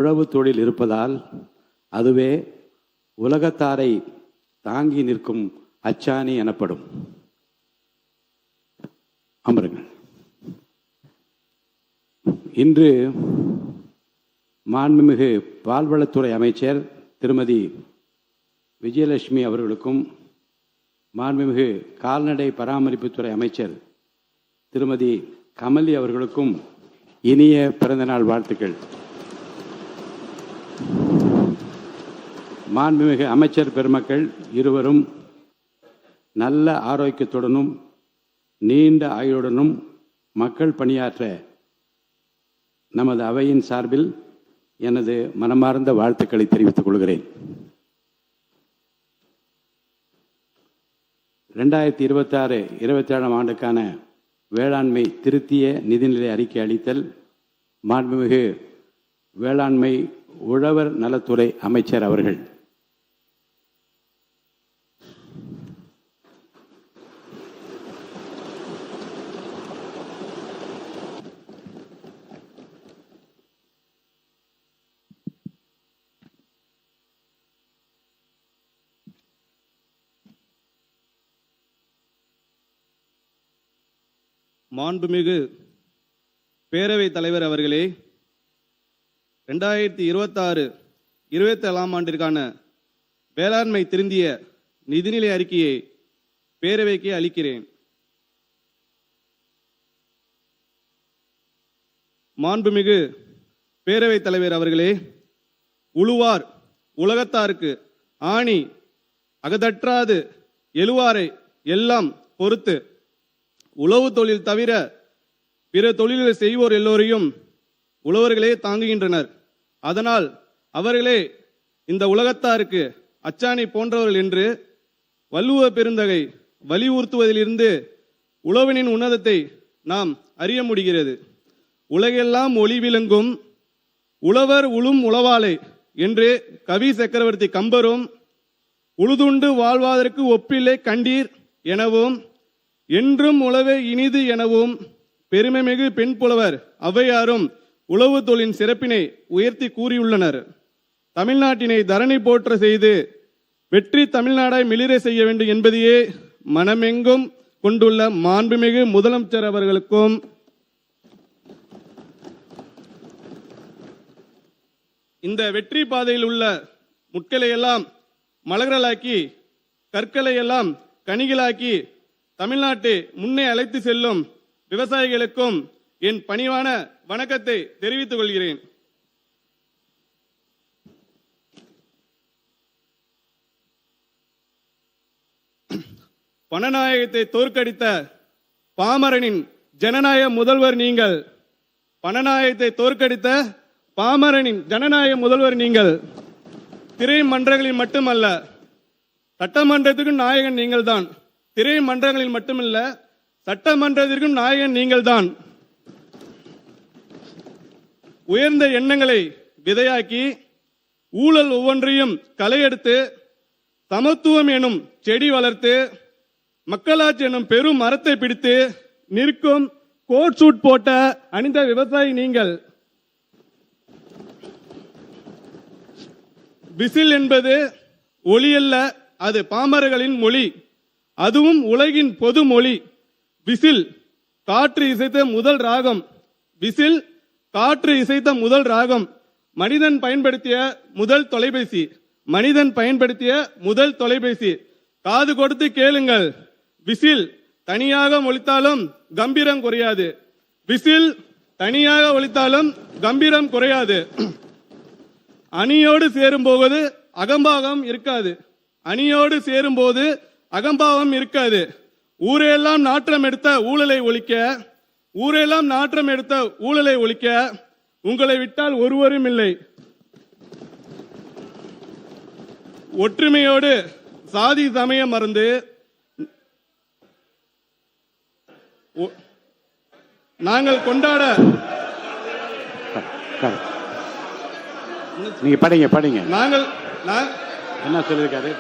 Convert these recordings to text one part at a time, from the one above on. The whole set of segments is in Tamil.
உழவு தொழில் இருப்பதால் அதுவே உலகத்தாரை தாங்கி நிற்கும் அச்சாணி எனப்படும். அமருங்கள். இன்று மாண்புமிகு பால்வளத்துறை அமைச்சர் திருமதி விஜயலட்சுமி அவர்களுக்கும் மாண்புமிகு கால்நடை பராமரிப்புத்துறை அமைச்சர் திருமதி கமலி அவர்களுக்கும் இனிய பிறந்தநாள் வாழ்த்துக்கள். மாண்புமிகு அமைச்சர் பெருமக்கள் இருவரும் நல்ல ஆரோக்கியத்துடனும் நீண்ட ஆயுளுடனும் மக்கள் பணியாற்ற நமது அவையின் சார்பில் எனது மனமார்ந்த வாழ்த்துக்களை தெரிவித்துக் கொள்கிறேன். 2026-27 ஆண்டுக்கான வேளாண்மை திருத்திய நிதிநிலை அறிக்கை அளித்தல் மாண்புமிகு வேளாண்மை உழவர் நலத்துறை அமைச்சர் அவர்கள். மாண்புமிகு பேரவைத் தலைவர் அவர்களே, 2026-27 ஆண்டிற்கான வேளாண்மை திருந்திய நிதிநிலை அறிக்கையை பேரவைக்கு அளிக்கிறேன். மாண்புமிகு பேரவைத் தலைவர் அவர்களே, உழுவார் உலகத்தாருக்கு ஆணி அகதற்றாது எழுவாரை எல்லாம் பொறுத்து உழவு தொழில் தவிர பிற தொழில்களை செய்வோர் எல்லோரையும் உழவர்களே தாங்குகின்றனர். அதனால் அவர்களே இந்த உலகத்தாருக்கு அச்சாணி போன்றவர்கள் என்று வள்ளுவ பெருந்தகை வலியுறுத்துவதிலிருந்து உழவனின் உன்னதத்தை நாம் அறிய முடிகிறது. உலகெல்லாம் ஒளி விளங்கும் உழவர் உளும் உழவாளை என்று கவி சக்கரவர்த்தி கம்பரும் உழுதுண்டு வாழ்வதற்கு ஒப்பில்லை கண்டீர் எனவும் என்றும் உழவே இனிது எனவும் பெருமைமிகு பெண் புலவர் ஔவையாரும் உழவு தொழிலின் சிறப்பினை உயர்த்தி கூறியுள்ளனர். தமிழ்நாட்டினை தரணி போற்ற செய்து வெற்றி தமிழ்நாடாய் மிளிர செய்ய வேண்டும் என்பதையே மனமெங்கும் கொண்டுள்ள மாண்புமிகு முதலமைச்சர் அவர்களுக்கும் இந்த வெற்றி பாதையில் உள்ள முட்களை எல்லாம் மலர்களாக்கி கற்களை எல்லாம் கனிகளாக்கி தமிழ்நாட்டை முன்னே அழைத்து செல்லும் விவசாயிகளுக்கும் என் பணிவான வணக்கத்தை தெரிவித்துக் கொள்கிறேன். பணநாயகத்தை தோற்கடித்த பாமரனின் ஜனநாயக முதல்வர் நீங்கள். பணநாயகத்தை தோற்கடித்த பாமரனின் ஜனநாயக முதல்வர் நீங்கள். திரைமன்றங்களில் மட்டுமல்ல, சட்டமன்றத்துக்கு நாயகன் நீங்கள் தான். திரைமன்றங்களில் மட்டுமல்ல, சட்டமன்றத்திற்கும் நாயகன் நீங்கள் தான். உயர்ந்த எண்ணங்களை விதையாக்கி ஊழல் ஒவ்வொன்றையும் களையெடுத்து சமத்துவம் எனும் செடி வளர்த்து மக்களாட்சி எனும் பெரும் மரத்தை பிடித்து நிற்கும் கோட் சூட் போட்ட அணிந்த விவசாயி நீங்கள். விசில் என்பது ஒளி அல்ல, அது பாமரர்களின் மொழி. அதுவும் உலகின் பொது மொழி. விசில் காற்று இசைத்த முதல் ராகம். விசில் காற்று இசைத்த முதல் ராகம். மனிதன் பயன்படுத்திய முதல் தொலைபேசி. மனிதன் பயன்படுத்திய முதல் தொலைபேசி. காது கொடுத்து கேளுங்கள். விசில் தனியாக ஒலித்தாலும் கம்பீரம் குறையாது. விசில் தனியாக ஒலித்தாலும் கம்பீரம் குறையாது. அணியோடு சேரும் போது அகம்பாகம் இருக்காது. அணியோடு சேரும் போது அகம்பாவம் இருக்காது. ஊரெல்லாம் நாற்றம் எடுத்த ஊழலை ஒழிக்க, ஊரெல்லாம் நாற்றம் எடுத்த ஊழலை ஒழிக்க உங்களை விட்டால் ஒருவரும் இல்லை. ஒற்றுமையோடு சாதி சமயம் மறந்து நாங்கள் கொண்டாட. நீங்க படிங்க. நாங்கள் என்ன சொல்லியிருக்காரு?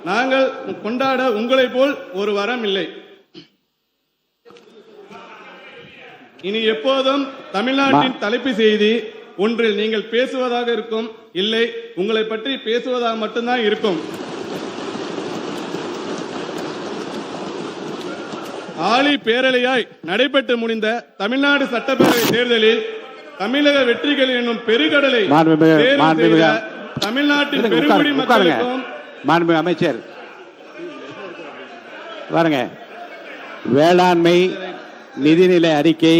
நாங்கள் கொண்டாட உங்களை போல் ஒரு வரம் இல்லை. இனி எப்போதும் தமிழ்நாட்டின் தலைப்பு செய்தி ஒன்றில் நீங்கள் பேசுவதாக இருக்கும், இல்லை உங்களை பற்றி பேசுவதாக மட்டும்தான் இருக்கும். ஆளி பேரலையாய் நடைபெற்று முடிந்த தமிழ்நாடு சட்டப்பேரவை தேர்தலில் தமிழக வெற்றிகள் என்னும் பெருங்கடலை தேர்வு செய்த தமிழ்நாட்டின் பெருங்குடி மக்களுக்கும் மாண்புமிகு அமைச்சர் பாருங்க, வேளாண்மை நிதிநிலை அறிக்கை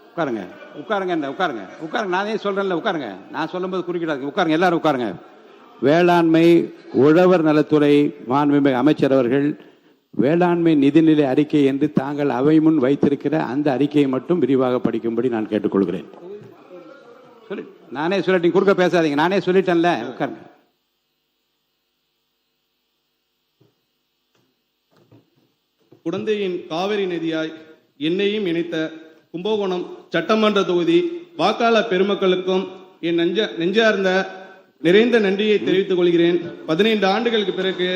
உட்காருங்க உட்காருங்க உட்காருங்க உட்காருங்க. நானே சொல்றேன்ல உட்காருங்க. நான் சொல்லும்போது குறுக்கிடாதீங்க. உட்காருங்க, எல்லாரும் உட்காருங்க. வேளாண்மை உழவர் நலத்துறை மாண்புமிகு அமைச்சர் அவர்கள் வேளாண்மை நிதிநிலை அறிக்கை என்று தாங்கள் அவை முன் வைத்திருக்கிற அந்த அறிக்கையை மட்டும் விரிவாக படிக்கும்படி நான் கேட்டுக்கொள்கிறேன். நானே சொல்லிட்டேன், குறுக்க பேசாதீங்க. நானே சொல்லிட்டேன்ல, உட்காருங்க. குடந்தையின் காவிரி நதியாய் என்னையும் இணைத்த கும்பகோணம் சட்டமன்ற தொகுதி வாக்காளர் பெருமக்களுக்கும் என் நெஞ்சார்ந்த நிறைந்த நன்றியை தெரிவித்துக் கொள்கிறேன். 15 ஆண்டுகளுக்கு பிறகு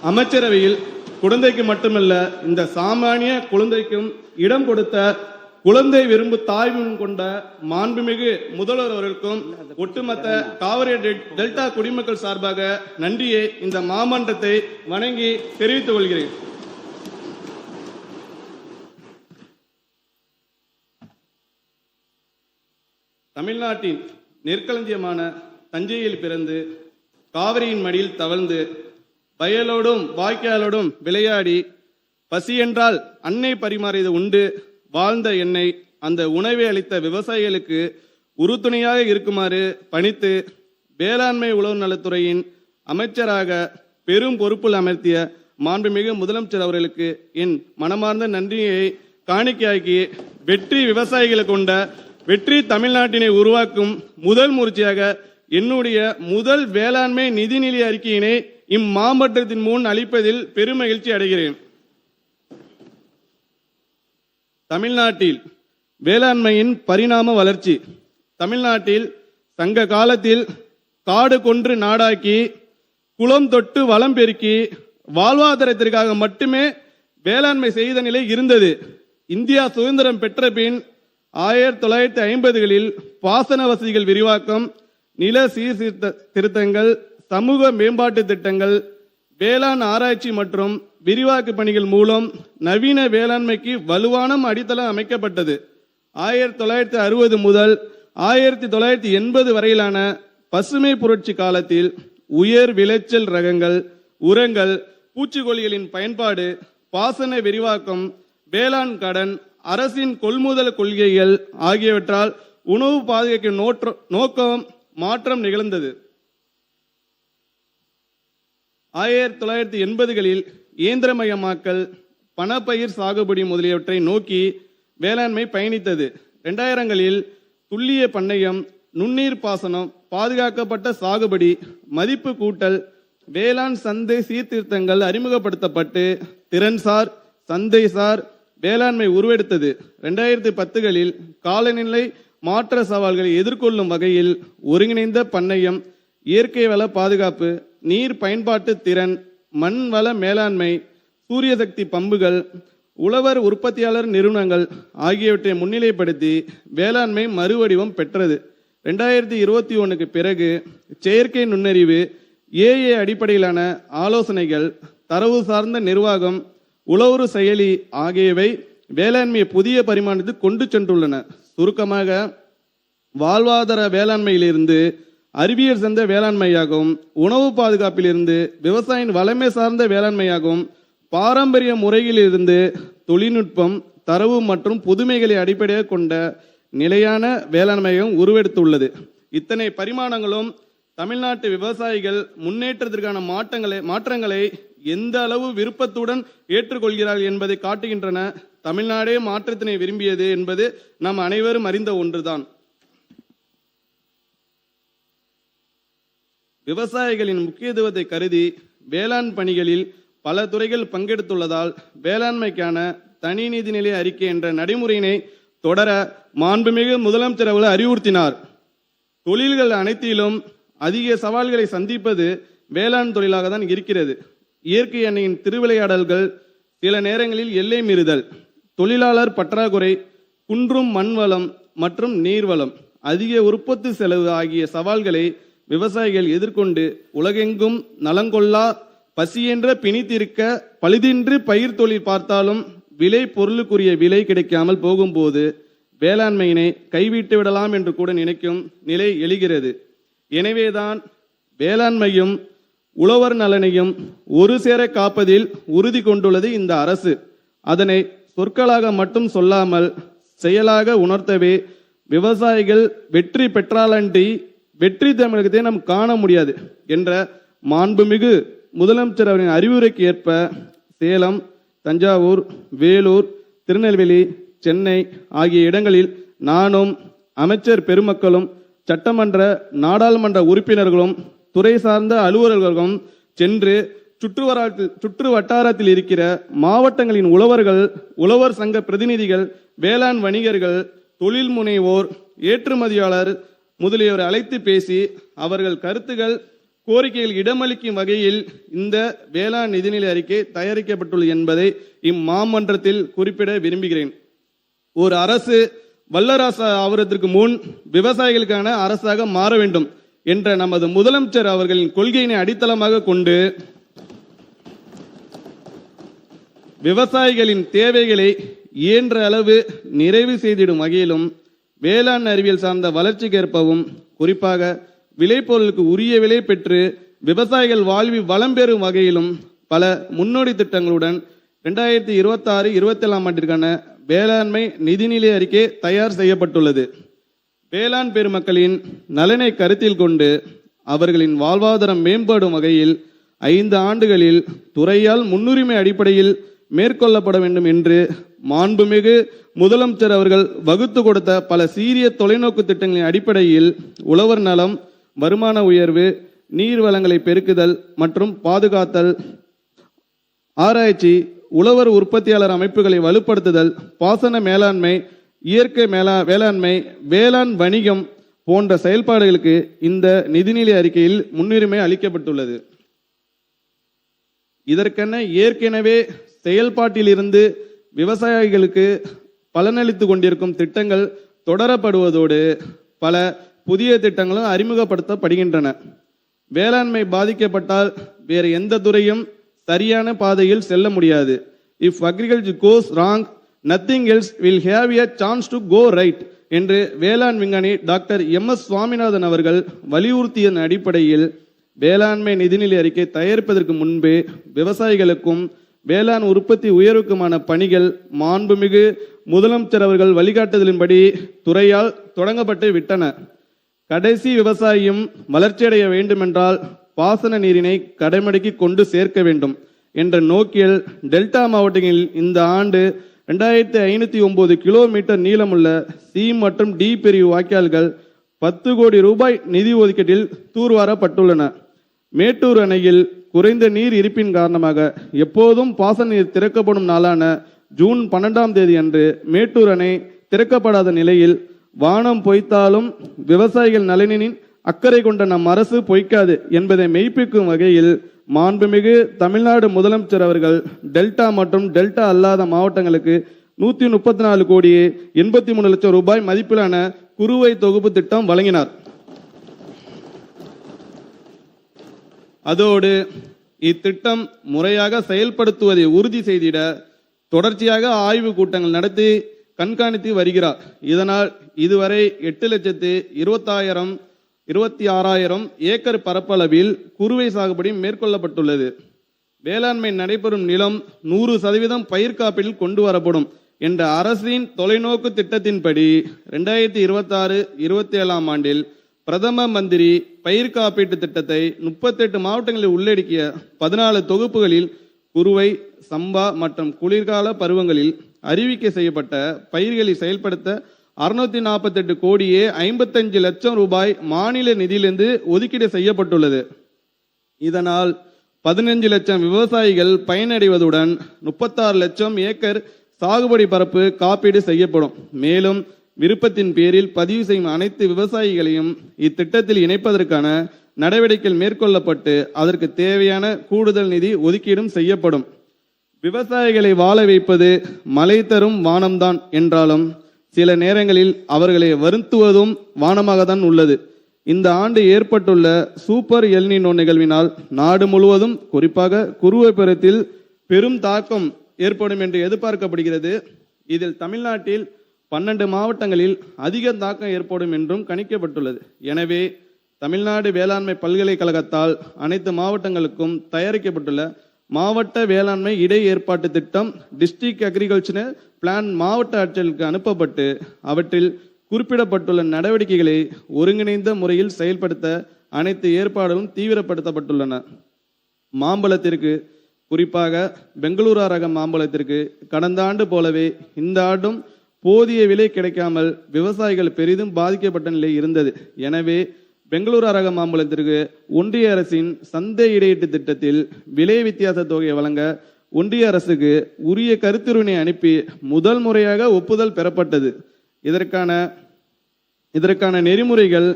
அமைச்சரவையில் குழந்தைக்கு மட்டுமல்ல, இந்த சாமானிய குழந்தைக்கும் இடம் கொடுத்த குழந்தை விரும்பு தாய்மன் கொண்ட மாண்புமிகு முதல்வர் அவர்களுக்கும் ஒட்டுமொத்த காவிரி டெல்டா குடிமக்கள் சார்பாக நன்றியை இந்த மாமன்றத்தை வணங்கி தெரிவித்துக் கொள்கிறேன். தமிழ்நாட்டின் நெற்களஞ்சியமான தஞ்சையில் பிறந்து காவிரியின் மடியில் தவழ்ந்து வயலோடும் வாய்க்காலோடும் விளையாடி பசி என்றால் அன்னை பரிமாறியது உண்டு வாழ்ந்த என்னை அந்த உணவை அளித்த விவசாயிகளுக்கு உறுதுணையாக இருக்குமாறு பணித்து வேளாண்மை உழவு நலத்துறையின் அமைச்சராக பெரும் பொறுப்பில் அமர்த்திய மாண்புமிகு முதலமைச்சர் அவர்களுக்கு என் மனமார்ந்த நன்றியை காணிக்கையாக்கி வெற்றி விவசாயிகளை கொண்ட வெற்றி தமிழ்நாட்டினை உருவாக்கும் முதல் முயற்சியாக என்னுடைய முதல் வேளாண்மை நிதிநிலை அறிக்கையினை இம்மாவட்டத்தின் முன் அளிப்பதில் பெருமகிழ்ச்சி அடைகிறேன். தமிழ்நாட்டில் வேளாண்மையின் பரிணாம வளர்ச்சி. தமிழ்நாட்டில் சங்க காலத்தில் காடு கொன்று நாடாக்கி குளம் தொட்டு வளம் பெருக்கி வாழ்வாதாரத்திற்காக மட்டுமே வேளாண்மை செய்த நிலை இருந்தது. இந்தியா சுதந்திரம் பெற்ற பின் 1950களில் பாசன வசதிகள் விரிவாக்கம், நில சீர்திருத்தங்கள், சமூக மேம்பாட்டு திட்டங்கள், வேளாண் ஆராய்ச்சி மற்றும் விரிவாக்க பணிகள் மூலம் நவீன வேளாண்மைக்கு வலுவான அடித்தளம் அமைக்கப்பட்டது. 1960 முதல் 1980 வரையிலான பசுமை புரட்சி காலத்தில் உயர் விளைச்சல் ரகங்கள், உரங்கள், பூச்சிக்கொல்லிகளின் பயன்பாடு, பாசன விரிவாக்கம், வேளாண் கடன், அரசின் கொள்முதல் கொள்கைகள் ஆகியவற்றால் உணவு பாதுகாக்கும் நோக்கம் மாற்றம் நிகழ்ந்தது. 1980களில் இயந்திரமயமாக்கல், பணப்பயிர் சாகுபடி முதலியவற்றை நோக்கி வேளாண்மை பயணித்தது. 2000களில் துல்லிய பண்ணையம், நுண்ணீர் பாசனம், பாதுகாக்கப்பட்ட சாகுபடி, மதிப்பு கூட்டல், வேளாண் சந்தை சீர்திருத்தங்கள் அறிமுகப்படுத்தப்பட்டு திறன்சார், சந்தைசார் வேளாண்மை உருவெடுத்தது. 2010களில் காலநிலை மாற்ற சவால்களை எதிர்கொள்ளும் வகையில் ஒருங்கிணைந்த பண்ணையம், இயற்கை வள பாதுகாப்பு, நீர் பயன்பாட்டு திறன், மண் வள மேலாண்மை, சூரிய சக்தி பம்புகள், உழவர் உற்பத்தியாளர் நிறுவனங்கள் ஆகியவற்றை முன்னிலைப்படுத்தி வேளாண்மை மறுவடிவம் பெற்றது. 2021க்கு பிறகு செயற்கை நுண்ணறிவு, ஏஏ அடிப்படையிலான ஆலோசனைகள், தரவு சார்ந்த நிர்வாகம், உழவுறு செயலி ஆகியவை வேளாண்மையை புதிய பரிமாணத்துக்கு கொண்டு சென்றுள்ளன. சுருக்கமாக வாழ்வாதார வேளாண்மையிலிருந்து அறிவியல் சார்ந்த வேளாண்மையாகவும், உணவு பாதுகாப்பிலிருந்து விவசாயியின் வளமை சார்ந்த வேளாண்மையாகவும், பாரம்பரிய முறையிலிருந்து தொழில்நுட்பம், தரவு மற்றும் புதுமைகளை அடிப்படையாக கொண்ட நிலையான வேளாண்மையும் உருவெடுத்துள்ளது. இத்தனை பரிமாணங்களும் தமிழ்நாட்டு விவசாயிகள் முன்னேற்றத்திற்கான மாற்றங்களை எந்த அளவு விருப்பத்துடன் ஏற்றுக்கொள்கிறார்கள் என்பதை காட்டுகின்றன. தமிழ்நாடே மாற்றத்தினை விரும்பியது என்பது நாம் அனைவரும் அறிந்த ஒன்றுதான். விவசாயிகளின் முக்கியத்துவத்தை கருதி வேளாண் பணிகளில் பல துறைகள் பங்கெடுத்துள்ளதால் வேளாண்மைக்கான தனி நிதிநிலை அறிக்கை என்ற நடைமுறையினை தொடர மாண்புமிகு முதலமைச்சர் அவர்கள் அறிவுறுத்தினார். தொழில்கள் அனைத்திலும் அதிக சவால்களை சந்திப்பது வேளாண் தொழிலாக தான் இருக்கிறது. இயற்கை அன்னையின் திருவிளையாடல்கள், சில நேரங்களில் எல்லை மீறுதல், தொழிலாளர் பற்றாக்குறை, குன்றும் மண்வளம் மற்றும் நீர்வளம், அதிக உற்பத்தி செலவு ஆகிய சவால்களை விவசாயிகள் எதிர்கொண்டு உலகெங்கும் நலங்கொள்ளா பசியென்ற பிணித்திருக்க பழுதின்றி பயிர் தொழில் பார்த்தாலும் விலை பொருளுக்குரிய விலை கிடைக்காமல் போகும்போது வேளாண்மையினை கைவிட்டு விடலாம் என்று கூட நினைக்கும் நிலை எழுகிறது. எனவேதான் வேளாண்மையும் உழவர் நலனையும் ஒரு சேர காப்பதில் உறுதி கொண்டுள்ளது இந்த அரசு. அதனை சொற்களாக மட்டும் சொல்லாமல் செயலாக உணர்த்தவே விவசாயிகள் வெற்றி பெற்றாலன்றி வெற்றி தமிழகத்தை நாம் காண முடியாது என்ற மாண்புமிகு முதலமைச்சர் அவரின் அறிவுரைக்கு ஏற்ப சேலம், தஞ்சாவூர், வேலூர், திருநெல்வேலி, சென்னை ஆகிய இடங்களில் நானும் அமைச்சர் பெருமக்களும் சட்டமன்ற நாடாளுமன்ற உறுப்பினர்களும் துறை சார்ந்த அலுவலர்களும் சென்று சுற்று வட்டாரத்தில் இருக்கிற மாவட்டங்களின் உழவர்கள், உழவர் சங்க பிரதிநிதிகள், வேளாண் வணிகர்கள், தொழில் முனைவோர், ஏற்றுமதியாளர் முதலியோரை அழைத்து பேசி அவர்கள் கருத்துகள், கோரிக்கைகள் இடமளிக்கும் வகையில் இந்த வேளாண் நிதிநிலை அறிக்கை தயாரிக்கப்பட்டுள்ளது என்பதை இம்மாமன்றத்தில் குறிப்பிட விரும்புகிறேன். ஒரு அரசு வல்லரசு ஆவதற்கு முன் விவசாயிகளுக்கான அரசாக மாற வேண்டும் என்ற நமது முதலமைச்சர் அவர்களின் கொள்கையினை அடித்தளமாக கொண்டு விவசாயிகளின் தேவைகளை இயன்ற அளவு நிறைவு செய்திடும் வகையிலும் வேளாண் அறிவியல் சார்ந்த வளர்ச்சிக்கேற்பவும் குறிப்பாக விளைபொருளுக்கு உரிய விலை பெற்று விவசாயிகள் வாழ்வில் வளம் பெறும் வகையிலும் பல முன்னோடி திட்டங்களுடன் 2026-27 ஆண்டிற்கான வேளாண்மை நிதிநிலை அறிக்கை தயார் செய்யப்பட்டுள்ளது. வேளாண் பெருமக்களின் நலனை கருத்தில் கொண்டு அவர்களின் வாழ்வாதாரம் மேம்படும் வகையில் 5 ஆண்டுகளில் துறையால் முன்னுரிமை அடிப்படையில் மேற்கொள்ளப்பட வேண்டும் என்று மாண்புமிகு முதலமைச்சர் அவர்கள் வகுத்து கொடுத்த பல சீரிய தொலைநோக்கு திட்டங்களின் அடிப்படையில் உழவர் நலம், வருமான உயர்வு, நீர் வளங்களை பெருக்குதல் மற்றும் பாதுகாத்தல், ஆராய்ச்சி, உழவர் உற்பத்தியாளர் அமைப்புகளை வலுப்படுத்துதல், பாசன மேலாண்மை, இயற்கை வேளாண்மை, வேளாண் வணிகம் போன்ற செயல்பாடுகளுக்கு இந்த நிதிநிலை அறிக்கையில் முன்னுரிமை அளிக்கப்பட்டுள்ளது. இதற்கென ஏற்கனவே செயல்பாட்டில் இருந்து விவசாயிகளுக்கு பலனளித்து கொண்டிருக்கும் திட்டங்கள் தொடரப்படுவதோடு பல புதிய திட்டங்களும் அறிமுகப்படுத்தப்படுகின்றன. வேளாண்மை பாதிக்கப்பட்டால் வேறு எந்த துறையும் சரியான பாதையில் செல்ல முடியாது. If agriculture goes wrong, nothing else will have a chance to go right என்று வேளாண் விஞ்ஞானி டாக்டர் MS சுவாமிநாதன் அவர்கள் வலியுறுத்திய அடிப்படையில் வேளாண்மை நிதிநிலை அறிக்கை தயாரிப்பதற்கு முன்பே விவசாயிகளுக்கும் வேளாண் உற்பத்தி உயர்வுக்குமான பணிகள் மாண்புமிகு முதலமைச்சர் அவர்கள் வழிகாட்டுதலின்படி துறையால் தொடங்கப்பட்டு விட்டன. கடைசி விவசாயியும் வளர்ச்சியடைய வேண்டுமென்றால் பாசன நீரினை கடைமடைக்கு கொண்டு சேர்க்க வேண்டும் என்ற நோக்கில் டெல்டா மாவட்டங்களில் இந்த ஆண்டு 2509 கிலோமீட்டர் நீளமுள்ள C மற்றும் D பிரிவு வாய்க்கால்கள் 10 கோடி ரூபாய் நிதி ஒதுக்கீட்டில் தூர்வாரப்பட்டுள்ளன. மேட்டூர் அணையில் குறைந்த நீர் இருப்பின் காரணமாக எப்போதும் பாசன நீர் திறக்கப்படும் நாளான ஜூன் 12ஆம் தேதி அன்று மேட்டூர் அணை திறக்கப்படாத நிலையில் வானம் பொய்த்தாலும் விவசாயிகள் நலனின் அக்கறை கொண்ட நம் அரசு பொய்க்காது என்பதை மெய்ப்பிக்கும் வகையில் மாண்புமிகு தமிழ்நாடு முதலமைச்சர் அவர்கள் டெல்டா மற்றும் டெல்டா அல்லாத மாவட்டங்களுக்கு 134 கோடியே 83 லட்சம் ரூபாய் மதிப்பிலான குறுவை தொகுப்பு திட்டம் வழங்கினார். அதோடு இத்திட்டம் முறையாக செயல்படுத்துவதை உறுதி செய்திட தொடர்ச்சியாக ஆய்வு கூட்டங்கள் நடத்தி கண்காணித்து வருகிறார். இதனால் இதுவரை 8,26,000 ஏக்கர் பரப்பளவில் குறுவை சாகுபடி மேற்கொள்ளப்பட்டுள்ளது. வேளாண்மை நடைபெறும் நிலம் 100% பயிர் காப்பீட்டில் கொண்டு வரப்படும் என்ற அரசின் தொலைநோக்கு திட்டத்தின்படி 2026-27 ஆண்டில் பிரதம மந்திரி பயிர் காப்பீட்டு திட்டத்தை 38 மாவட்டங்களில் உள்ளடக்கிய 14 தொகுப்புகளில் குறுவை, சம்பா மற்றும் குளிர்கால பருவங்களில் அறிவிக்கை செய்யப்பட்ட பயிர்களை செயல்படுத்த 648 கோடியே 55 லட்சம் ரூபாய் மாநில நிதியிலிருந்து ஒதுக்கீடு செய்யப்பட்டுள்ளது. இதனால் 15 லட்சம் விவசாயிகள் பயனடைவதுடன் 36 லட்சம் ஏக்கர் சாகுபடி பரப்பு காப்பீடு செய்யப்படும். மேலும் விருப்பத்தின் பேரில் பதிவு செய்யும் அனைத்து விவசாயிகளையும் இத்திட்டத்தில் இணைப்பதற்கான நடவடிக்கைகள் மேற்கொள்ளப்பட்டு அதற்கு தேவையான கூடுதல் நிதி ஒதுக்கீடும் செய்யப்படும். விவசாயிகளை வாழ வைப்பது மழை தரும் வானம்தான் என்றாலும் சில நேரங்களில் அவர்களை வருத்துவதும் வானமாகத்தான் உள்ளது. இந்த ஆண்டு ஏற்பட்டுள்ள சூப்பர் எல்னினோ நிகழ்வினால் நாடு முழுவதும் குறிப்பாக குறுவைப்பருவத்தில் பெரும் தாக்கம் ஏற்படும் என்று எதிர்பார்க்கப்படுகிறது. இதில் தமிழ்நாட்டில் 12 மாவட்டங்களில் அதிக தாக்கம் ஏற்படும் என்றும் கணிக்கப்பட்டுள்ளது. எனவே தமிழ்நாடு வேளாண்மை பல்கலைக்கழகத்தால் அனைத்து மாவட்டங்களுக்கும் தயாரிக்கப்பட்டுள்ள மாவட்ட வேளாண்மை இடை ஏற்பாட்டு திட்டம் டிஸ்ட்ரிக்ட் அக்ரிகல்ச்சர் பிளான் மாவட்ட ஆட்சியர்களுக்கு அனுப்பப்பட்டு அவற்றில் குறிப்பிடப்பட்டுள்ள நடவடிக்கைகளை ஒருங்கிணைந்த முறையில் செயல்படுத்த அனைத்து ஏற்பாடுகளும் தீவிரப்படுத்தப்பட்டுள்ளன. மாம்பழத்திற்கு குறிப்பாக பெங்களூரா ரக மாம்பழத்திற்கு கடந்த ஆண்டு போலவே இந்த ஆண்டும் போதிய விலை கிடைக்காமல் விவசாயிகள் பெரிதும் பாதிக்கப்பட்ட நிலை இருந்தது. எனவே பெங்களூரா ரக மாம்பழத்திற்கு ஒன்றிய அரசின் சந்தை இடையீட்டு திட்டத்தில் விலை வித்தியாச தொகையை வழங்க ஒன்றிய அரசுக்கு உரிய கருத்துருவினை அனுப்பி முதல் முறையாக ஒப்புதல் பெறப்பட்டது. இதற்கான நெறிமுறைகள்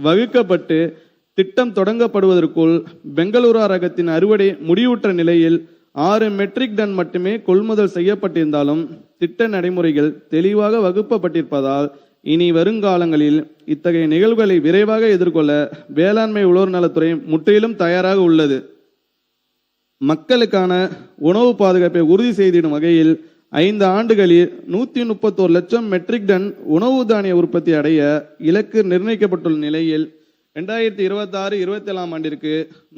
வகுக்கப்பட்டு திட்டம் தொடங்கப்படுவதற்குள் பெங்களூரா ரகத்தின் அறுவடை முடிவுற்ற நிலையில் 6 மெட்ரிக் டன் மட்டுமே கொள்முதல் செய்யப்பட்டிருந்தாலும் திட்ட நடைமுறைகள் தெளிவாக வகுக்கப்பட்டிருப்பதால் இனி வருங்காலங்களில் இத்தகைய நிகழ்வுகளை விரைவாக எதிர்கொள்ள வேளாண்மை உழவர் நலத்துறை முற்றிலும் தயாராக உள்ளது. மக்களுக்கான உணவு பாதுகாப்பை உறுதி செய்திடும் வகையில் 5 ஆண்டுகளில் 131 லட்சம் மெட்ரிக் டன் உணவு தானிய உற்பத்தி அடைய இலக்கு நிர்ணயிக்கப்பட்டுள்ள நிலையில் 2026-27 ஆண்டிற்கு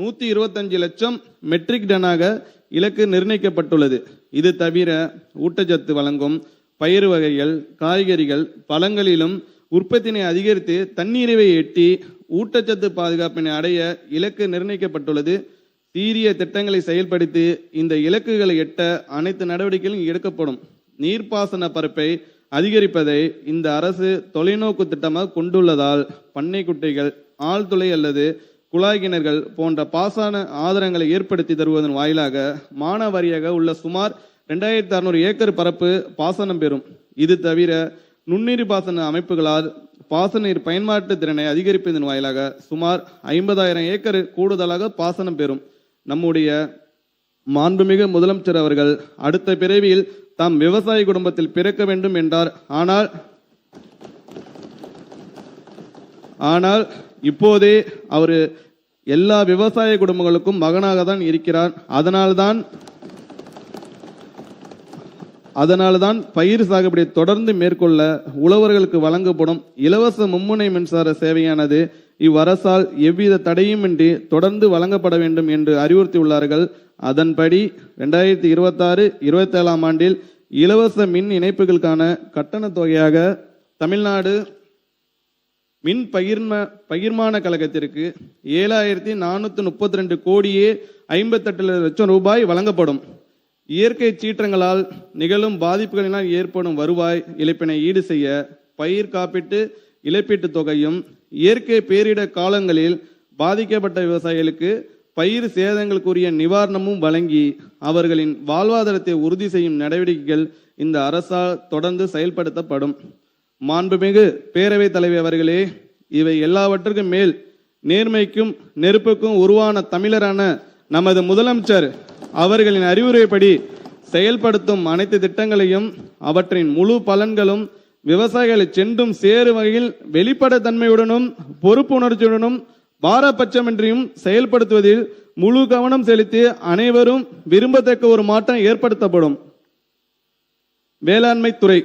125 லட்சம் மெட்ரிக் டனாக இலக்கு நிர்ணயிக்கப்பட்டுள்ளது. இது தவிர ஊட்டச்சத்து வழங்கும் பயிர் வகைகள், காய்கறிகள், பழங்களிலும் உற்பத்தினை அதிகரித்து தன்னிறைவை எட்டி ஊட்டச்சத்து பாதுகாப்பினை அடைய இலக்கு நிர்ணயிக்கப்பட்டுள்ளது. சீரிய திட்டங்களை செயல்படுத்தி இந்த இலக்குகளை எட்ட அனைத்து நடவடிக்கைகளும் எடுக்கப்படும். நீர்ப்பாசன பரப்பை அதிகரிப்பதை இந்த அரசு தொலைநோக்கு திட்டமாக கொண்டுள்ளதால் பண்ணை குட்டைகள், ஆழ்துளை அல்லது குழாய் கிணறுகள் போன்ற பாசன ஆதாரங்களை ஏற்படுத்தி தருவதன் வாயிலாக மானாவாரியாக உள்ள சுமார் 2600 ஏக்கர் பரப்பு பாசனம் பெறும். இது தவிர நுண்ணீர் பாசன அமைப்புகளால் பாசன நீர் பயன்பாட்டு திறனை அதிகரிப்பதன் வாயிலாக சுமார் 50,000 ஏக்கர் கூடுதலாக பாசனம் பெறும். நம்முடைய மாண்புமிகு முதலமைச்சர் அவர்கள் அடுத்த பிறவியில் தாம் விவசாய குடும்பத்தில் பிறக்க வேண்டும் என்றார். ஆனால் இப்போதே அவர் எல்லா விவசாய குடும்பங்களுக்கும் மகனாக தான் இருக்கிறார். அதனால்தான் பயிர் சாகுபடியை தொடர்ந்து மேற்கொள்ள உழவர்களுக்கு வழங்கப்படும் இலவச மும்முனை மின்சார சேவையானது இவ்வரசால் எவ்வித தடையுமின்றி தொடர்ந்து வழங்கப்பட வேண்டும் என்று அறிவுறுத்தியுள்ளார்கள். அதன்படி 2026-27 ஆண்டில் இலவச மின் இணைப்புகளுக்கான கட்டண தொகையாக தமிழ்நாடு மின் பகிர்மான கழகத்திற்கு 7,432 கோடியே 58 லட்சம் ரூபாய் வழங்கப்படும். இயற்கை சீற்றங்களால் நிகழும் பாதிப்புகளினால் ஏற்படும் வருவாய் இழப்பினை ஈடு செய்ய பயிர் காப்பீட்டு இழப்பீட்டு தொகையும், இயற்கை பேரிட காலங்களில் பாதிக்கப்பட்ட விவசாயிகளுக்கு பயிர் சேதங்களுக்குரிய நிவாரணமும் வழங்கி அவர்களின் வாழ்வாதாரத்தை உறுதி செய்யும் நடவடிக்கைகள் இந்த அரசால் தொடர்ந்து செயல்படுத்தப்படும். மாண்புமிகு பேரவைத் தலைவர் அவர்களே, இவை எல்லாவற்றுக்கும் மேல் நேர்மைக்கும் நெருப்புக்கும் உருவான தமிழரான நமது முதலமைச்சர் அவர்களின் அறிவுரைப்படி செயல்படுத்தும் அனைத்து திட்டங்களையும் அவற்றின் முழு பலன்களும் விவசாயிகளை சென்றும் சேரும் வகையில் வெளிப்படைத்தன்மையுடனும் பொறுப்புணர்ச்சியுடனும் பாரபட்சமின்றியும் செயல்படுத்துவதில் முழு கவனம் செலுத்தி அனைவரும் விரும்பத்தக்க ஒரு மாற்றம் ஏற்படுத்தப்படும். வேளாண்மை துறை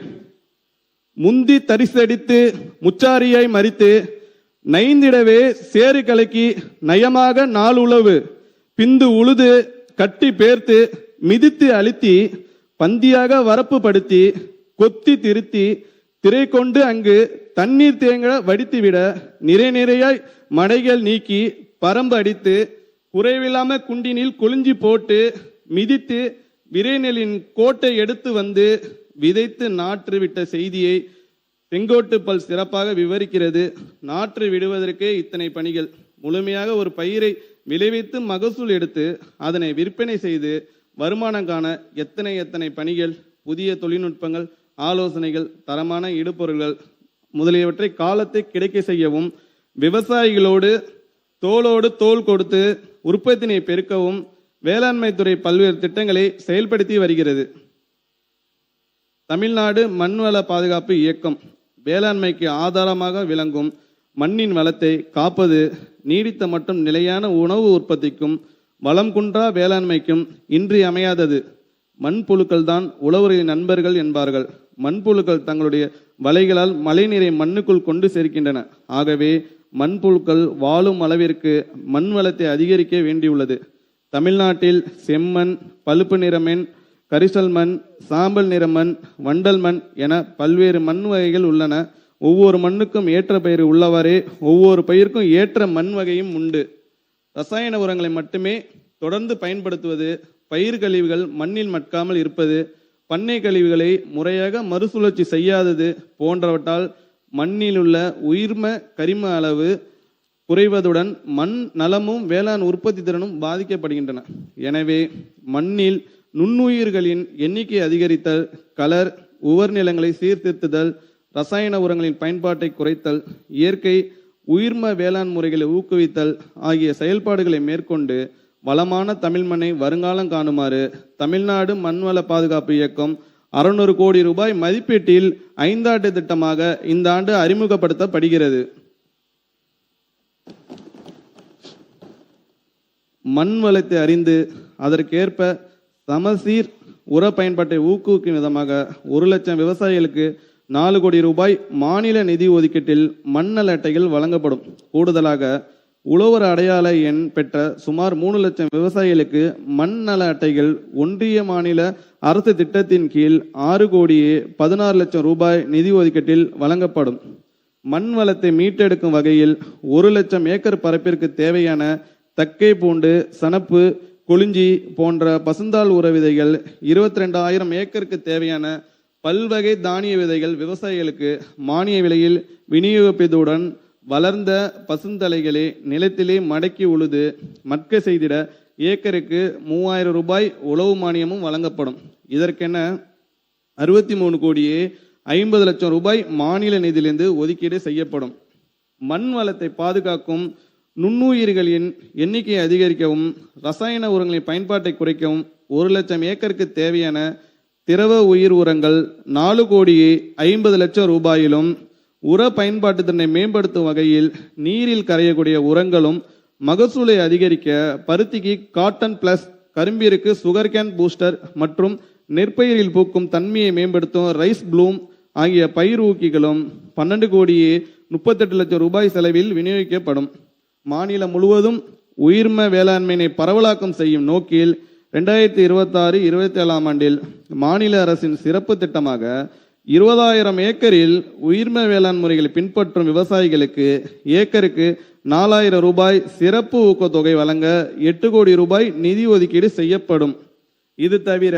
முந்தி தரிசடித்து முச்சாரியாய் மறித்து நைந்திடவே சேறு கலக்கி நயமாக நாள் உழவு பிந்து உழுது கட்டி பேர்த்து மிதித்து அழுத்தி பந்தியாக வரப்பு படுத்தி கொத்தி திருத்தி திரை கொண்டு அங்கு தண்ணீர் தேங்க வடித்துவிட நிறையாய் மடைகள் நீக்கி பரம்பு அடித்து குறைவில்லாம குண்டினில் கொளிஞ்சி போட்டு மிதித்து விரைநெலின் கோட்டை எடுத்து வந்து விதைத்து நாற்று விட்ட செய்தியை செங்கோட்டு பல் சிறப்பாக விவரிக்கிறது. நாற்று விடுவதற்கே இத்தனை பணிகள். முழுமையாக ஒரு பயிரை விளைவித்து மகசூல் எடுத்து அதனை விற்பனை செய்து வருமானம் காண எத்தனை பணிகள், புதிய தொழில்நுட்பங்கள், ஆலோசனைகள், தரமான இடுபொருள்கள் முதலியவற்றை காலத்தை கிடைக்க செய்யவும் விவசாயிகளோடு தோளோடு தோள் கொடுத்து உற்பத்தினை பெருக்கவும் வேளாண்மை துறை பல்வேறு திட்டங்களை செயல்படுத்தி வருகிறது. தமிழ்நாடு மண்வள பாதுகாப்பு இயக்கம் வேளாண்மைக்கு ஆதாரமாக விளங்கும் மண்ணின் வளத்தை காப்பது, நீடித்த மற்றும் நிலையான உணவு உற்பத்திக்கும் வளம் குன்றா வேளாண்மைக்கும் இன்றியமையாதது. மண்புழுக்கள் தான் உழவர்களின் நண்பர்கள் என்பார்கள். மண்புழுக்கள் தங்களுடைய வலைகளால் மழைநீரை மண்ணுக்குள் கொண்டு சேர்க்கின்றன. ஆகவே மண்புழுக்கள் வாழும் அளவிற்கு மண் வளத்தை அதிகரிக்க வேண்டியுள்ளது. தமிழ்நாட்டில் செம்மண், பழுப்பு நிற மண், கரிசல் மண், சாம்பல் நிற மண், வண்டல் மண் என பல்வேறு மண் வகைகள் உள்ளன. ஒவ்வொரு மண்ணுக்கும் ஏற்ற பயிர் உள்ளவாறே ஒவ்வொரு பயிருக்கும் ஏற்ற மண் வகையும் உண்டு. ரசாயன உரங்களை மட்டுமே தொடர்ந்து பயன்படுத்துவது, பயிர் கழிவுகள் மண்ணில் மட்காமல் இருப்பது, பண்ணை கழிவுகளை முறையாக மறுசுழற்சி செய்யாதது போன்றவற்றால் மண்ணில் உள்ள உயிர்ம கரிம அளவு குறைவதுடன் மண் நலமும் வேளாண் உற்பத்தி திறனும் பாதிக்கப்படுகின்றன. எனவே மண்ணில் நுண்ணுயிர்களின் எண்ணிக்கை அதிகரித்தல், கலர் உவர் நிலங்களை சீர்திருத்துதல், ரசாயன உரங்களின் பயன்பாட்டை குறைத்தல், இயற்கை உயிர்ம வேளாண் முறைகளை ஊக்குவித்தல் ஆகிய செயல்பாடுகளை மேற்கொண்டு வளமான தமிழ் மண்ணை வருங்காலம் காணுமாறு தமிழ்நாடு மண்வள பாதுகாப்பு இயக்கம் 600 கோடி ரூபாய் மதிப்பீட்டில் 5 ஆண்டு திட்டமாக இந்த ஆண்டு அறிமுகப்படுத்தப்படுகிறது. மண் வளத்தை அறிந்து அதற்கேற்ப சமசீர் உர பயன்பாட்டை ஊக்குவிக்கும் விதமாக 1 லட்சம் விவசாயிகளுக்கு 4 கோடி ரூபாய் மாநில நிதி ஒதுக்கீட்டில் மண்ணல் அட்டைகள் வழங்கப்படும். கூடுதலாக உழவர் அடையாள எண் பெற்ற சுமார் 3 லட்சம் விவசாயிகளுக்கு மண் நல அட்டைகள் ஒன்றிய மாநில அரசு திட்டத்தின் கீழ் 6 கோடியே 16 லட்சம் ரூபாய் நிதி ஒதுக்கீட்டில் வழங்கப்படும். மண் வளத்தை மீட்டெடுக்கும் வகையில் 1 லட்சம் ஏக்கர் பரப்பிற்கு தேவையான தக்கை பூண்டு, சணப்பு, கொளிஞ்சி போன்ற பசுந்தாள் உர விதைகள், 22,000 ஏக்கருக்கு தேவையான பல்வகை தானிய விதைகள் விவசாயிகளுக்கு மானிய விலையில் விநியோகிப்பதுடன் வளர்ந்த பசுந்தலைகளை நிலத்திலே மடக்கி உழுது மட்க செய்திட ஏக்கருக்கு 3000 ரூபாய் உழவு மானியமும் வழங்கப்படும். இதற்கென 63 கோடியே 50 லட்சம் ரூபாய் மாநில நிதியிலிருந்து ஒதுக்கீடு செய்யப்படும். மண் வளத்தை பாதுகாக்கும் நுண்ணுயிர்களின் எண்ணிக்கையை அதிகரிக்கவும், ரசாயன உரங்களின் பயன்பாட்டை குறைக்கவும் 1 லட்சம் ஏக்கருக்கு தேவையான திரவ உயிர் உரங்கள் 4 கோடியே 50 லட்சம் ரூபாயிலும், உர பயன்பாட்டு திறனை மேம்படுத்தும் வகையில் நீரில் கரையக்கூடிய உரங்களும், மகசூலை அதிகரிக்க பருத்திக்கு காட்டன் பிளஸ், கரும்பிற்கு சுகர் கேன் பூஸ்டர் மற்றும் நெற்பயிரில் பூக்கும் தன்மையை மேம்படுத்தும் ரைஸ் ப்ளூம் ஆகிய பயிர் ஊக்கிகளும் 12 கோடியே 38 லட்சம் ரூபாய் செலவில் விநியோகிக்கப்படும். மாநிலம் முழுவதும் உயிர்ம வேளாண்மையை பரவலாக்கம் செய்யும் நோக்கில் 2026-27 ஆண்டில் மாநில அரசின் சிறப்பு திட்டமாக 20,000 ஏக்கரில் உயிர்ம வேளாண் முறைகளை பின்பற்றும் விவசாயிகளுக்கு ஏக்கருக்கு 4,000 ரூபாய் சிறப்பு ஊக்கத்தொகை வழங்க 8 கோடி ரூபாய் நிதி ஒதுக்கீடு செய்யப்படும். இது தவிர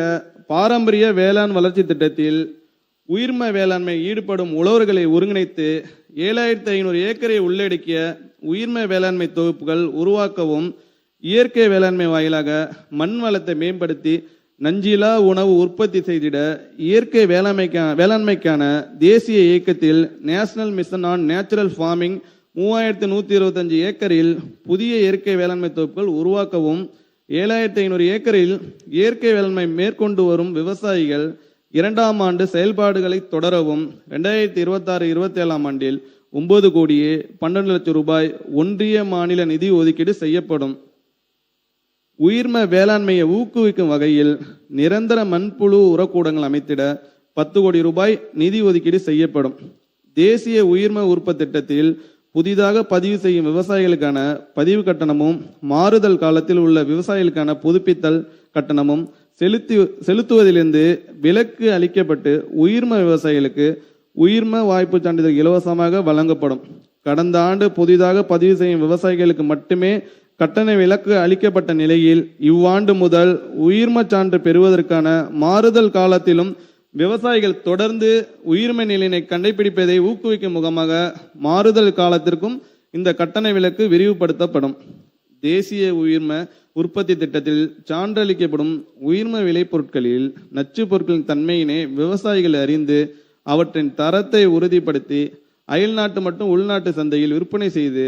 பாரம்பரிய வேளாண் வளர்ச்சி திட்டத்தில் உயிர்ம வேளாண்மை ஈடுபடும் உழவர்களை ஒருங்கிணைத்து 7,500 ஏக்கரை உள்ளடக்கிய உயிர்ம வேளாண்மை தொகுப்புகள் உருவாக்கவும், இயற்கை வேளாண்மை வாயிலாக மண் வளத்தை மேம்படுத்தி நஞ்சிலா உணவு உற்பத்தி செய்திட இயற்கை வேளாண்மைக்கான தேசிய இயக்கத்தில் national mission on natural farming 3125 ஏக்கரில் புதிய இயற்கை வேளாண்மை தொகுப்புகள் உருவாக்கவும், 7,500 ஏக்கரில் இயற்கை வேளாண்மை மேற்கொண்டு வரும் விவசாயிகள் 2ஆம் ஆண்டு செயல்பாடுகளை தொடரவும் 2026-27 ஆண்டில் 9 கோடியே 12 லட்சம் ரூபாய் ஒன்றிய மாநில நிதி ஒதுக்கீடு செய்யப்படும். உயிர்ம வேளாண்மையை ஊக்குவிக்கும் வகையில் நிரந்தர மண்புழு உரக்கூடங்கள் அமைத்திட 10 கோடி ரூபாய் நிதி ஒதுக்கீடு செய்யப்படும். தேசிய உயிர்ம உற்பத்தி திட்டத்தில் புதிதாக பதிவு செய்யும் விவசாயிகளுக்கான பதிவு கட்டணமும், மாறுதல் காலத்தில் உள்ள விவசாயிகளுக்கான புதுப்பித்தல் கட்டணமும் செலுத்துவதிலிருந்து விலக்கு அளிக்கப்பட்டு உயிர்ம விவசாயிகளுக்கு உயிர்ம வாய்ப்பு சான்றிதழ் இலவசமாக வழங்கப்படும். கடந்த ஆண்டு புதிதாக பதிவு செய்யும் விவசாயிகளுக்கு மட்டுமே கட்டண விலக்கு அளிக்கப்பட்ட நிலையில் இவ்வாண்டு முதல் உயிர்ம சான்று பெறுவதற்கான மாறுதல் காலத்திலும் விவசாயிகள் தொடர்ந்து உயிர்ம நிலையினை கண்டுபிடிப்பதை ஊக்குவிக்கும் முகமாக மாறுதல் காலத்திற்கும் இந்த கட்டண விலக்கு விரிவுபடுத்தப்படும். தேசிய உயிர்ம உற்பத்தி திட்டத்தில் சான்றளிக்கப்படும் உயிர்ம விளை பொருட்களில் நச்சு பொருட்களின் தன்மையினை விவசாயிகள் அறிந்து அவற்றின் தரத்தை உறுதிப்படுத்தி அயல்நாட்டு மற்றும் உள்நாட்டு சந்தையில் விற்பனை செய்து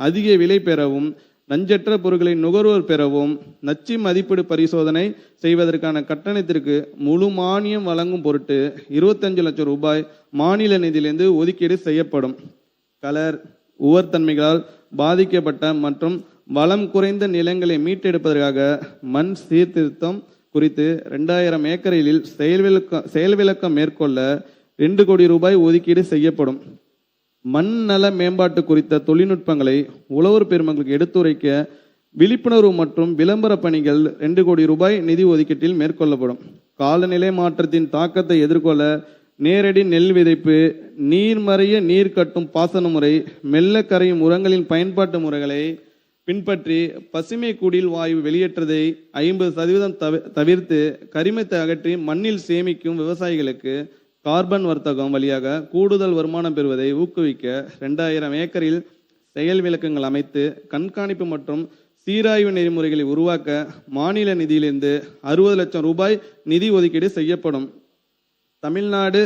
அதிக விலை பெறவும் நஞ்சற்ற பொருட்களை நுகர்வோர் பெறவும் நச்சு மதிப்பீடு பரிசோதனை செய்வதற்கான கட்டணத்திற்கு முழு மானியம் வழங்கும் பொருட்டு 25 லட்சம் ரூபாய் மாநில நிதியிலிருந்து ஒதுக்கீடு செய்யப்படும். கலர் உவர்த்தன்மைகளால் பாதிக்கப்பட்ட மற்றும் வளம் குறைந்த நிலங்களை மீட்டெடுப்பதற்காக மண் சீர்திருத்தம் குறித்து 2000 ஏக்கரில் செயல்விளக்கம் மேற்கொள்ள 2 கோடி ரூபாய் ஒதுக்கீடு செய்யப்படும். மண் நல மேம்பாட்டு குறித்த தொழில்நுட்பங்களை உழவர் பெருமக்களுக்கு எடுத்துரைக்க விழிப்புணர்வு மற்றும் விளம்பர பணிகள் 2 கோடி ரூபாய் நிதி ஒதுக்கீட்டில் மேற்கொள்ளப்படும். காலநிலை மாற்றத்தின் தாக்கத்தை எதிர்கொள்ள நேரடி நெல் விதைப்பு, நீர்மறைய நீர் கட்டும் பாசன முறை, மெல்ல கரையும் உரங்களின் பயன்பாட்டு முறைகளை பின்பற்றி பசுமை குடில் வாயு வெளியேற்றதை 50% தவிர்த்து கரிமத்தை அகற்றி மண்ணில் சேமிக்கும் விவசாயிகளுக்கு கார்பன் வர்த்தகம் வழியாக கூடுதல் வருமானம் பெறுவதை ஊக்குவிக்க 2000 ஏக்கரில் செயல் விளக்கங்கள் அமைத்து கண்காணிப்பு மற்றும் சீராய்வு நெறிமுறைகளை உருவாக்க மாநில நிதியிலிருந்து 60 லட்சம் ரூபாய் நிதி ஒதுக்கீடு செய்யப்படும். தமிழ்நாடு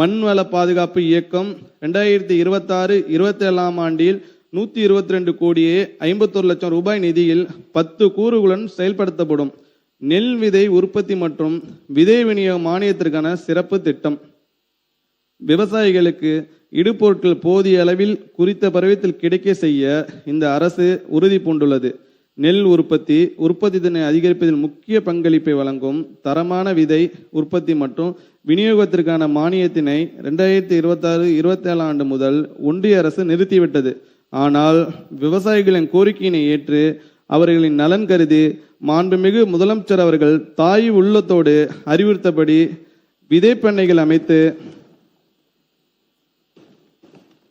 மண்வள பாதுகாப்பு இயக்கம் 2026-27 ஆண்டில் 122 கோடியே 51 லட்சம் ரூபாய் நிதியில் 10 கூறுகளுடன் செயல்படுத்தப்படும். நெல் விதை உற்பத்தி மற்றும் விதை விநியோக மானியத்திற்கான சிறப்பு திட்டம். விவசாயிகளுக்கு இடுபொருட்கள் போதிய அளவில் குறித்த பருவத்தில் கிடைக்க செய்ய இந்த அரசு உறுதி பூண்டுள்ளது. நெல் உற்பத்தி திறனை அதிகரிப்பதில் முக்கிய பங்களிப்பை வழங்கும் தரமான விதை உற்பத்தி மற்றும் விநியோகத்திற்கான மானியத்தினை 2026-27 ஆண்டு முதல் ஒன்றிய அரசு நிறுத்திவிட்டது. ஆனால் விவசாயிகளின் கோரிக்கையினை ஏற்று அவர்களின் நலன் கருதி மாண்புமிகு முதலமைச்சர் அவர்கள் தாய் உள்ளத்தோடு அறிவுறுத்தபடி விதைப்பண்ணைகள் அமைத்து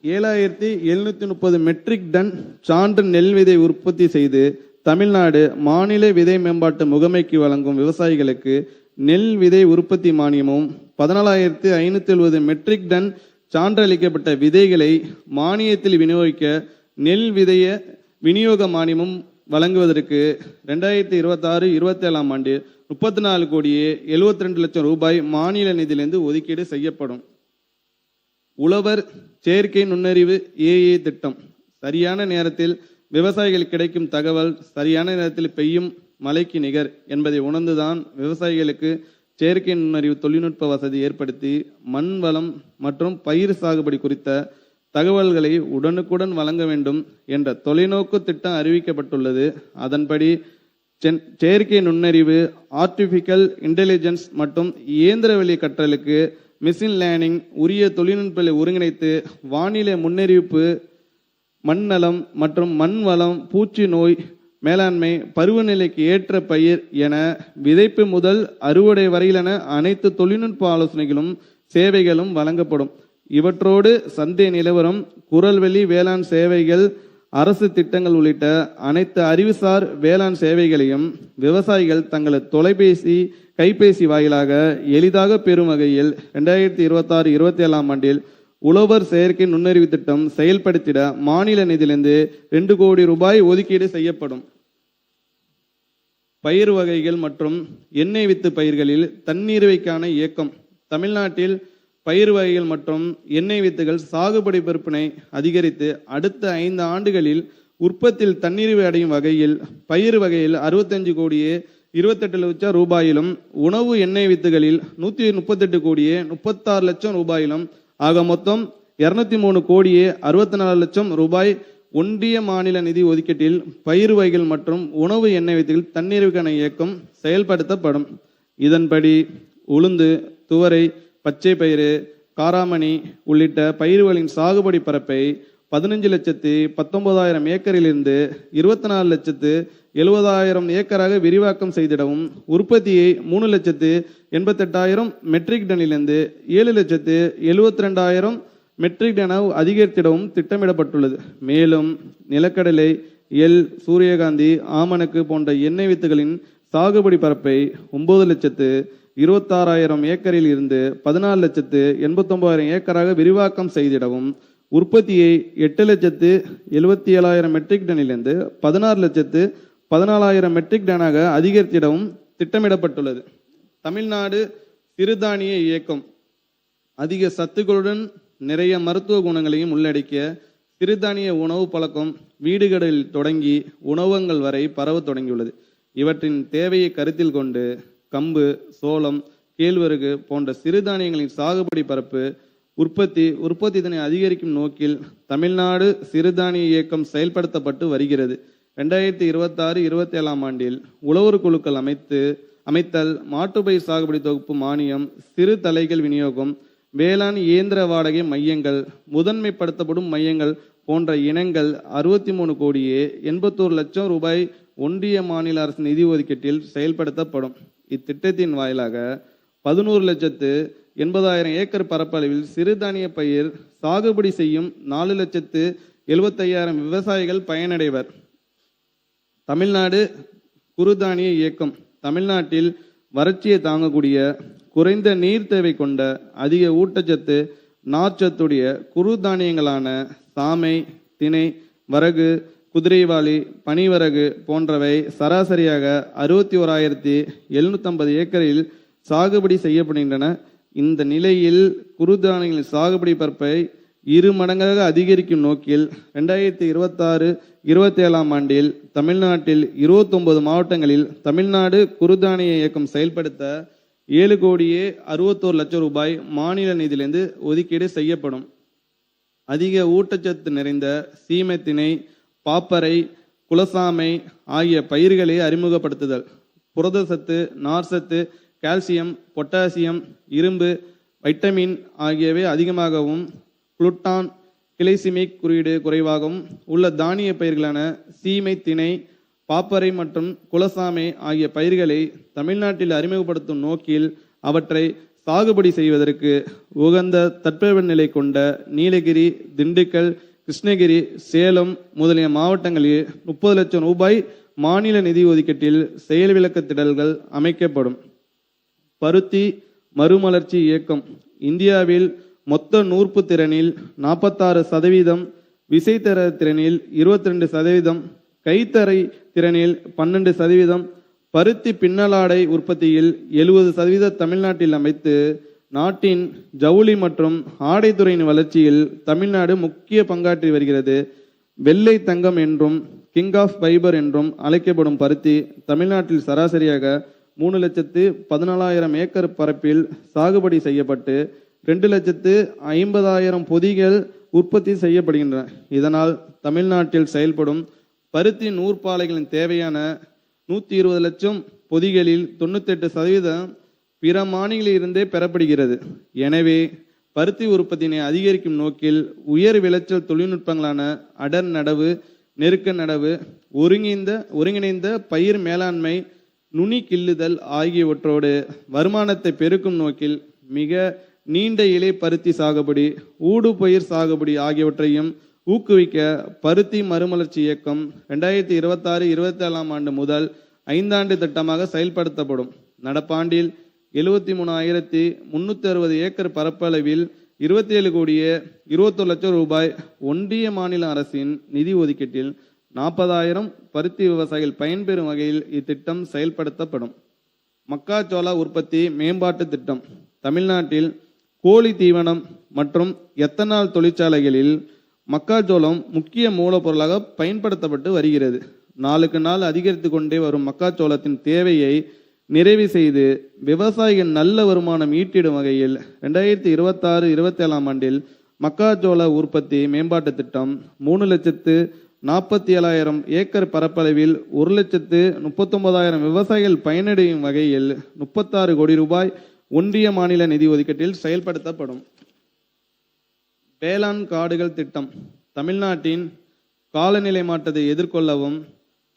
7730 மெட்ரிக் டன் சான்று நெல் விதை உற்பத்தி செய்து தமிழ்நாடு மாநில விதை மேம்பாட்டு முகமைக்கு வழங்கும் விவசாயிகளுக்கு நெல் விதை உற்பத்தி மானியமும் 14570 மெட்ரிக் டன் சான்றளிக்கப்பட்ட விதைகளை மானியத்தில் விநியோகிக்க நெல் விதைய விநியோக மானியமும் வழங்குவதற்கு 2026-27 ஆண்டு 34 கோடியே 72 லட்சம் ரூபாய் மாநில நிதியிலிருந்து ஒதுக்கீடு செய்யப்படும். உழவர் செயற்கை நுண்ணறிவு ஏஏ திட்டம். சரியான நேரத்தில் விவசாயிகள் கிடைக்கும் தகவல் சரியான நேரத்தில் பெய்யும் மழைக்கு நிகர் என்பதை உணர்ந்துதான் விவசாயிகளுக்கு செயற்கை நுண்ணறிவு தொழில்நுட்ப வசதி ஏற்படுத்தி மண் வளம் மற்றும் பயிர் சாகுபடி குறித்த தகவல்களை உடனுக்குடன் வழங்க வேண்டும் என்ற தொலைநோக்கு திட்டம் அறிவிக்கப்பட்டுள்ளது. அதன்படி செயற்கை நுண்ணறிவு, ஆர்டிபிஷியல் இன்டெலிஜென்ஸ் மற்றும் இயந்திர வழி கற்றலுக்கு மிஷின் லேர்னிங் உரிய தொழில்நுட்பங்களை ஒருங்கிணைத்து வானிலை முன்னறிவிப்பு, மண் நலம் மற்றும் மண் வளம், பூச்சி நோய் மேலாண்மை, பருவநிலைக்கு ஏற்ற பயிர் என விதைப்பு முதல் அறுவடை வரையிலான அனைத்து தொழில்நுட்ப ஆலோசனைகளும் சேவைகளும் வழங்கப்படும். இவற்றோடு சந்தை நிலவரம், குரல்வெளி வேளாண் சேவைகள், அரசு திட்டங்கள் உள்ளிட்ட அனைத்து அறிவுசார் வேளாண் சேவைகளையும் விவசாயிகள் தங்களது கைபேசி வாயிலாக எளிதாக பெறும் வகையில் 2026-27 ஆண்டில் உழவர் செயற்கை நுண்ணறிவு திட்டம் செயல்படுத்திட மாநில நிதியிலிருந்து 2 கோடி ரூபாய் ஒதுக்கீடு செய்யப்படும். பயிர் வகைகள் மற்றும் எண்ணெய் வித்து பயிர்களில் தன்னிறைவுக்கான இயக்கம். தமிழ்நாட்டில் பயிர் வகைகள் மற்றும் எண்ணெய் வித்துகள் சாகுபடி விற்பனை அதிகரித்து அடுத்த 5 ஆண்டுகளில் உற்பத்தியில் தன்னிறைவு அடையும் வகையில் பயிர் வகையில் 65 கோடியே 28 லட்சம் ரூபாயிலும், உணவு எண்ணெய் வித்துகளில் 138 கோடியே 36 லட்சம் ரூபாயிலும் ஆக மொத்தம் 203 கோடியே 64 லட்சம் ரூபாய் ஒன்றிய மாநில நிதி ஒதுக்கீட்டில் பயிர் வகைகள் மற்றும் உணவு எண்ணெய் வித்துகள் தன்னிறைவுக்கான இயக்கம் செயல்படுத்தப்படும். இதன்படி உளுந்து, துவரை, பச்சை பயிறு, காராமணி உள்ளிட்ட பயிர்களின் சாகுபடி பரப்பை 15,19,000 ஏக்கரிலிருந்து 24,70,000 ஏக்கராக விரிவாக்கம் செய்திடவும், உற்பத்தியை 3,88,000 மெட்ரிக் டனிலிருந்து 7,72,000 மெட்ரிக் டன் அதிகரித்திடவும் திட்டமிடப்பட்டுள்ளது. மேலும் நிலக்கடலை, எள், சூரியகாந்தி, ஆமணக்கு போன்ற எண்ணெய் வித்துகளின் சாகுபடி பரப்பை 9,26,000 ஏக்கரில் இருந்து 14,89,000 ஏக்கராக விரிவாக்கம் செய்திடவும், உற்பத்தியை 8,77,000 மெட்ரிக் டனிலிருந்து 16,14,000 மெட்ரிக் டனாக அதிகரித்திடவும் திட்டமிடப்பட்டுள்ளது. தமிழ்நாடு சிறுதானிய இயக்கம். அதிக சத்துக்களுடன் நிறைய மருத்துவ குணங்களையும் உள்ளடக்கிய சிறுதானிய உணவு பழக்கம் வீடுகளில் தொடங்கி உணவகங்கள் வரை பரவத் தொடங்கியுள்ளது. இவற்றின் தேவையை கருத்தில் கொண்டு கம்பு, சோளம், கேழ்வரகு போன்ற சிறுதானியங்களின் சாகுபடி பரப்பு உற்பத்தி தினை அதிகரிக்கும் நோக்கில் தமிழ்நாடு சிறுதானிய இயக்கம் செயல்படுத்தப்பட்டு வருகிறது. 2026-27 ஆண்டில் உழவர் குழுக்கள் அமைத்தல், மாட்டுப்பயிர் சாகுபடி தொகுப்பு மானியம், சிறு தலைகள் விநியோகம், வேளாண் இயந்திர வாடகை மையங்கள், முதன்மைப்படுத்தப்படும் மையங்கள் போன்ற இனங்கள் 63 கோடியே 81 லட்சம் ரூபாய் ஒன்றிய மாநில அரசு நிதி ஒதுக்கீட்டில் செயல்படுத்தப்படும். இத்திட்டத்தின் வாயிலாக 11,80,000 ஏக்கர் பரப்பளவில் சிறுதானிய பயிர் சாகுபடி செய்யும் 4,75,000 விவசாயிகள் பயனடைவர். தமிழ்நாடு குறுதானிய இயக்கம் தமிழ்நாட்டில் வறட்சியை தாங்கக்கூடிய குறைந்த நீர் தேவை கொண்ட அதிக ஊட்டச்சத்து நார்ச்சத்துடைய குறுதானியங்களான சாமை, திணை, வரகு, குதிரைவாளி, பனிவரகு போன்றவை சராசரியாக 61,750 ஏக்கரில் சாகுபடி செய்யப்படுகின்றன. இந்த நிலையில் குறுதானியங்களின் சாகுபடி பரப்பை 2 மடங்காக அதிகரிக்கும் நோக்கில் 2026-27 ஆண்டில் தமிழ்நாட்டில் 29 மாவட்டங்களில் தமிழ்நாடு குறுதானிய இயக்கம் செயல்படுத்த 7,61 லட்சம் ரூபாய் மாநில நிதியிலிருந்து ஒதுக்கீடு செய்யப்படும். அதிக ஊட்டச்சத்து நிறைந்த சீமை, திணை, பாப்பரை, குலசாமை ஆகிய பயிர்களை அறிமுகப்படுத்துதல். புரதச்சத்து, நார்ச்சத்து, கால்சியம், பொட்டாசியம், இரும்பு, வைட்டமின் ஆகியவை அதிகமாகவும் குளுட்டான், கிளைசிமிக் குறியீடு குறைவாகவும் உள்ள தானிய பயிர்களான சீமை, திணை, பாப்பரை மற்றும் குலசாமை ஆகிய பயிர்களை தமிழ்நாட்டில் அறிமுகப்படுத்தும் நோக்கில் அவற்றை சாகுபடி செய்வதற்கு உகந்த தட்பவெப்பநிலை கொண்ட நீலகிரி, திண்டுக்கல், கிருஷ்ணகிரி, சேலம் முதலிய மாவட்டங்களில் 30 லட்சம் ரூபாய் மாநில நிதி ஒதுக்கீட்டில் செயல் விளக்க திடல்கள் அமைக்கப்படும். பருத்தி மறுமலர்ச்சி இயக்கம் இந்தியாவில் மொத்த நூற்பு திறனில் 46%, விசைத்தர திறனில் 22%, கைத்தறை திறனில் 12%, பருத்தி பின்னலாடை உற்பத்தியில் 70% தமிழ்நாட்டில் அமைத்து நாட்டின் ஜவுளி மற்றும் ஆடைத்துறையின் வளர்ச்சியில் தமிழ்நாடு முக்கிய பங்காற்றி வருகிறது. வெள்ளை தங்கம் என்றும் கிங் ஆஃப் ஃபைபர் என்றும் அழைக்கப்படும் பருத்தி தமிழ்நாட்டில் சராசரியாக 3,14,000 ஏக்கர் பரப்பில் சாகுபடி செய்யப்பட்டு 2,50,000 பொதிகள் உற்பத்தி செய்யப்படுகின்றன. இதனால் தமிழ்நாட்டில் செயல்படும் பருத்தி நூற்பாலைகளின் தேவையான 120 லட்சம் பொதிகளில் 98% பிற மாநிலங்களில் இருந்தே பெறப்படுகிறது. எனவே பருத்தி உற்பத்தியினை அதிகரிக்கும் நோக்கில் உயர் விளைச்சல் தொழில்நுட்பங்களான அடர் நடவு, நெருக்க நடவு, ஒருங்கிணைந்த பயிர் மேலாண்மை, நுனி கிள்ளுதல் ஆகியவற்றோடு வருமானத்தை பெருக்கும் நோக்கில் மிக நீண்ட இலை பருத்தி சாகுபடி, ஊடு பயிர் சாகுபடி ஆகியவற்றையும் ஊக்குவிக்க பருத்தி மறுமலர்ச்சி இயக்கம் 2026-27 ஆண்டு முதல் 5 ஆண்டு திட்டமாக செயல்படுத்தப்படும். நடப்பாண்டில் 73,360 ஏக்கர் பரப்பளவில் 27 கோடியே 21 லட்சம் ரூபாய் ஒன்றிய மாநில அரசின் நிதி ஒதுக்கீட்டில் 40,000 பருத்தி விவசாயிகள் பயன்பெறும் வகையில் இத்திட்டம் செயல்படுத்தப்படும். மக்காச்சோள உற்பத்தி மேம்பாட்டு திட்டம் தமிழ்நாட்டில் கோழி தீவனம் மற்றும் எத்தனால் தொழிற்சாலைகளில் மக்காச்சோளம் முக்கிய மூலப்பொருளாக பயன்படுத்தப்பட்டு வருகிறது. நாளுக்கு நாள் அதிகரித்து கொண்டே வரும் மக்காச்சோளத்தின் தேவையை நிறைவு செய்து விவசாயிகள் நல்ல வருமானம் ஈட்டிடும் வகையில் 2026-27 ஆண்டில் மக்காச்சோள உற்பத்தி மேம்பாட்டு திட்டம் 3,47,000 ஏக்கர் பரப்பளவில் 1,39,000 விவசாயிகள் பயனடையும் வகையில் 36 கோடி ரூபாய் ஒன்றிய மாநில நிதி ஒதுக்கீட்டில் செயல்படுத்தப்படும். வேளாண் காடுகள் திட்டம் தமிழ்நாட்டின் காலநிலை மாற்றத்தை எதிர்கொள்ளவும்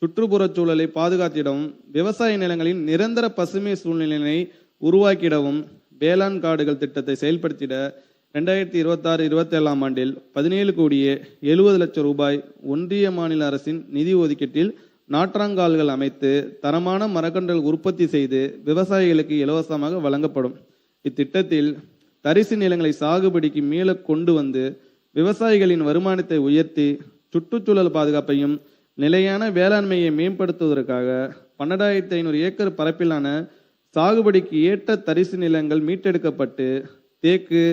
சுற்றுப்புறச் சூழலை பாதுகாத்திடவும் விவசாய நிலங்களின் நிரந்தர பசுமை சூழ்நிலையை உருவாக்கிடவும் வேளாண் காடுகள் திட்டத்தை செயல்படுத்திட 2026-27 ஆண்டில் 17 கோடியே 70 லட்சம் ரூபாய் ஒன்றிய மாநில அரசின் நிதி ஒதுக்கீட்டில் நாற்றாங்கால்கள் அமைத்து தரமான மரக்கன்றுகள் உற்பத்தி செய்து விவசாயிகளுக்கு இலவசமாக வழங்கப்படும். இத்திட்டத்தில் தரிசு நிலங்களை சாகுபடிக்கு மீள கொண்டு வந்து விவசாயிகளின் வருமானத்தை உயர்த்தி சுற்றுச்சூழல் பாதுகாப்பையும் நிலையான வேளாண்மையை மேம்படுத்துவதற்காக 12,500 ஏக்கர் பரப்பிலான சாகுபடிக்கு ஏற்ற தரிசு நிலங்கள் மீட்டெடுக்கப்பட்டு தேக்கு,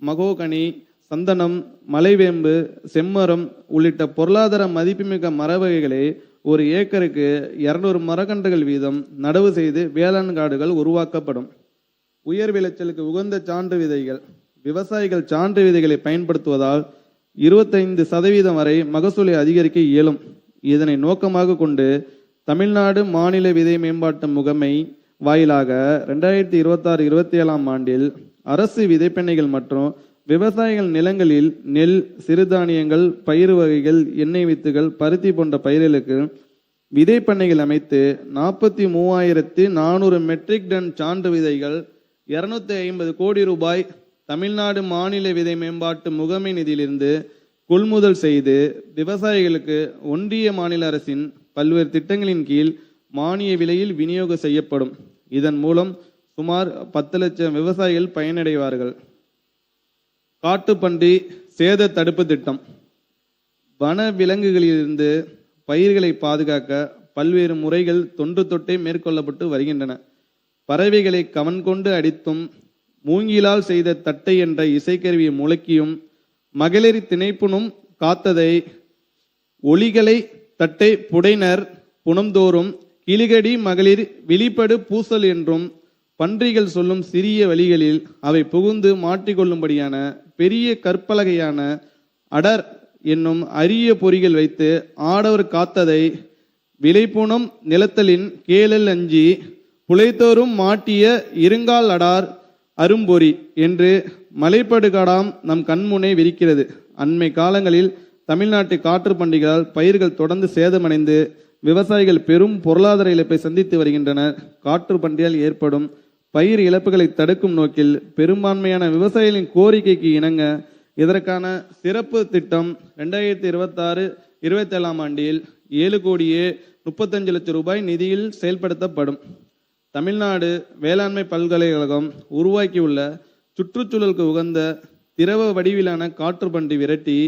மகோகனி, சந்தனம், மலைவேம்பு, செம்மரம் உள்ளிட்ட பொருளாதார மதிப்புமிக்க மர வகைகளை ஒரு ஏக்கருக்கு 200 மரக்கன்றுகள் வீதம் நடவு செய்து வேளாண் காடுகள் உருவாக்கப்படும். உயர் விளைச்சலுக்கு உகந்த சான்று விதைகள். விவசாயிகள் சான்று விதைகளை பயன்படுத்துவதால் 25% வரை மகசூலை அதிகரிக்க இயலும். இதனை நோக்கமாக கொண்டு தமிழ்நாடு மாநில விதை மேம்பாட்டு முகமை வாயிலாக 2026-27 ஆண்டில் அரசு விதைப்பெண்ணைகள் மற்றும் விவசாயிகள் நிலங்களில் நெல், சிறுதானியங்கள், பயிர் வகைகள், எண்ணெய் வித்துகள், பருத்தி போன்ற பயிர்களுக்கு விதைப்பண்ணைகள் அமைத்து 43,400 மெட்ரிக் டன் சான்று விதைகள் 250 கோடி ரூபாய் தமிழ்நாடு மாநில விதை மேம்பாட்டு முகமை நிதியிலிருந்து கொள்முதல் செய்து விவசாயிகளுக்கு ஒன்றிய மாநில அரசின் பல்வேறு திட்டங்களின் கீழ் மானிய விலையில் விநியோகம் செய்யப்படும். இதன் மூலம் சுமார் 10 லட்சம் விவசாயிகள் பயனடைவார்கள். காட்டுப்பன்றி சேத தடுப்பு திட்டம். வன விலங்குகளிலிருந்து பயிர்களை பாதுகாக்க பல்வேறு முறைகள் தொன்று தொட்டே மேற்கொள்ளப்பட்டு வருகின்றன. பறவைகளை கவன் கொண்டு அடித்தும், மூங்கிலால் செய்த தட்டை என்ற இசைக்கருவியை முழக்கியும், மகளிர் திணைப்புணும் காத்ததை ஒலிகளை தட்டை புடைனர் புனம்தோறும் கிளிகடி மகளிர் விழிப்படு பூசல் என்றும் பன்றிகள் சொல்லும் சிறிய வழிகளில் அவை புகுந்து மாற்றிக்கொள்ளும்படியான பெரிய கற்பலகையான அடர் என்னும் அரிய பொறிகள் வைத்து ஆடவர் காத்ததை விளைப்புணம் நிலத்தலின் கேளல் அஞ்சி புலைத்தோறும் மாட்டிய இருங்கால் அடார் அரும்பொறி என்று மலைப்படுகாடாம் நம் கண்முனை விரிக்கிறது. அண்மை காலங்களில் தமிழ்நாட்டு காற்று பண்டிகளால் பயிர்கள் தொடர்ந்து சேதமடைந்து விவசாயிகள் பெரும் பொருளாதார இழப்பை சந்தித்து வருகின்றனர். காற்று பண்டியால் ஏற்படும் பயிர் இழப்புகளை தடுக்கும் நோக்கில் பெரும்பான்மையான விவசாயிகளின் கோரிக்கைக்கு இணங்க இதற்கான சிறப்பு திட்டம் 2026-27 ஆண்டில் 7,35 லட்சம் ரூபாய் நிதியில் செயல்படுத்தப்படும். தமிழ்நாடு வேளாண்மை பல்கலைக்கழகம் உருவாக்கியுள்ள சுற்றுச்சூழலுக்கு உகந்த திரவ வடிவிலான காற்றுப்பன்றி விரட்டி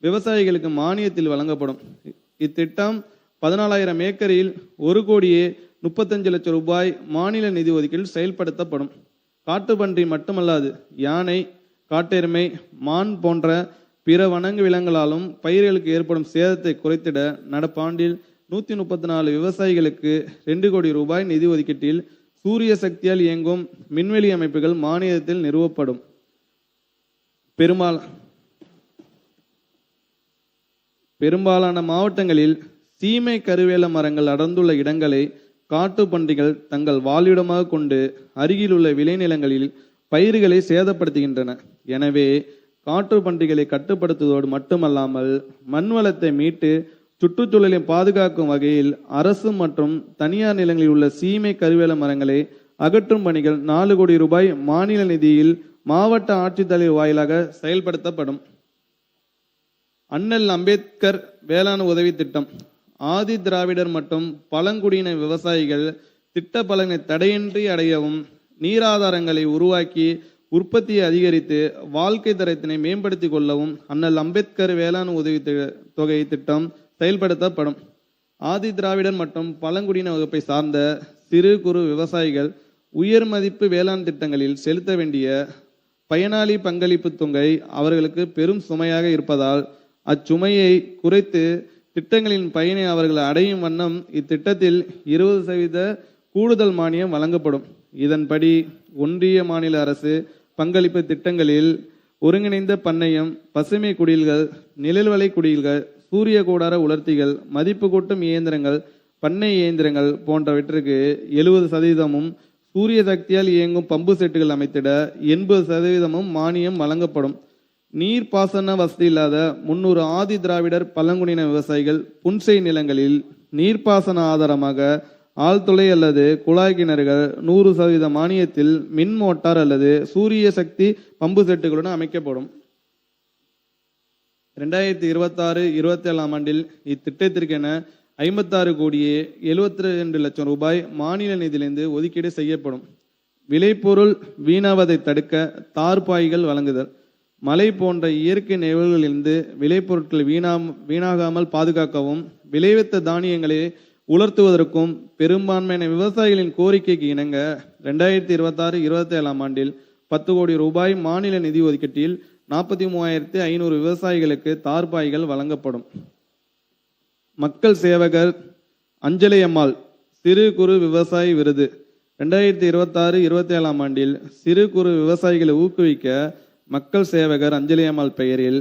விவசாயிகளுக்கு மானியத்தில் வழங்கப்படும். இத்திட்டம் 14,000 ஏக்கரில் 1,35 லட்சம் ரூபாய் மாநில நிதி ஒதுக்கீட்டில் செயல்படுத்தப்படும். காட்டுப்பன்றி மட்டுமல்லாது யானை, காட்டெருமை, மான் போன்ற பிற வனங்கு விலங்குகளாலும் பயிர்களுக்கு ஏற்படும் சேதத்தை குறைத்திட நடப்பாண்டில் 134 விவசாயிகளுக்கு 2 கோடி ரூபாய் நிதி ஒதுக்கீட்டில் சூரிய சக்தியால் இயங்கும் மின்வெளி அமைப்புகள் மானியத்தில் நிறுவப்படும். பெரும்பாலான மாவட்டங்களில் சீமை கருவேல மரங்கள் அடர்ந்துள்ள இடங்களை காட்டு பன்றிகள் தங்கள் வாழ்விடமாக கொண்டு அருகில் உள்ள விளைநிலங்களில் பயிர்களை சேதப்படுத்துகின்றன. எனவே காட்டு பன்றிகளை கட்டுப்படுத்துவதோடு மட்டுமல்லாமல் மண் வளத்தை மீட்டு சுற்றுச்சூழலை பாதுகாக்கும் வகையில் அரசு மற்றும் தனியார் நிலங்களில் உள்ள சீமை கருவேல மரங்களை அகற்றும் பணிகள் 4 கோடி ரூபாய் மாநில நிதியில் மாவட்ட ஆட்சித்தலைவர் வாயிலாக செயல்படுத்தப்படும். அண்ணல் அம்பேத்கர் வேளாண் உதவி திட்டம். ஆதி திராவிடர் மற்றும் பழங்குடியின விவசாயிகள் திட்ட பலனை தடையின்றி அடையவும், நீராதாரங்களை உருவாக்கி உற்பத்தியை அதிகரித்து வாழ்க்கை தரத்தினை மேம்படுத்திக் கொள்ளவும் அண்ணல் அம்பேத்கர் வேளாண் உதவி தொகை திட்டம் செயல்படுத்தப்படும். ஆதி திராவிடர் மற்றும் பழங்குடியின வகுப்பை சார்ந்த சிறு குறு விவசாயிகள் உயர் மதிப்பு வேளாண் திட்டங்களில் செலுத்த வேண்டிய பயனாளி பங்களிப்பு தொகை அவர்களுக்கு பெரும் சுமையாக இருப்பதால் அச்சுமையை குறைத்து திட்டங்களின் பயனை அவர்கள் அடையும் வண்ணம் இத்திட்டத்தில் 20% கூடுதல் மானியம் வழங்கப்படும். இதன்படி ஒன்றிய மாநில அரசு பங்களிப்பு திட்டங்களில் ஒருங்கிணைந்த பண்ணையம், பசுமை குடில்கள், நிழல்வலை குடில்கள், சூரிய கூடார உலர்த்திகள், மதிப்பு கூட்டும் இயந்திரங்கள், பண்ணை இயந்திரங்கள் போன்றவற்றிற்கு 70%, சூரிய சக்தியால் இயங்கும் பம்பு செட்டுகள் அமைத்திட 80% மானியம் வழங்கப்படும். நீர்ப்பாசன வசதி இல்லாத 300 ஆதி திராவிடர் பழங்குடியின விவசாயிகள் புன்செய் நிலங்களில் நீர்ப்பாசன ஆதாரமாக ஆழ்துளை அல்லது குழாய் கிணறுகள் 100% மானியத்தில் மின் மோட்டார் அல்லது சூரிய சக்தி பம்பு செட்டுகளுடன் அமைக்கப்படும். 2026-27 ஆண்டில் இத்திட்டத்திற்கென 56 கோடியே 72 லட்சம் ரூபாய் மாநில நிதியிலிருந்து ஒதுக்கீடு செய்யப்படும். விளைபொருள் வீணாவதை தடுக்க தார்பாய்கள் வழங்குதல். மழை போன்ற இயற்கை நிகழ்வுகளிலிருந்து விளைபொருட்கள் வீணாகாமல் பாதுகாக்கவும், விளைவித்த தானியங்களை உலர்த்துவதற்கும் பெரும்பான்மையான விவசாயிகளின் கோரிக்கைக்கு இணங்க 2026-27 ஆண்டில் 10 கோடி ரூபாய் மாநில நிதி ஒதுக்கீட்டில் 43,500 விவசாயிகளுக்கு தார்பாய்கள் வழங்கப்படும். மக்கள் சேவகர் அஞ்சலி அம்மாள் சிறு குறு விவசாயி விருது 2026-27 ஆண்டில் சிறு குறு விவசாயிகளை ஊக்குவிக்க மக்கள் சேவகர் அஞ்சலி அம்மாள் பெயரில்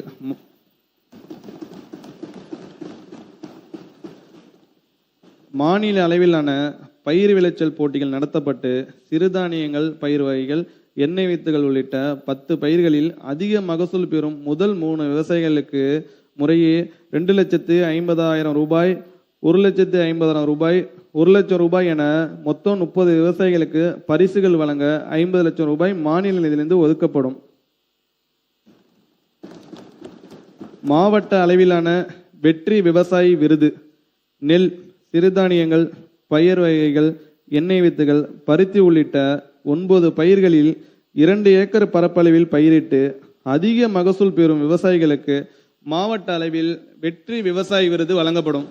மாநில அளவிலான பயிர் விளைச்சல் போட்டிகள் நடத்தப்பட்டு சிறுதானியங்கள், பயிர் வகைகள், எண்ணெய் வித்துகள் உள்ளிட்ட 10 பயிர்களில் அதிக மகசூல் பெறும் முதல் 3 விவசாயிகளுக்கு முறையே 2,50,000 ரூபாய், 1,50,000 ரூபாய், 1 லட்சம் ரூபாய் என மொத்தம் 30 விவசாயிகளுக்கு பரிசுகள் வழங்க 50 லட்சம் ரூபாய் மாநில நிதியிலிருந்து ஒதுக்கப்படும். மாவட்ட அளவிலான வெற்றி விவசாயி விருது நெல், சிறுதானியங்கள், பயிர் வகைகள், எண்ணெய் வித்துகள், பருத்தி உள்ளிட்ட 9 பயிர்களில் 2 ஏக்கர் பரப்பளவில் பயிரிட்டு அதிக மகசூல் பெறும் விவசாயிகளுக்கு மாவட்ட அளவில் வெற்றி விவசாயி விருது வழங்கப்படும்.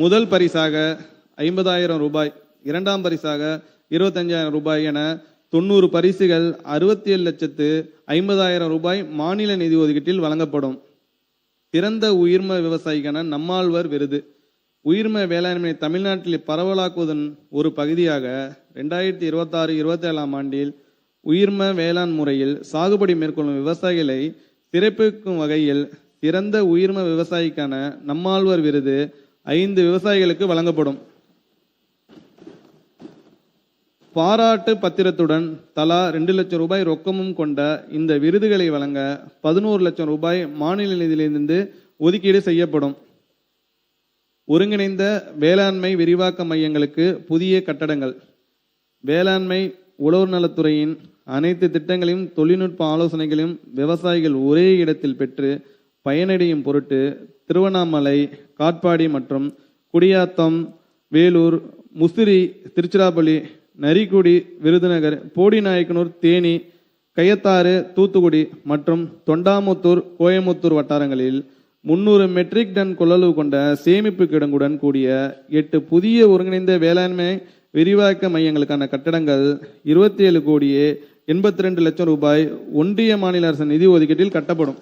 முதல் பரிசாக 50,000 ரூபாய், இரண்டாம் பரிசாக 25,000 ரூபாய் என 90 பரிசுகள் 67,50,000 ரூபாய் மாநில நிதி ஒதுக்கீட்டில் வழங்கப்படும். சிறந்த உயிர்ம விவசாயிக்கான நம்மாழ்வார் விருது உயிர்ம வேளாண்மை தமிழ்நாட்டில் பரவலாக்குவதன் ஒரு பகுதியாக 2026-27 ஆண்டில் உயிர்ம வேளாண் முறையில் சாகுபடி மேற்கொள்ளும் விவசாயிகளை சிறப்பிக்கும் வகையில் சிறந்த உயிர்ம விவசாயிக்கான நம்மாழ்வார் விருது 5 விவசாயிகளுக்கு வழங்கப்படும். பாராட்டு பத்திரத்துடன் தலா 2 லட்சம் ரூபாய் ரொக்கமும் கொண்ட இந்த விருதுகளை வழங்க 11 லட்சம் ரூபாய் மாநில நிதியிலிருந்து ஒதுக்கீடு செய்யப்படும். ஒருங்கிணைந்த வேளாண்மை விரிவாக்க மையங்களுக்கு புதிய கட்டடங்கள். வேளாண்மை உழவர் நலத்துறையின் அனைத்து திட்டங்களையும் தொழில்நுட்ப ஆலோசனைகளையும் விவசாயிகள் ஒரே இடத்தில் பெற்று பயனடையும் பொருட்டு திருவண்ணாமலை, காட்பாடி மற்றும் குடியாத்தம், வேலூர், முசிறி, திருச்சிராப்பள்ளி, நரிக்குடி, விருதுநகர், போடிநாயக்கனூர், தேனி, கயத்தாறு, தூத்துக்குடி மற்றும் தொண்டாமுத்தூர், கோயமுத்தூர் வட்டாரங்களில் 300 மெட்ரிக் டன் கொள்ளளவு கொண்ட சேமிப்பு கிடங்குடன் கூடிய 8 புதிய ஒருங்கிணைந்த வேளாண்மை விரிவாக்க மையங்களுக்கான கட்டடங்கள் 27,82 லட்சம் ரூபாய் ஒன்றிய மாநில அரசு நிதி ஒதுக்கீட்டில் கட்டப்படும்.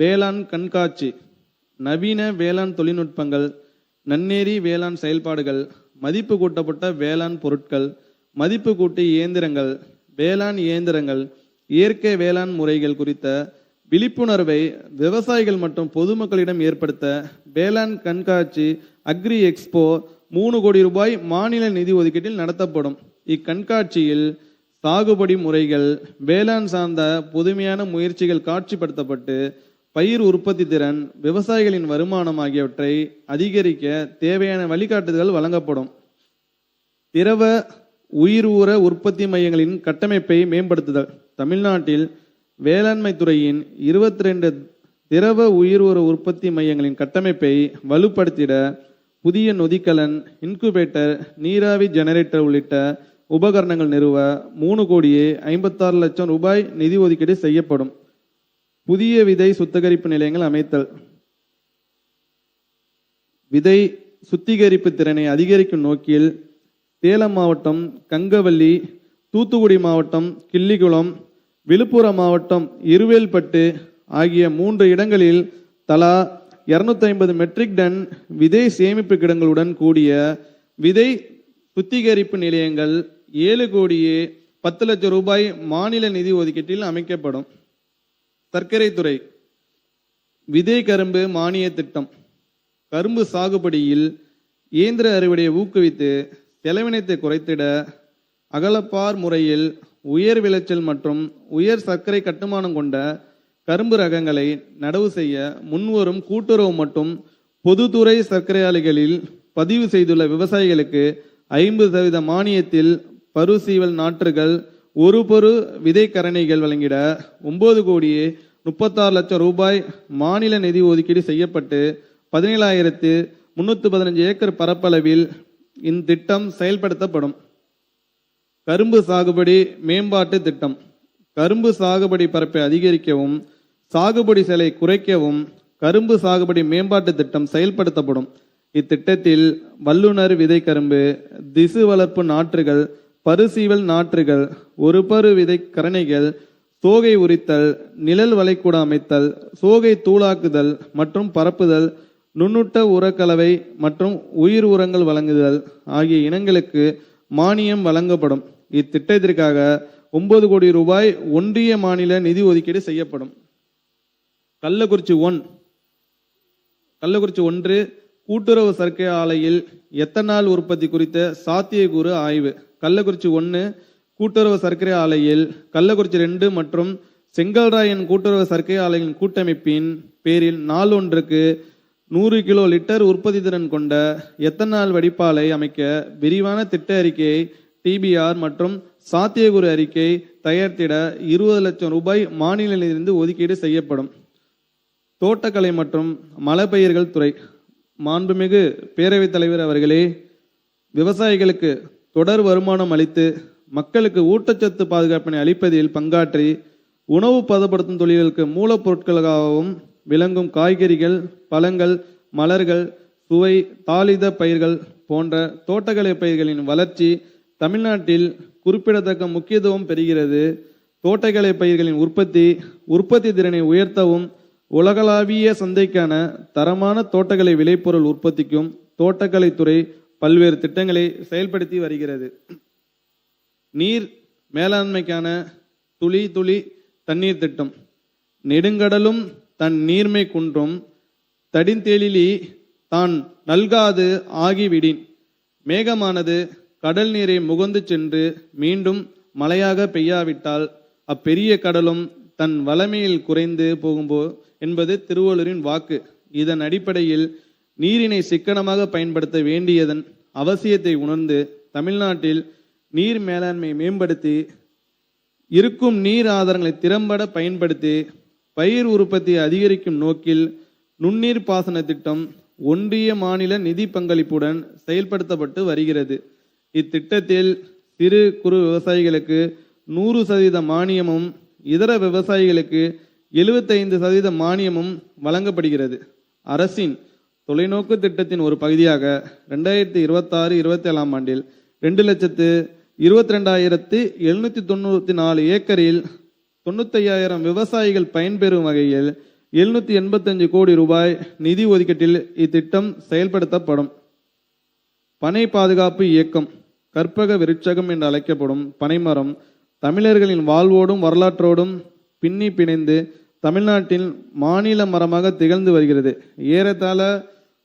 வேளாண் கண்காட்சி. நவீன வேளாண் தொழில்நுட்பங்கள், நன்னேரி வேளாண் செயல்பாடுகள், மதிப்பு கூட்டப்பட்ட வேளாண் பொருட்கள், மதிப்பு கூட்டி இயந்திரங்கள், வேளாண் இயந்திரங்கள், இயற்கை வேளாண் முறைகள் குறித்த விழிப்புணர்வை விவசாயிகள் மற்றும் பொதுமக்களிடம் ஏற்படுத்த வேளாண் கண்காட்சி அக்ரி எக்ஸ்போ 3 கோடி ரூபாய் மாநில நிதி ஒதுக்கீட்டில் நடத்தப்படும். இக்கண்காட்சியில் சாகுபடி முறைகள், வேளாண் சார்ந்த புதுமையான முயற்சிகள் காட்சிப்படுத்தப்பட்டு பயிர் உற்பத்தி திறன், விவசாயிகளின் வருமானம் ஆகியவற்றை அதிகரிக்க தேவையான வழிகாட்டுதல்கள் வழங்கப்படும். திரவ உயிர் ஊர உற்பத்தி மையங்களின் கட்டமைப்பை மேம்படுத்துதல். தமிழ்நாட்டில் வேளாண்மை துறையின் 22 திரவ உயிர் ஊர உற்பத்தி மையங்களின் கட்டமைப்பை வலுப்படுத்திட புதிய நொதிக்கலன், இன்குபேட்டர், நீராவி ஜெனரேட்டர் உள்ளிட்ட உபகரணங்கள் நிறுவ 3,56 லட்சம் ரூபாய் நிதி ஒதுக்கீடு செய்யப்படும். புதிய விதை சுத்திகரிப்பு நிலையங்கள் அமைத்தல். விதை சுத்திகரிப்பு திறனை அதிகரிக்கும் நோக்கில் சேலம் மாவட்டம் கங்கவல்லி, தூத்துக்குடி மாவட்டம் கிள்ளிக்குளம், விழுப்புரம் மாவட்டம் இருவேல்பட்டு ஆகிய 3 இடங்களில் தலா 250 மெட்ரிக் டன் விதை சேமிப்பு கிடங்களுடன் கூடிய விதை சுத்திகரிப்பு நிலையங்கள் 7,10 லட்சம் ரூபாய் மாநில நிதி ஒதுக்கீட்டில் அமைக்கப்படும். சர்க்கரை துறை. விதை கரும்பு மானிய திட்டம். கரும்பு சாகுபடியில் இயந்திர அறுவடையை ஊக்குவித்து செலவினத்தை குறைத்திட அகலப்பார் முறையில் உயர் விளைச்சல் மற்றும் உயர் சர்க்கரை கட்டுமானம் கொண்ட கரும்பு ரகங்களை நடவு செய்ய முன்வரும் கூட்டுறவு மற்றும் பொதுத்துறை சர்க்கரை ஆலைகளில் பதிவு செய்துள்ள விவசாயிகளுக்கு 50% மானியத்தில் பருசீவல் நாற்றுகள், 1 பரு விதை கரணைகள் வழங்கிட 9,36 லட்சம் ரூபாய் மாநில நிதி ஒதுக்கீடு செய்யப்பட்டு 17,315 ஏக்கர் பரப்பளவில் இத்திட்டம் செயல்படுத்தப்படும். கரும்பு சாகுபடி மேம்பாட்டு திட்டம். கரும்பு சாகுபடி பரப்பை அதிகரிக்கவும் சாகுபடி செலவை குறைக்கவும் கரும்பு சாகுபடி மேம்பாட்டு திட்டம் செயல்படுத்தப்படும். இத்திட்டத்தில் வல்லுநர் விதை கரும்பு, திசு வளர்ப்பு நாற்றுகள், பருசீவல் நாற்றுகள், ஒரு பரு விதை கரணைகள், சோகை உரித்தல், நிழல் வளைகுடா அமைத்தல், சோகை தூளாக்குதல் மற்றும் பரப்புதல், நுண்ணுட்ட உரக்கலவை மற்றும் உயிர் உரங்கள் வழங்குதல் ஆகிய இனங்களுக்கு மானியம் வழங்கப்படும். இத்திட்டத்திற்காக 9 கோடி ரூபாய் ஒன்றிய மாநில நிதி ஒதுக்கீடு செய்யப்படும். கள்ளக்குறிச்சி 1 கூட்டுறவு சர்க்கரை ஆலையில் எத்தனால் உற்பத்தி குறித்த சாத்தியக்கூறு ஆய்வு. கள்ளக்குறிச்சி 1 கூட்டுறவு சர்க்கரை ஆலையில் கள்ளக்குறிச்சி 2 மற்றும் செங்கல்ராயன் கூட்டுறவு சர்க்கரை ஆலையின் கூட்டமைப்பின் பேரில் நாள் ஒன்றுக்கு 100 கிலோ லிட்டர் உற்பத்தி திறன் கொண்ட எத்தனால் வடிப்பாலை அமைக்க விரிவான திட்ட அறிக்கையை டிபிஆர் மற்றும் சாத்தியக்கூறு அறிக்கை தயாரித்திட 20 லட்சம் ரூபாய் மாநில நிதியிலிருந்து ஒதுக்கீடு செய்யப்படும். தோட்டக்கலை மற்றும் மலைப்பயிர்கள் துறை. மாண்புமிகு பேரவைத் தலைவர் அவர்களே, விவசாயிகளுக்கு தொடர் வருமானம் அளித்து மக்களுக்கு ஊட்டச்சத்து பாதுகாப்பினை அளிப்பதில் பங்காற்றி உணவு பதப்படுத்தும் தொழில்களுக்கு மூலப்பொருட்களாகவும் விளங்கும் காய்கறிகள், பழங்கள், மலர்கள், சுவை தாளித பயிர்கள் போன்ற தோட்டக்கலை பயிர்களின் வளர்ச்சி தமிழ்நாட்டில் குறிப்பிடத்தக்க முக்கியத்துவம் பெறுகிறது. தோட்டக்கலை பயிர்களின் உற்பத்தி திறனை உயர்த்தவும் உலகளாவிய சந்தைக்கான தரமான தோட்டக்கலை விளைபொருள் உற்பத்திக்கும் தோட்டக்கலைத்துறை பல்வேறு திட்டங்களை செயல்படுத்தி வருகிறது. நீர் மேலாண்மைக்கான துளி துளி தண்ணீர் திட்டம். நெடுங்கடலும் தன் நீர்மை குன்றும் தடிந்தெழிலி தான் நல்காது ஆகிவிடின். மேகமானது கடல் நீரை முகந்து சென்று மீண்டும் மழையாக பெய்யாவிட்டால் அப்பெரிய கடலும் தன் வளமையில் குறைந்து போகும்போ என்பது திருவள்ளுவரின் வாக்கு. இதன் அடிப்படையில் நீரினை சிக்கனமாக பயன்படுத்த வேண்டியதன் அவசியத்தை உணர்ந்து தமிழ்நாட்டில் நீர் மேலாண்மை மேம்படுத்தி இருக்கும் நீர் ஆதாரங்களை திறம்பட பயன்படுத்தி பயிர் உற்பத்தியை அதிகரிக்கும் நோக்கில் நுண்ணீர் பாசன திட்டம் ஒன்றிய மாநில நிதி பங்களிப்புடன் செயல்படுத்தப்பட்டு வருகிறது. இத்திட்டத்தில் சிறு குறு விவசாயிகளுக்கு 100% மானியமும் இதர விவசாயிகளுக்கு 75% மானியமும் வழங்கப்படுகிறது. அரசின் தொலைநோக்கு திட்டத்தின் ஒரு பகுதியாக 2026-27 ஆண்டில் 2,22,794 ஏக்கரில் 95,000 விவசாயிகள் பயன்பெறும் வகையில் 785 கோடி ரூபாய் நிதி ஒதுக்கீட்டில் இத்திட்டம் செயல்படுத்தப்படும். பனை பாதுகாப்பு இயக்கம். கற்பக விருட்சகம் என்று அழைக்கப்படும் பனைமரம் தமிழர்களின் வாழ்வோடும் வரலாற்றோடும் பின்னி பிணைந்து தமிழ்நாட்டில் மாநில மரமாக திகழ்ந்து வருகிறது. ஏறத்தாழ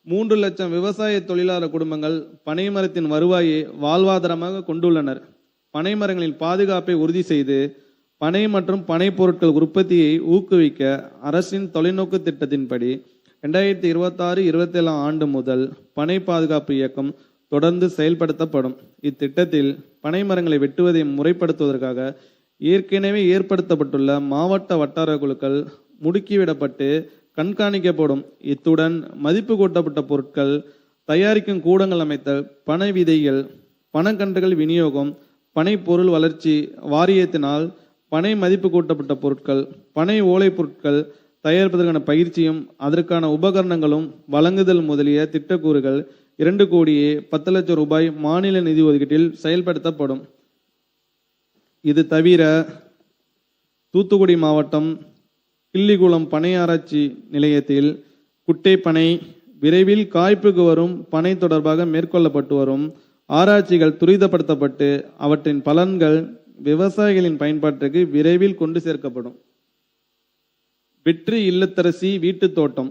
3 லட்சம் விவசாய தொழிலாளர் குடும்பங்கள் பனைமரத்தின் வருவாயை வாழ்வாதாரமாக கொண்டுள்ளனர். பனைமரங்களின் பாதுகாப்பை உறுதி செய்து பனை மற்றும் பனை பொருட்கள் உற்பத்தியை ஊக்குவிக்க அரசின் தொலைநோக்கு திட்டத்தின்படி 2026-27 ஆண்டு முதல் பனை பாதுகாப்பு இயக்கம் தொடர்ந்து செயல்படுத்தப்படும். இத்திட்டத்தில் பனை மரங்களை வெட்டுவதை முறைப்படுத்துவதற்காக ஏற்கனவே ஏற்படுத்தப்பட்டுள்ள மாவட்ட வட்டார குழுக்கள் முடுக்கிவிடப்பட்டு கண்காணிக்கப்படும். இத்துடன் மதிப்பு கூட்டப்பட்ட பொருட்கள் தயாரிக்கும் கூடங்கள் அமைத்தல், பனை விதைகள், பனக்கன்றுகள் விநியோகம், பனை பொருள் வளர்ச்சி வாரியத்தினால் பனை மதிப்பு கூட்டப்பட்ட பொருட்கள், பனை ஓலை பொருட்கள் தயாரிப்பதற்கான பயிற்சியும் அதற்கான உபகரணங்களும் வழங்குதல் முதலிய திட்டக்கூறுகள் 2,10,00,000 ரூபாய் மாநில நிதி ஒதுக்கீட்டில் செயல்படுத்தப்படும். இது தவிர தூத்துக்குடி மாவட்டம் கிள்ளிகுளம் பனை ஆராய்ச்சி நிலையத்தில் குட்டை பனை விரைவில் காய்ப்புக்கு வரும் பனை தொடர்பாக மேற்கொள்ளப்பட்டு வரும் ஆராய்ச்சிகள் துரிதப்படுத்தப்பட்டு அவற்றின் பலன்கள் விவசாயிகளின் பயன்பாட்டிற்கு விரைவில் கொண்டு சேர்க்கப்படும். வெற்றி இல்லத்தரசி வீட்டு தோட்டம்.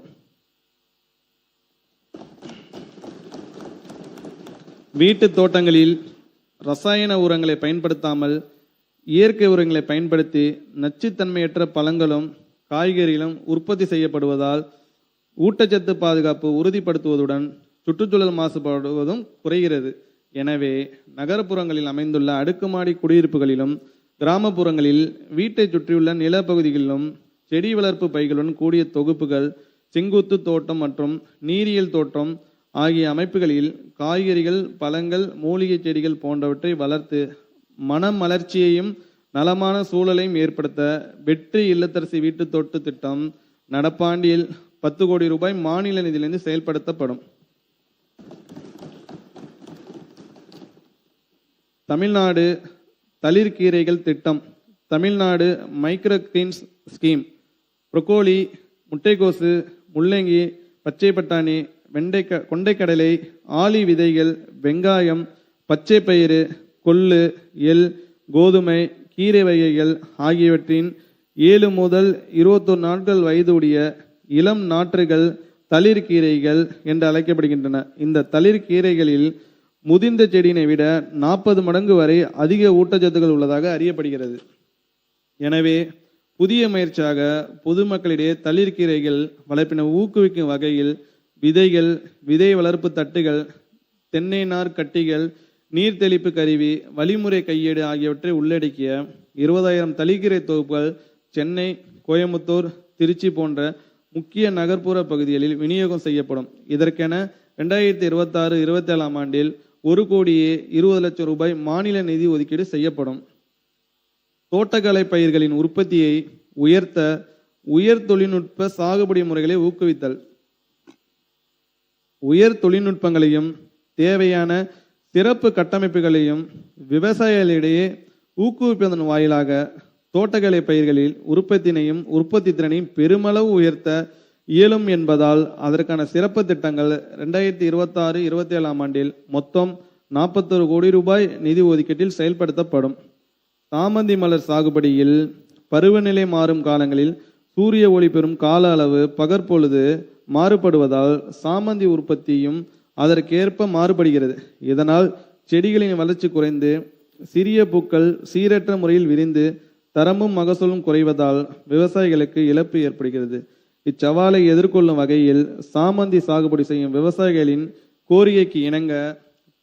வீட்டு தோட்டங்களில் ரசாயன உரங்களை பயன்படுத்தாமல் இயற்கை உரங்களை பயன்படுத்தி நச்சுத்தன்மையற்ற பழங்களும் காய்கறிகளும் உற்பத்தி செய்யப்படுவதால் ஊட்டச்சத்து பாதுகாப்பு உறுதிப்படுத்துவதுடன் சுற்றுச்சூழல் மாசுபடுவதும் குறைகிறது. எனவே நகரப்புறங்களில் அமைந்துள்ள அடுக்குமாடி குடியிருப்புகளிலும் கிராமப்புறங்களில் வீட்டை சுற்றியுள்ள நிலப்பகுதிகளிலும் செடி வளர்ப்பு பைகளுடன் கூடிய தொகுப்புகள், செங்குத்து தோட்டம் மற்றும் நீரியல் தோட்டம் ஆகிய அமைப்புகளில் காய்கறிகள், பழங்கள், மூலிகை செடிகள் போன்றவற்றை வளர்த்து மனமலர்ச்சியையும் நலமான சூழலையும் ஏற்படுத்த வெற்றி இல்லத்தரசி வீட்டு தோட்ட திட்டம் நடப்பாண்டில் 10 கோடி ரூபாய் மாநில நிதியிலிருந்து செயல்படுத்தப்படும். தமிழ்நாடு தளிர்கீரைகள் திட்டம், Tamil Nadu micro greens scheme, broccoli, முட்டைக்கோசு, முள்ளங்கி, பச்சை பட்டாணி, கொண்டைக்கடலை, ஆளி விதைகள், வெங்காயம், பச்சை பயிறு, கொள்ளு, எள், கோதுமை, கீரை வகைகள் ஆகியவற்றின் 7 முதல் 21 நாட்கள் வயதுடைய இளம் நாற்றுகள் தளிர்கீரைகள் என்று அழைக்கப்படுகின்றன. இந்த தளிர்கீரைகளில் முதிர்ந்த செடியினை விட 40 மடங்கு வரை அதிக ஊட்டச்சத்துக்கள் உள்ளதாக அறியப்படுகிறது. எனவே புதிய முயற்சியாக பொதுமக்களிடையே தளிர்கீரைகள் வளர்ப்பினை ஊக்குவிக்கும் வகையில் விதைகள், விதை வளர்ப்பு தட்டுகள், தென்னை நார் கட்டிகள், நீர் தெளிப்பு கருவி, வழிமுறை கையேடு ஆகியவற்றை உள்ளடக்கிய 20,000 தளிர்கீரை தொகுப்புகள் சென்னை, கோயம்புத்தூர், திருச்சி போன்ற முக்கிய நகர்ப்புற பகுதிகளில் விநியோகம் செய்யப்படும். இதற்கென 2026-27 ஆண்டில் 1,20,00,000 ரூபாய் மாநில நிதி ஒதுக்கீடு செய்யப்படும். தோட்டக்கலை பயிர்களின் உற்பத்தியை உயர்த்த உயர் தொழில்நுட்ப சாகுபடி முறைகளை ஊக்குவித்தல். உயர் தொழில்நுட்பங்களையும் தேவையான சிறப்பு கட்டமைப்புகளையும் விவசாயிகளிடையே ஊக்குவிப்பதன் வாயிலாக தோட்டக்கலை பயிர்களில் உற்பத்தினையும் உற்பத்தி திறனையும் பெருமளவு உயர்த்த இயலும் என்பதால் அதற்கான சிறப்பு திட்டங்கள் 2026-27 ஆண்டில் மொத்தம் 41 கோடி ரூபாய் நிதி ஒதுக்கீட்டில் செயல்படுத்தப்படும். சாமந்தி மலர் சாகுபடியில் பருவநிலை மாறும் காலங்களில் சூரிய ஒளி பெறும் கால அளவு பகற்பொழுது மாறுபடுவதால் சாமந்தி உற்பத்தியும் அதற்கேற்ப மாறுபடுகிறது. இதனால் செடிகளின் வளர்ச்சி குறைந்து சிறிய பூக்கள் சீரற்ற முறையில் விரிந்து தரமும் மகசூலும் குறைவதால் விவசாயிகளுக்கு இழப்பு ஏற்படுகிறது. இச்சவாலை எதிர்கொள்ளும் வகையில் சாமந்தி சாகுபடி செய்யும் விவசாயிகளின் கோரிக்கைக்கு இணங்க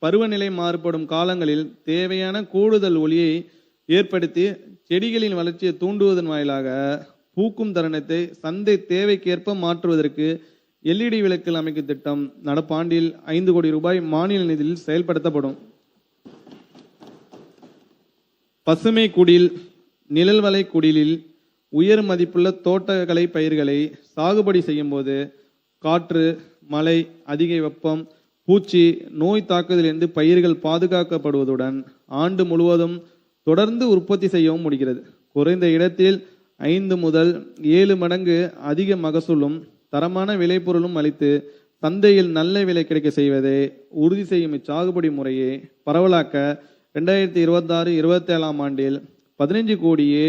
பருவநிலை மாறுபடும் காலங்களில் தேவையான கூடுதல் ஒளியை ஏற்படுத்தி செடிகளின் வளர்ச்சியை தூண்டுவதன் வாயிலாக பூக்கும் தருணத்தை சந்தை தேவைக்கேற்ப மாற்றுவதற்கு LED விளக்குகள் அமைக்கும் திட்டம் நடப்பாண்டில் 5 கோடி ரூபாய் மாநில நிதியில் செயல்படுத்தப்படும். பசுமை குடில், நிழல்வலை குடிலில் உயர் மதிப்புள்ள தோட்டக்கலை பயிர்களை சாகுபடி செய்யும் போது காற்று, மழை, அதிக வெப்பம், பூச்சி, நோய் தாக்குதலிருந்து பயிர்கள் பாதுகாக்கப்படுவதுடன் ஆண்டு முழுவதும் தொடர்ந்து உற்பத்தி செய்யவும் முடிகிறது. குறைந்த இடத்தில் 5 முதல் 7 மடங்கு அதிக மகசூலும் தரமான விளைபொருளும் அளித்து சந்தையில் நல்ல விலை கிடைக்க செய்வதை உறுதி செய்யும் இச்சாகுபடி முறையை பரவலாக்க 2026-27 ஆண்டில் 15 கோடியே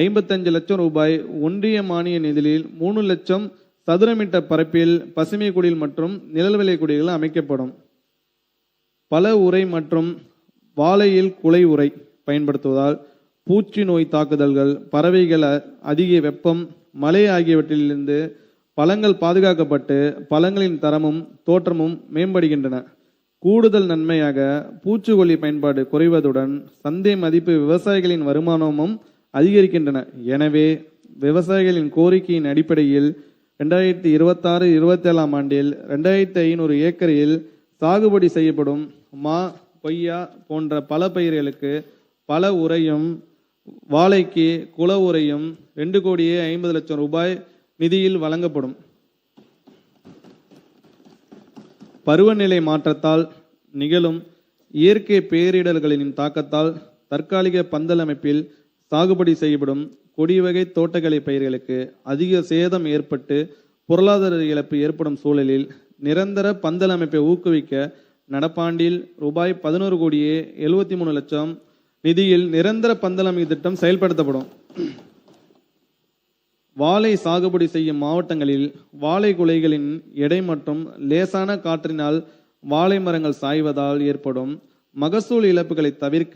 55 லட்சம் ரூபாய் ஒன்றிய மானிய நிதியில் 3 லட்சம் சதுர மீட்டர் பரப்பில் பசுமை குடில் மற்றும் நிழல்விலை குடில்கள் அமைக்கப்படும். பல உரை மற்றும் வாழையில் குலை உரை பயன்படுத்துவதால் பூச்சி நோய் தாக்குதல்கள், பறவைகள், அதிக வெப்பம், மழை ஆகியவற்றிலிருந்து பழங்கள் பாதுகாக்கப்பட்டு பழங்களின் தரமும் தோற்றமும் மேம்படுகின்றன. கூடுதல் நன்மையாக பூச்சிக்கொல்லி பயன்பாடு குறைவதுடன் சந்தை மதிப்பு விவசாயிகளின் வருமானமும் அதிகரிக்கின்றன. எனவே விவசாயிகளின் கோரிக்கையின் அடிப்படையில் 2026-27 ஆண்டில் 2500 ஏக்கரில் சாகுபடி செய்யப்படும் மா, கொய்யா போன்ற பல பயிர்களுக்கு பல உரையும் வாழைக்கு குல உரையும் 2 கோடியே 50 லட்சம் ரூபாய் நிதியில் வழங்கப்படும். பருவநிலை மாற்றத்தால் நிகழும் இயற்கை பேரிடர்களின் தாக்கத்தால் தற்காலிக பந்தல் அமைப்பில் சாகுபடி செய்யப்படும் கொடிவகை தோட்டக்கலை பயிர்களுக்கு அதிக சேதம் ஏற்பட்டு பொருளாதார இழப்பு ஏற்படும் சூழலில் நிரந்தர பந்தல் அமைப்பை ஊக்குவிக்க நடப்பாண்டில் ரூபாய் 11 கோடியே 73 லட்சம் நிதியில் நிரந்தர பந்தல் அமைப்பு திட்டம் செயல்படுத்தப்படும். வாழை சாகுபடி செய்யும் மாவட்டங்களில் வாழை குலைகளின் எடை மற்றும் லேசான காற்றினால் வாழை மரங்கள் சாய்வதால் ஏற்படும் மகசூல் இழப்புகளை தவிர்க்க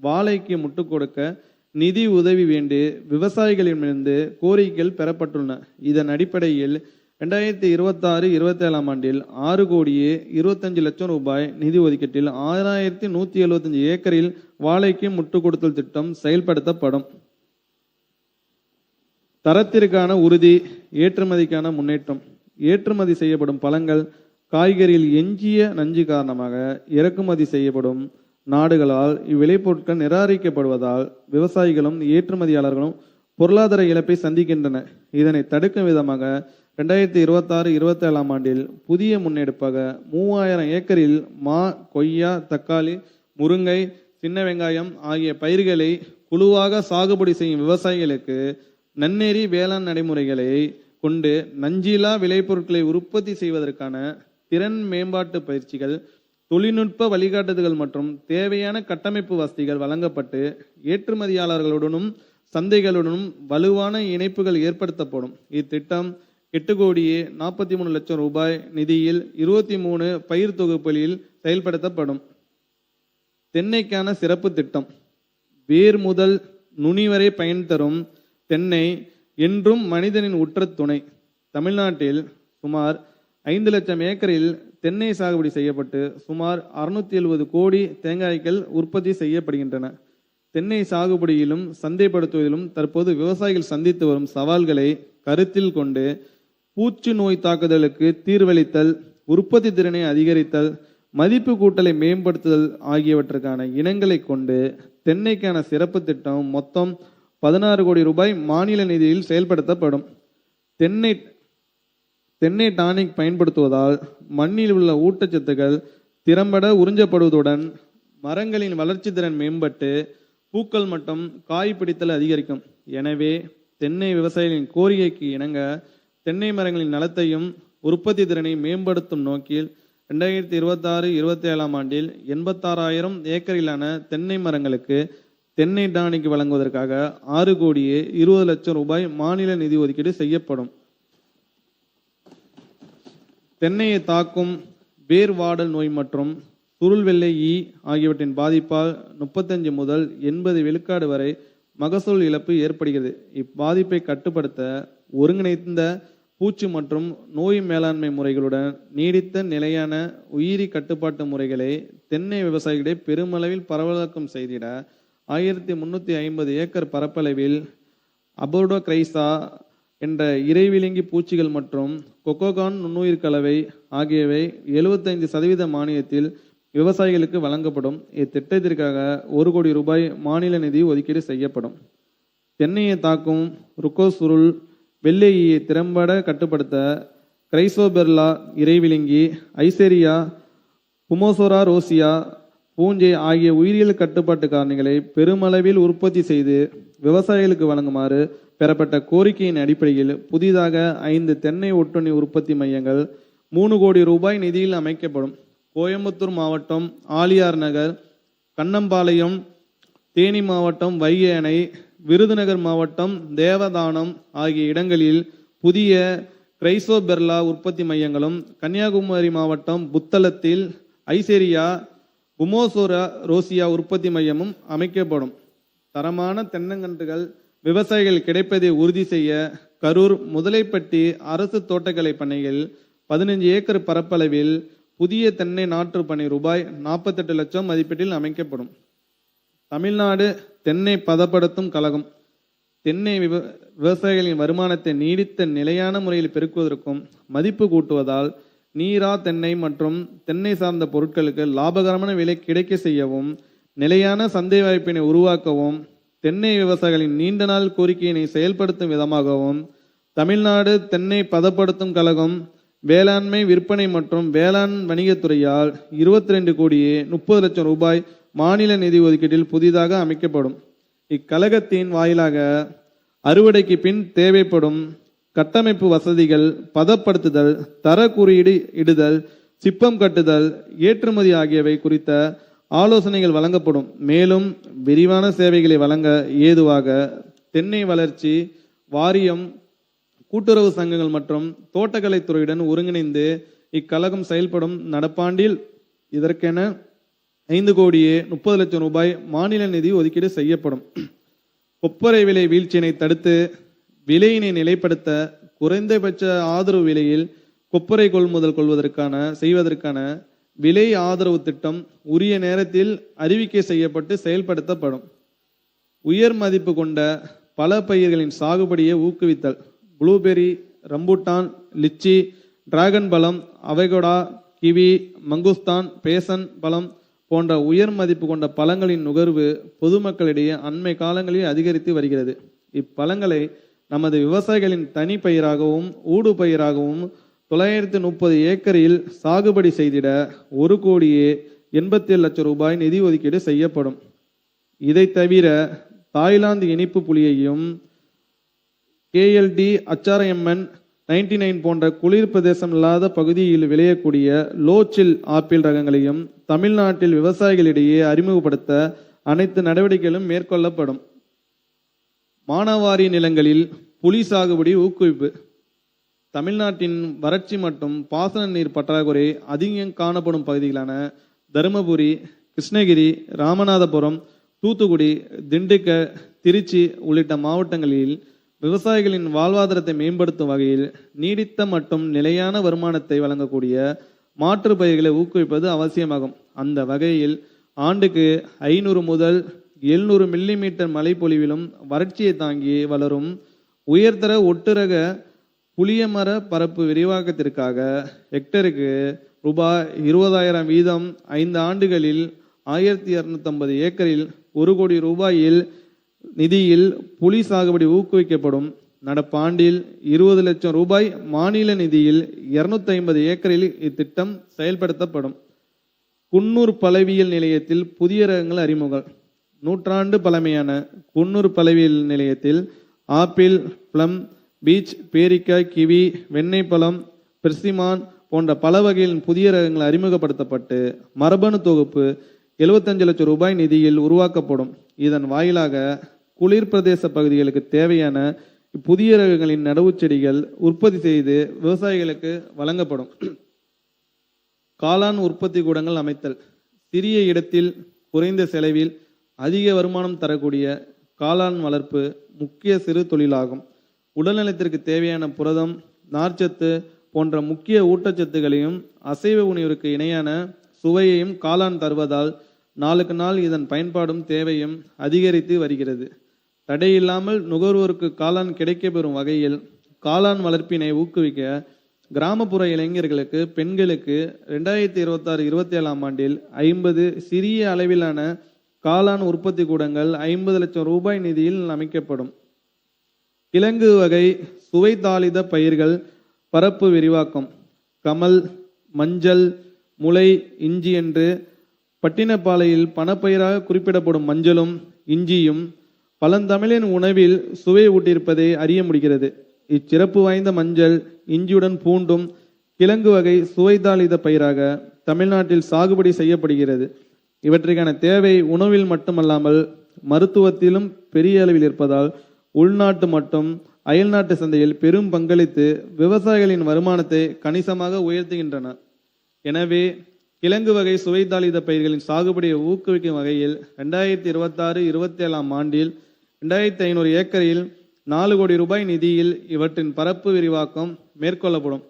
வாழைக்கு முட்டுக் கொடுக்க நிதி உதவி வேண்டி விவசாயிகளிடமிருந்து கோரிக்கைகள் பெறப்பட்டுள்ளன. இதன் அடிப்படையில் 2026-27 ஆண்டில் 6 கோடியே 25 லட்சம் ரூபாய் நிதி ஒதுக்கீட்டில் 6175 ஏக்கரில் வாழைக்கு முட்டு கொடுத்தல் திட்டம் செயல்படுத்தப்படும். தரத்திற்கான உறுதி, ஏற்றுமதிக்கான முன்னேற்றம். ஏற்றுமதி செய்யப்படும் பழங்கள், காய்கறியில் எஞ்சிய நஞ்சு காரணமாக இறக்குமதி செய்யப்படும் நாடுகளால் இவ்விளைபொருட்கள் நிராகரிக்கப்படுவதால் விவசாயிகளும் ஏற்றுமதியாளர்களும் பொருளாதார இழப்பை சந்திக்கின்றன. இதனை தடுக்கும் விதமாக 2026-27 ஆண்டில் புதிய முன்னெடுப்பாக 3000 ஏக்கரில் மா, கொய்யா, தக்காளி, முருங்கை, சின்ன வெங்காயம் ஆகிய பயிர்களை குழுவாக சாகுபடி செய்யும் விவசாயிகளுக்கு நன்னெறி வேளாண் நடைமுறைகளை கொண்டு நஞ்சிலா விளைபொருட்களை உற்பத்தி செய்வதற்கான திறன் மேம்பாட்டு பயிற்சிகள், தொழில்நுட்ப வழிகாட்டுதல்கள் மற்றும் தேவையான கட்டமைப்பு வசதிகள் வழங்கப்பட்டு ஏற்றுமதியாளர்களுடனும் சந்தைகளுடனும் வலுவான இணைப்புகள் ஏற்படுத்தப்படும். இத்திட்டம் 8,43,00,000 ரூபாய் நிதியில் 23 பயிர் தொகுப்புகளில் செயல்படுத்தப்படும். தென்னைக்கான சிறப்பு திட்டம். வேர் முதல் நுனி வரை பயன் தரும் தென்னை என்றும் மனிதனின் உற்ற துணை. தமிழ்நாட்டில் சுமார் 5 லட்சம் ஏக்கரில் தென்னை சாகுபடி செய்யப்பட்டு சுமார் 670 கோடி தேங்காய்கள் உற்பத்தி செய்யப்படுகின்றன. தென்னை சாகுபடியிலும் சந்தைப்படுத்துவதிலும் தற்போது விவசாயிகள் சந்தித்து வரும் சவால்களை கருத்தில் கொண்டு பூச்சி நோய் தாக்குதலுக்கு தீர்வளித்தல், உற்பத்தி திறனை அதிகரித்தல், மதிப்பு கூட்டலை மேம்படுத்துதல் ஆகியவற்றுக்கான இனங்களை கொண்டு தென்னைக்கான சிறப்பு திட்டம் மொத்தம் 16 கோடி ரூபாய் மாநில நிதியில் செயல்படுத்தப்படும். தென்னை டானிக் பயன்படுத்துவதால் மண்ணில் உள்ள ஊட்டச்சத்துக்கள் திறம்பட உறிஞ்சப்படுவதுடன் மரங்களின் வளர்ச்சி திறன் மேம்பட்டு பூக்கள் மற்றும் காய் பிடித்தல் அதிகரிக்கும். எனவே தென்னை விவசாயிகளின் கோரிக்கைக்கு இணங்க தென்னை மரங்களின் நலத்தையும் உற்பத்தி திறனை மேம்படுத்தும் நோக்கில் 2026-27 ஆண்டில் 86,000 ஏக்கரிலான தென்னை மரங்களுக்கு தென்னை டானிக் வழங்குவதற்காக 6,20,00,000 ரூபாய் மாநில நிதி ஒதுக்கீடு செய்யப்படும். தென்னையை தாக்கும் வேர் வாடல் நோய் மற்றும் சுருள் வெள்ளை ஈ ஆகியவற்றின் பாதிப்பால் 35 முதல் 80 விழுக்காடு வரை மகசூல் இழப்பு ஏற்படுகிறது. இப்பாதிப்பை கட்டுப்படுத்த ஒருங்கிணைந்த பூச்சி மற்றும் நோய் மேலாண்மை முறைகளுடன் நீடித்த நிலையான உயிரி கட்டுப்பாட்டு முறைகளை தென்னை விவசாயிகளை பெருமளவில் பரவலாக்கம் செய்திட 1350 ஏக்கர் பரப்பளவில் அபோடோக்ரைசா என்ற இறைவிலங்கி பூச்சிகள் மற்றும் கொக்கோகான் நுண்ணுயிர் கலவை ஆகியவை 75% மானியத்தில் விவசாயிகளுக்கு வழங்கப்படும். இத்திட்டத்திற்காக 1 கோடி ரூபாய் மாநில நிதி ஒதுக்கீடு செய்யப்படும். தென்னையை தாக்கும் ருக்கோசுருள் வெள்ளையை திறம்பட கட்டுப்படுத்த கிரைசோபெர்லா இறைவிலங்கி, ஐசேரியா, புமோசோரா ரோசியா, பூஞ்சை ஆகிய உயிரியல் கட்டுப்பாட்டு காரணிகளை பெருமளவில் உற்பத்தி செய்து விவசாயிகளுக்கு வழங்குமாறு பெறப்பட்ட கோரிக்கையின் அடிப்படையில் புதிதாக 5 தென்னை ஒட்டுண்ணி உற்பத்தி மையங்கள் 3 கோடி ரூபாய் நிதியில் அமைக்கப்படும். கோயம்புத்தூர் மாவட்டம் ஆலியார் நகர், கண்ணம்பாளையம், தேனி மாவட்டம் வைகை அணை, விருதுநகர் மாவட்டம் தேவதானம் ஆகிய இடங்களில் புதிய கிரைசோபெர்லா உற்பத்தி மையங்களும், கன்னியாகுமரி மாவட்டம் புத்தளத்தில் ஐசேரியா புமோசோரா ரோசியா உற்பத்தி மையமும் அமைக்கப்படும். தரமான தென்னங்கன்றுகள் விவசாயிகள் கிடைப்பதை உறுதி செய்ய கரூர் முதலைப்பட்டி அரசு தோட்டக்கலை பண்ணையில் 15 ஏக்கர் பரப்பளவில் புதிய தென்னை நாற்று பண்ணை ரூபாய் 48 லட்சம் மதிப்பீட்டில் அமைக்கப்படும். தமிழ்நாடு தென்னை பதப்படுத்தும் கழகம் தென்னை விவசாயிகளின் வருமானத்தை நீடித்த நிலையான முறையில் பெருக்குவதற்கும் மதிப்பு கூட்டுவதால் நீரா தென்னை மற்றும் தென்னை சார்ந்த பொருட்களுக்கு லாபகரமான விலை கிடைக்க செய்யவும், நிலையான சந்தை வாய்ப்பினை உருவாக்கவும், தென்னை விவசாயிகளின் நீண்ட நாள் கோரிக்கையினை செயல்படுத்தும் விதமாகவும் தமிழ்நாடு தென்னை பதப்படுத்தும் கழகம் வேளாண்மை விற்பனை மற்றும் வேளாண் வணிகத்துறையால் 22 கோடியே 30 லட்சம் ரூபாய் மாநில நிதி ஒதுக்கீட்டில் புதிதாக அமைக்கப்படும். இக்கழகத்தின் வாயிலாக அறுவடைக்கு பின் தேவைப்படும் கட்டமைப்பு வசதிகள், பதப்படுத்துதல், தர குறியீடு இடுதல், சிப்பம் கட்டுதல், ஏற்றுமதி ஆகியவை குறித்த ஆலோசனைகள் வழங்கப்படும். மேலும் விரிவான சேவைகளை வழங்க ஏதுவாக தென்னை வளர்ச்சி வாரியம், கூட்டுறவு சங்கங்கள் மற்றும் தோட்டக்கலைத்துறையுடன் ஒருங்கிணைந்து இக்கழகம் செயல்படும். நடப்பாண்டில் இதற்கென 5 கோடியே 30 லட்சம் ரூபாய் மாநில நிதி ஒதுக்கீடு செய்யப்படும். கொப்பரை விலை வீழ்ச்சியினை தடுத்து விலையினை நிலைப்படுத்த குறைந்தபட்ச ஆதரவு விலையில் கொப்பரை கொள்முதல் செய்வதற்கான விலை ஆதரவு திட்டம் உரிய நேரத்தில் அறிவிக்கை செய்யப்பட்டு செயல்படுத்தப்படும். உயர் மதிப்பு கொண்ட பல பயிர்களின் சாகுபடியை ஊக்குவித்தல். ப்ளூபெர்ரி, ரம்பூட்டான், லிச்சி, டிராகன் பழம், அவகோடா, கிவி, மங்குஸ்தான், பேசன் பழம் போன்ற உயர் மதிப்பு கொண்ட பழங்களின் நுகர்வு பொதுமக்களிடையே அண்மை காலங்களில் அதிகரித்து வருகிறது. இப்பழங்களை நமது விவசாயிகளின் தனி பயிராகவும் ஊடு பயிராகவும் 930 ஏக்கரில் சாகுபடி செய்திட 1 கோடியே 87 லட்சம் ரூபாய் நிதி ஒதுக்கீடு செய்யப்படும். இதை தவிர தாய்லாந்து இனிப்பு புளியையும் கேஎல்டி HRMN 99 போன்ற குளிர் பிரதேசம் இல்லாத பகுதியில் விளையக்கூடிய லோச்சில் ஆப்பிள் ரகங்களையும் தமிழ்நாட்டில் விவசாயிகளிடையே அறிமுகப்படுத்த அனைத்து நடவடிக்கைகளும் மேற்கொள்ளப்படும். மானாவாரி நிலங்களில் புலி சாகுபடி ஊக்குவிப்பு. தமிழ்நாட்டின் வறட்சி மற்றும் பாசன நீர் பற்றாக்குறை அதிகம் காணப்படும் பகுதிகளான தருமபுரி, கிருஷ்ணகிரி, ராமநாதபுரம், தூத்துக்குடி, திண்டுக்கல், திருச்சி உள்ளிட்ட மாவட்டங்களில் விவசாயிகளின் வாழ்வாதாரத்தை மேம்படுத்தும் வகையில் நீடித்த மற்றும் நிலையான வருமானத்தை வழங்கக்கூடிய மாற்று பயிர்களை ஊக்குவிப்பது அவசியமாகும். அந்த வகையில் ஆண்டுக்கு 500 முதல் 700 மில்லிமீட்டர் மழைப்பொழிவிலும் வறட்சியை தாங்கி வளரும் உயர்தர ஒட்டுரக புளியமர பரப்பு விரிவாக்கத்திற்காக ஹெக்டருக்கு ரூபாய் 20,000 வீதம் 5 ஆண்டுகளில் 1250 ஏக்கரில் 1 கோடி ரூபாயில் நிதியில் புலி சாகுபடி ஊக்குவிக்கப்படும். நடப்பாண்டில் 20 லட்சம் ரூபாய் மாநில நிதியில் 250 ஏக்கரில் இத்திட்டம் செயல்படுத்தப்படும். குன்னூர் பழவியல் நிலையத்தில் புதிய ரகங்கள் அறிமுகம். நூற்றாண்டு பழமையான குன்னூர் பழவியல் நிலையத்தில் ஆப்பிள், பிளம், பீச், பேரிக்காய், கிவி, வெண்ணெய் பழம், பெர்சிமான் போன்ற பல வகைகளின் புதிய ரகங்கள் அறிமுகப்படுத்தப்பட்டு மரபணு தொகுப்பு 75 லட்சம் ரூபாய் நிதியில் உருவாக்கப்படும். இதன் வாயிலாக குளிர் பிரதேச பகுதிகளுக்கு தேவையான புதிய ரகங்களின் நடவு செடிகள் உற்பத்தி செய்து விவசாயிகளுக்கு வழங்கப்படும். காளான் உற்பத்தி கூடங்கள் அமைத்தல். சிறிய இடத்தில் குறைந்த செலவில் அதிக வருமானம் தரக்கூடிய காளான் வளர்ப்பு முக்கிய சிறு தொழிலாகும். உடல்நலத்திற்கு தேவையான புரதம், நார்ச்சத்து போன்ற முக்கிய ஊட்டச்சத்துக்களையும் அசைவ உணவிற்கு இணையான சுவையையும் காளான் தருவதால் நாளுக்கு நாள் இதன் பயன்பாடும் தேவையும் அதிகரித்து வருகிறது. தடையில்லாமல் நுகர்வோருக்கு காளான் கிடைக்கப்பெறும் வகையில் காளான் வளர்ப்பினை ஊக்குவிக்க கிராமப்புற இளைஞர்களுக்கு, பெண்களுக்கு 2026-27 ஆண்டில் 50 சிறிய அளவிலான காளான் உற்பத்தி கூடங்கள் 50 லட்சம் ரூபாய் நிதியில் அமைக்கப்படும். கிழங்கு வகை சுவை தாளித பயிர்கள் பரப்பு விரிவாக்கம். கமல், மஞ்சள், முளை, இஞ்சி என்று பட்டினப்பாலையில் பணப்பயிராக குறிப்பிடப்படும் மஞ்சளும் இஞ்சியும் பழந்தமிழின் உணவில் சுவை ஊட்டியிருப்பதை அறிய முடிகிறது. இச்சிறப்பு வாய்ந்த மஞ்சள், இஞ்சியுடன் பூண்டும் கிழங்கு வகை சுவைதாளித பயிராக தமிழ்நாட்டில் சாகுபடி செய்யப்படுகிறது. இவற்றிற்கான தேவை உணவில் மட்டுமல்லாமல் மருத்துவத்திலும் பெரிய அளவில் இருப்பதால் உள்நாட்டு மற்றும் அயல்நாட்டு சந்தையில் பெரும் பங்களித்து விவசாயிகளின் வருமானத்தை கணிசமாக உயர்த்துகின்றன. எனவே கிழங்கு வகை சுவைதாளித பயிர்களின் சாகுபடியை ஊக்குவிக்கும் வகையில் 2026-27 ஆண்டில் 2500 ஏக்கரில் 4 கோடி ரூபாய் நிதியில் இவற்றின் பரப்பு விரிவாக்கம் மேற்கொள்ளப்படும்.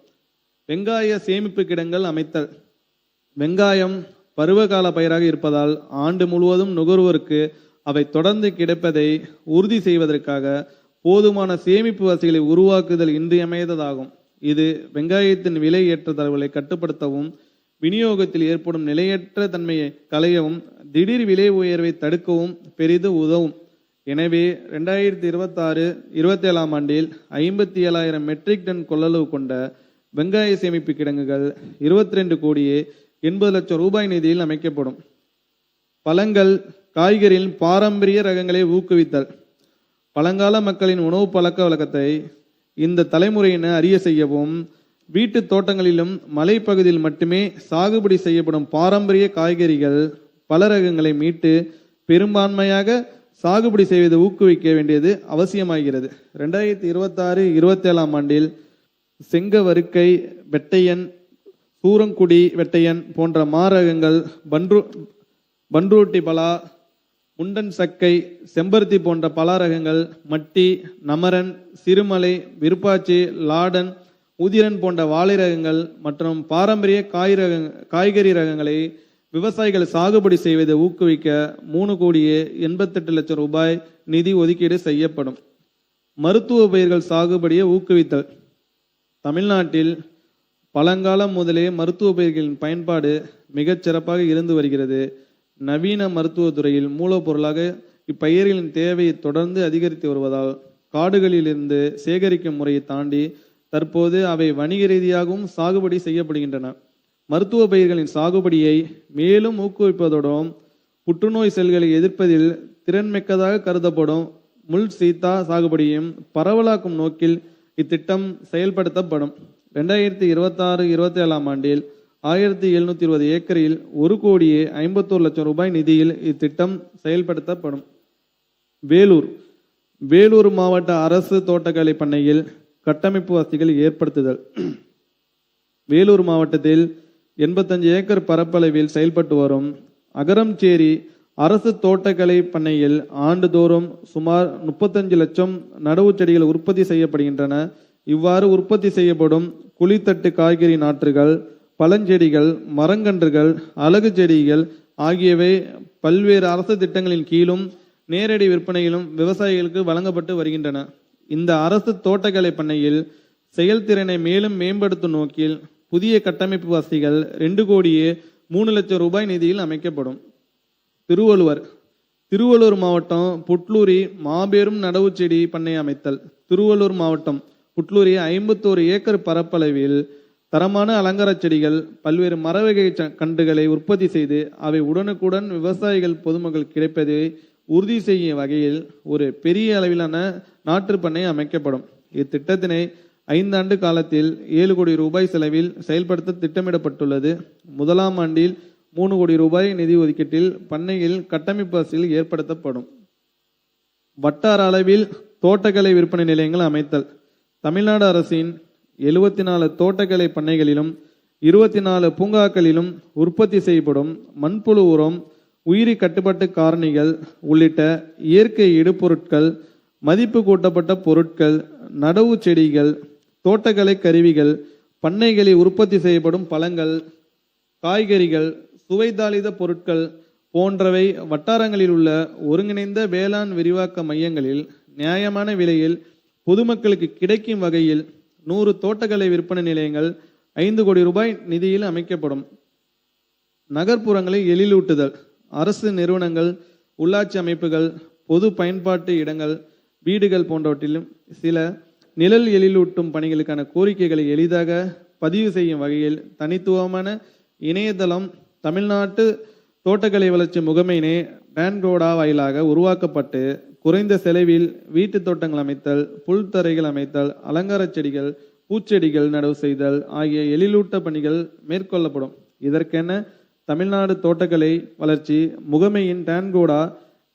வெங்காய சேமிப்பு கிடங்கள் அமைத்தல். வெங்காயம் பருவகால பயிராக இருப்பதால் ஆண்டு முழுவதும் நுகர்வோருக்கு அவை தொடர்ந்து கிடைப்பதை உறுதி செய்வதற்காக போதுமான சேமிப்பு வசதிகளை உருவாக்குதல் இன்றியமையாததாகும். இது வெங்காயத்தின் விலை ஏற்றத்தாழ்வுகளை கட்டுப்படுத்தவும், விநியோகத்தில் ஏற்படும் நிலையற்ற தன்மையை களையவும், திடீர் விலை உயர்வை தடுக்கவும் பெரிதும் உதவும். எனவே 2026-27 ஆண்டில் 57,000 மெட்ரிக் டன் கொள்ளளவு கொண்ட வெங்காய சேமிப்பு கிடங்குகள் 22 கோடியே 80 லட்சம் ரூபாய் நிதியில் அமைக்கப்படும். பழங்கள், காய்கறிகளின் பாரம்பரிய ரகங்களை ஊக்குவித்தல். பழங்கால மக்களின் உணவு பழக்க வழக்கத்தை இந்த தலைமுறையினர் அறிய செய்யவும், வீட்டு தோட்டங்களிலும் மலைப்பகுதியில் மட்டுமே சாகுபடி செய்யப்படும் பாரம்பரிய காய்கறிகள், பல ரகங்களை மீட்டு பெரும்பான்மையாக சாகுபடி செய்வதை ஊக்குவிக்க வேண்டியது அவசியமாகிறது. 2026-27 ஆண்டில் செங்கவருக்கை, வெட்டையன், சூரங்குடி வெட்டையன் போன்ற மாரகங்கள், பன்ருட்டி பலா, முண்டன் சக்கை, செம்பருத்தி போன்ற பல ரகங்கள், மட்டி, நமரன், சிறுமலை, விருப்பாச்சி, லாடன், உதிரன் போன்ற வாழை ரகங்கள் மற்றும் பாரம்பரிய காய்கறி ரகங்களை விவசாயிகள் சாகுபடி செய்வதை ஊக்குவிக்க 3 கோடியே 88 லட்சம் ரூபாய் நிதி ஒதுக்கீடு செய்யப்படும். மருத்துவ பயிர்கள் சாகுபடியை ஊக்குவித்தல். தமிழ்நாட்டில் பழங்காலம் முதலே மருத்துவ பயிர்களின் பயன்பாடு மிகச் சிறப்பாக இருந்து வருகிறது. நவீன மருத்துவத்துறையில் மூலப்பொருளாக இப்பயிர்களின் தேவையை தொடர்ந்து அதிகரித்து வருவதால் காடுகளிலிருந்து சேகரிக்கும் முறையை தாண்டி தற்போது அவை வணிக ரீதியாகவும் சாகுபடி செய்யப்படுகின்றன. மருத்துவ பயிர்களின் சாகுபடியை மேலும் ஊக்குவிப்பதோடும் புற்றுநோய் செல்களை எதிர்ப்பதில் திறன்மிக்கதாக கருதப்படும் முள் சீத்தா சாகுபடியையும் பரவலாக்கும் நோக்கில் இத்திட்டம் செயல்படுத்தப்படும். 2026-27 ஆண்டில் 1720 ஏக்கரில் 1,51,00,000 ரூபாய் நிதியில் இத்திட்டம் செயல்படுத்தப்படும். வேலூர் மாவட்ட அரசு தோட்டக்கலை பண்ணையில் கட்டமைப்பு வசதிகள் ஏற்படுத்துதல். வேலூர் மாவட்டத்தில் 85 ஏக்கர் பரப்பளவில் செயல்பட்டு வரும் அகரம்சேரி அரசு தோட்டக்கலை பண்ணையில் ஆண்டுதோறும் சுமார் 35 லட்சம் நடவு செடிகள் உற்பத்தி செய்யப்படுகின்றன. இவ்வாறு உற்பத்தி செய்யப்படும் குழித்தட்டு காய்கறி நாற்றுகள், பழஞ்செடிகள், மரங்கன்றுகள், அழகு செடிகள் ஆகியவை பல்வேறு அரசு திட்டங்களின் கீழும் நேரடி விற்பனையிலும் விவசாயிகளுக்கு வழங்கப்பட்டு வருகின்றன. இந்த அரசு தோட்டக்கலை பண்ணையில் செயல்திறனை மேலும் மேம்படுத்தும் நோக்கில் புதிய கட்டமைப்பு வசதிகள் 2,03,00,000 ரூபாய் நிதியில் அமைக்கப்படும். திருவள்ளூர் மாவட்டம் புட்லூரி மாபெரும் நடவு செடி பண்ணை அமைத்தல். திருவள்ளூர் மாவட்டம் புட்லூரி 51 ஏக்கர் பரப்பளவில் தரமான அலங்கார செடிகள், பல்வேறு மரவகை கன்றுகளை உற்பத்தி செய்து அவை உடனுக்குடன் விவசாயிகள் பொதுமக்கள் கிடைப்பதை உறுதி செய்யும் வகையில் ஒரு பெரிய அளவிலான நாற்று பண்ணை அமைக்கப்படும். இத்திட்டத்தினை 5 ஆண்டு காலத்தில் 7 கோடி ரூபாய் செலவில் செயல்படுத்த திட்டமிடப்பட்டுள்ளது. முதலாம் ஆண்டில் 3 கோடி ரூபாய் நிதி ஒதுக்கீட்டில் பண்ணையில் கட்டமைப்பு வசதிகள் ஏற்படுத்தப்படும். வட்டார அளவில் தோட்டக்கலை விற்பனை நிலையங்கள் அமைத்தல். தமிழ்நாடு அரசின் 74 தோட்டக்கலை பண்ணைகளிலும் 24 பூங்காக்களிலும் உற்பத்தி செய்யப்படும் மண்புழு உரம், உயிரி கட்டுப்பாட்டு காரணிகள் உள்ளிட்ட இயற்கை இடுபொருட்கள், மதிப்பு கூட்டப்பட்ட பொருட்கள், நடவு செடிகள், தோட்டக்கலை கருவிகள், பண்ணைகளில் உற்பத்தி செய்யப்படும் பழங்கள், காய்கறிகள், சுவைதாளித பொருட்கள் போன்றவை வட்டாரங்களில் உள்ள ஒருங்கிணைந்த வேளாண் விரிவாக்க மையங்களில் நியாயமான விலையில் பொதுமக்களுக்கு கிடைக்கும் வகையில் 100 தோட்டக்கலை விற்பனை நிலையங்கள் 5 கோடி ரூபாய் நிதியில் அமைக்கப்படும். நகர்ப்புறங்களை எழிலூட்டுதல். அரசு நிறுவனங்கள், உள்ளாட்சி அமைப்புகள், பொது பயன்பாட்டு இடங்கள், வீடுகள் போன்றவற்றிலும் சில நிழல் எழிலூட்டும் பணிகளுக்கான கோரிக்கைகளை எளிதாக பதிவு செய்யும் வகையில் தனித்துவமான இணையதளம் தமிழ்நாட்டு தோட்டக்கலை வளர்ச்சி முகமையினை டான்கோடா வாயிலாக உருவாக்கப்பட்டு குறைந்த செலவில் வீட்டு தோட்டங்கள் அமைத்தல், புல்தரைகள் அமைத்தல், அலங்கார செடிகள், பூச்செடிகள் நடவு செய்தல் ஆகிய எழிலூட்ட பணிகள் மேற்கொள்ளப்படும். இதற்கென தமிழ்நாடு தோட்டக்கலை வளர்ச்சி முகமையின் டான்கோடா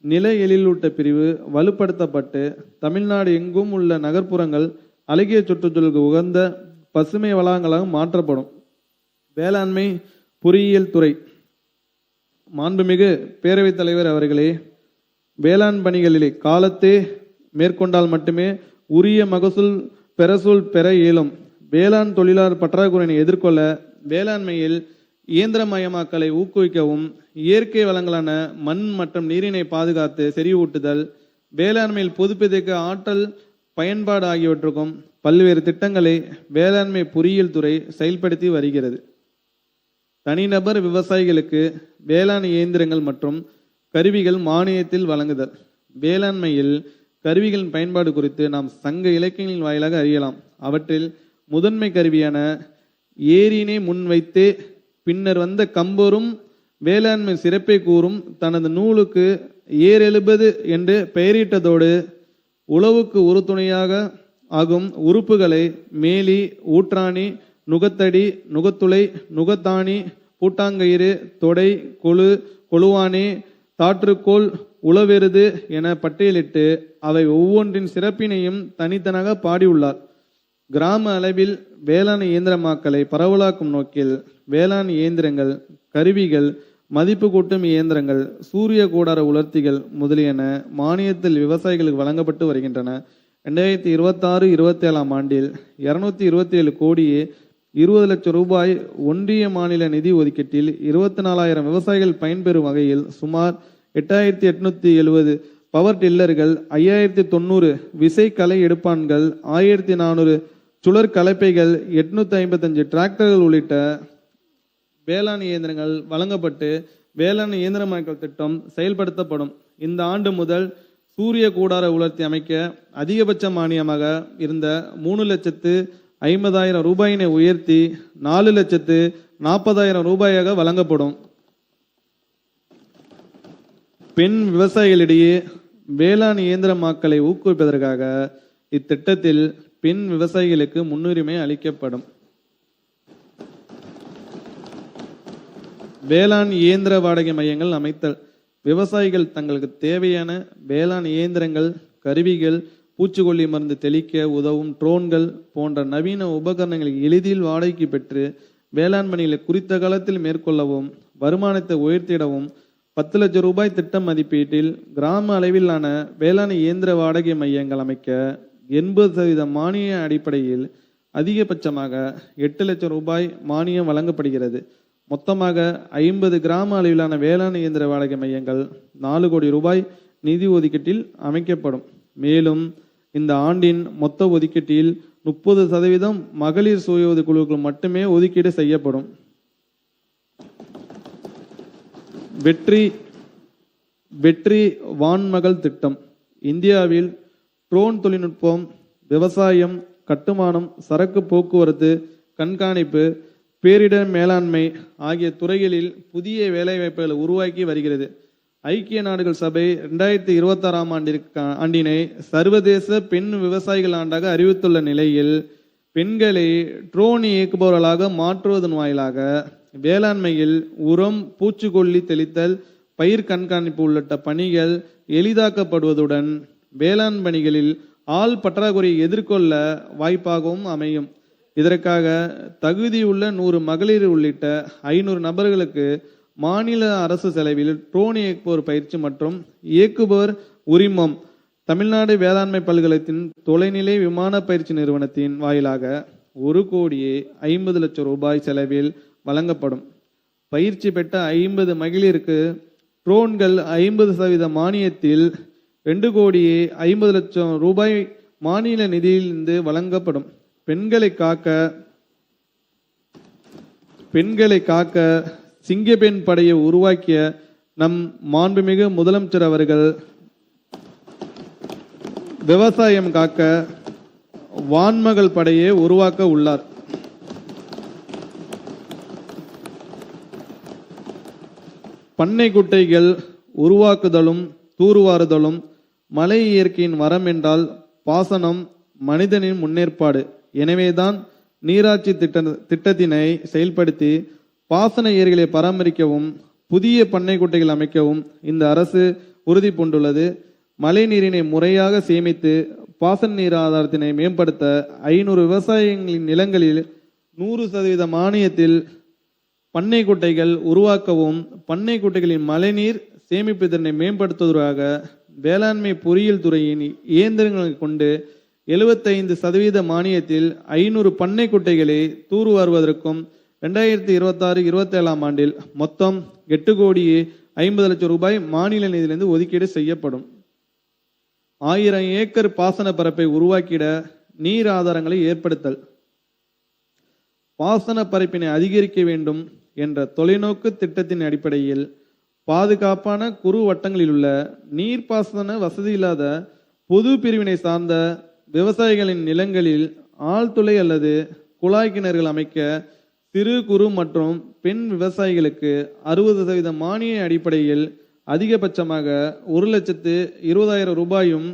நில எழிலூட்ட பிரிவு வலுப்படுத்தப்பட்டு தமிழ்நாடு எங்கும் உள்ள நகர்ப்புறங்கள் அழகிய சுற்றுச்சூழலுக்கு உகந்த பசுமை வளாகங்களாக மாற்றப்படும். வேளாண்மை பொறியியல் துறை. மாண்புமிகு பேரவைத் தலைவர் அவர்களே, வேளாண் பணிகளிலே காலத்தே மேற்கொண்டால் மட்டுமே உரிய மகசூல் பெற இயலும். வேளாண் தொழிலாளர் பற்றாக்குறையினை எதிர்கொள்ள வேளாண்மையில் இயந்திரமயமாக்கலை ஊக்குவிக்கவும், இயற்கை வளங்களான மண் மற்றும் நீரினை பாதுகாத்து செறிவூட்டுதல், வேளாண்மையில் பொதுப்பிதக்க ஆற்றல் பயன்பாடு ஆகியவற்றுக்கும் பல்வேறு திட்டங்களை வேளாண்மை பொறியியல் துறை செயல்படுத்தி வருகிறது. தனிநபர் விவசாயிகளுக்கு வேளாண் இயந்திரங்கள் மற்றும் கருவிகள் மானியத்தில் வழங்குதல். வேளாண்மையில் கருவிகளின் பயன்பாடு குறித்து நாம் சங்க இலக்கியங்களின் வாயிலாக அறியலாம். அவற்றில் முதன்மை கருவியான ஏரியினை முன்வைத்து பின்னர் வந்த கம்பரும் வேளாண்மை சிறப்பை கூறும் தனது நூலுக்கு ஏர்70 என்று பெயரிட்டதோடு உழவுக்கு உறுதுணையாக ஆகும் உறுப்புகளை மேலி, ஊற்றாணி, நுகத்தடி, நுகத்துளை, நுகத்தாணி, பூட்டாங்கயிறு, தொடை, கொழுவானே, தாற்றுக்கோள், உளவெருது என பட்டியலிட்டு அவை ஒவ்வொன்றின் சிறப்பினையும் தனித்தனாக பாடியுள்ளார். கிராம அளவில் வேளாண் இயந்திரமாக்கலை பரவலாக்கும் நோக்கில் வேளாண் இயந்திரங்கள், கருவிகள், மதிப்பு கூட்டும் இயந்திரங்கள், சூரிய கூடார உலர்த்திகள் முதலியன மானியத்தில் விவசாயிகளுக்கு வழங்கப்பட்டு வருகின்றன. 2026-27 ஆண்டில் 227 கோடியே 20 லட்சம் ரூபாய் ஒன்றிய மாநில நிதி ஒதுக்கீட்டில் 24,000 விவசாயிகள் பயன்பெறும் வகையில் சுமார் 8,870 பவர் டில்லர்கள், 5,090 விசை களை எடுப்பான்கள், 1,400 சுழற் கலப்பைகள், 855 டிராக்டர்கள் உள்ளிட்ட வேளாண் இயந்திரங்கள் வழங்கப்பட்டு வேளாண் இயந்திரமயமாக்கல் திட்டம் செயல்படுத்தப்படும். இந்த ஆண்டு முதல் சூரிய கூடார உலர்த்தி அமைக்க அதிகபட்ச மானியமாக இருந்த 3,50,000 ரூபாயினை உயர்த்தி 4,40,000 ரூபாயாக வழங்கப்படும். பெண் விவசாயிகளிடையே வேளாண் இயந்திரமாக்கலை ஊக்குவிப்பதற்காக இத்திட்டத்தில் பெண் விவசாயிகளுக்கு முன்னுரிமை அளிக்கப்படும். வேளாண் இயந்திர வாடகை மையங்கள் அமைத்தல். விவசாயிகள் தங்களுக்கு தேவையான வேளாண் இயந்திரங்கள், கருவிகள், பூச்சிக்கொல்லி மருந்து தெளிக்க உதவும் ட்ரோன்கள் போன்ற நவீன உபகரணங்களை எளிதில் வாடகைக்கு பெற்று வேளாண் பணிகளை குறித்த காலத்தில் மேற்கொள்ளவும் வருமானத்தை உயர்த்திடவும் 10 லட்சம் ரூபாய் திட்ட மதிப்பீட்டில் கிராம அளவிலான வேளாண் இயந்திர வாடகை மையங்கள் அமைக்க 80% மானிய அடிப்படையில் அதிகபட்சமாக 8 லட்சம் ரூபாய் மானியம் வழங்கப்படுகிறது. மொத்தமாக 50 கிராம அளவிலான வேளாண் இயந்திர வாடகை மையங்கள் 4 கோடி ரூபாய் நிதி ஒதுக்கீட்டில் அமைக்கப்படும். மேலும் இந்த ஆண்டின் மொத்த ஒதுக்கீட்டில் 30% மகளிர் சுய உதவி குழுக்கள் மட்டுமே ஒதுக்கீடு செய்யப்படும். வெற்றி வான்மகள் திட்டம். இந்தியாவில் ட்ரோன் தொழில்நுட்பம், விவசாயம், கட்டுமானம், சரக்கு போக்குவரத்து, கண்காணிப்பு, பேரிடர் மேலாண்மை ஆகிய துறைகளில் புதிய வேலைவாய்ப்புகளை உருவாக்கி வருகிறது. ஐக்கிய நாடுகள் சபை 2026 ஆண்டினை சர்வதேச பெண் விவசாயிகள் ஆண்டாக அறிவித்துள்ள நிலையில் பெண்களை ட்ரோன் இயக்குபவர்களாக மாற்றுவதன் வாயிலாக வேளாண்மையில் உரம், பூச்சிக்கொல்லி தெளித்தல், பயிர் கண்காணிப்பு உள்ளிட்ட பணிகள் எளிதாக்கப்படுவதுடன் வேளாண் பணிகளில் ஆள் பற்றாக்குறையை எதிர்கொள்ள வாய்ப்பாகவும் அமையும். இதற்காக தகுதியுள்ள 100 மகளிர் உள்ளிட்ட 500 நபர்களுக்கு மாநில அரசு செலவில் ட்ரோன் இயக்குபவர் பயிற்சி மற்றும் இயக்குபவர் உரிமம் தமிழ்நாடு வேளாண்மை பல்கலைத்தின் தொலைநிலை விமான பயிற்சி நிறுவனத்தின் வாயிலாக 1,50,00,000 ரூபாய் செலவில் வழங்கப்படும். பயிற்சி பெற்ற 50 மகளிருக்கு ட்ரோன்கள் 50% மானியத்தில் 2,50,00,000 ரூபாய் மாநில நிதியிலிருந்து வழங்கப்படும். பெண்களை காக்க சிங்கப்பெண் படையை உருவாக்கிய நம் மாண்புமிகு முதலமைச்சர் அவர்கள் விவசாயம் காக்க வான்மகள் படையை உருவாக்க உள்ளார். பண்ணை குட்டைகள் உருவாக்குதலும் தூர்வாறுதலும் மலை இயற்கையின் வரம் என்றால் பாசனம் மனிதனின் முன்னேற்பாடு. எனவேதான் நீராட்சி திட்டத்தினை செயல்படுத்தி பாசன ஏரிகளை பராமரிக்கவும் புதிய பண்ணை குட்டைகள் அமைக்கவும் இந்த அரசு உறுதி பூண்டுள்ளது. மழை நீரினை முறையாக சேமித்து பாசன நீர் ஆதாரத்தினை மேம்படுத்த 500 விவசாயிகளின் நிலங்களில் 100% மானியத்தில் பண்ணை குட்டைகள் உருவாக்கவும் பண்ணை குட்டைகளின் மழைநீர் சேமிப்பு திறனை மேம்படுத்துவதற்காக வேளாண்மை பொறியியல் துறையின் இயந்திரங்களை கொண்டு 75% மானியத்தில் 500 பண்ணை குட்டைகளை தூர்வாருவதற்கும் 2026-27 ஆண்டில் மொத்தம் 8,50,00,000 ரூபாய் மாநில நிதியிலிருந்து ஒதுக்கீடு செய்யப்படும். 1000 ஏக்கர் பாசன பரப்பை உருவாக்கிட நீர் ஆதாரங்களை ஏற்படுத்தல். பாசன பரப்பினை அதிகரிக்க வேண்டும் என்ற தொலைநோக்கு திட்டத்தின் அடிப்படையில் பாதுகாப்பான குறு வட்டங்களில் உள்ள நீர்ப்பாசன வசதி இல்லாத பொது பிரிவினை சார்ந்த விவசாயிகளின் நிலங்களில் ஆழ்துளை அல்லது குழாய் கிணறுகள் அமைக்க சிறு குறு மற்றும் பெண் விவசாயிகளுக்கு 60% மானிய அடிப்படையில் அதிகபட்சமாக 1,20,000 ரூபாயும்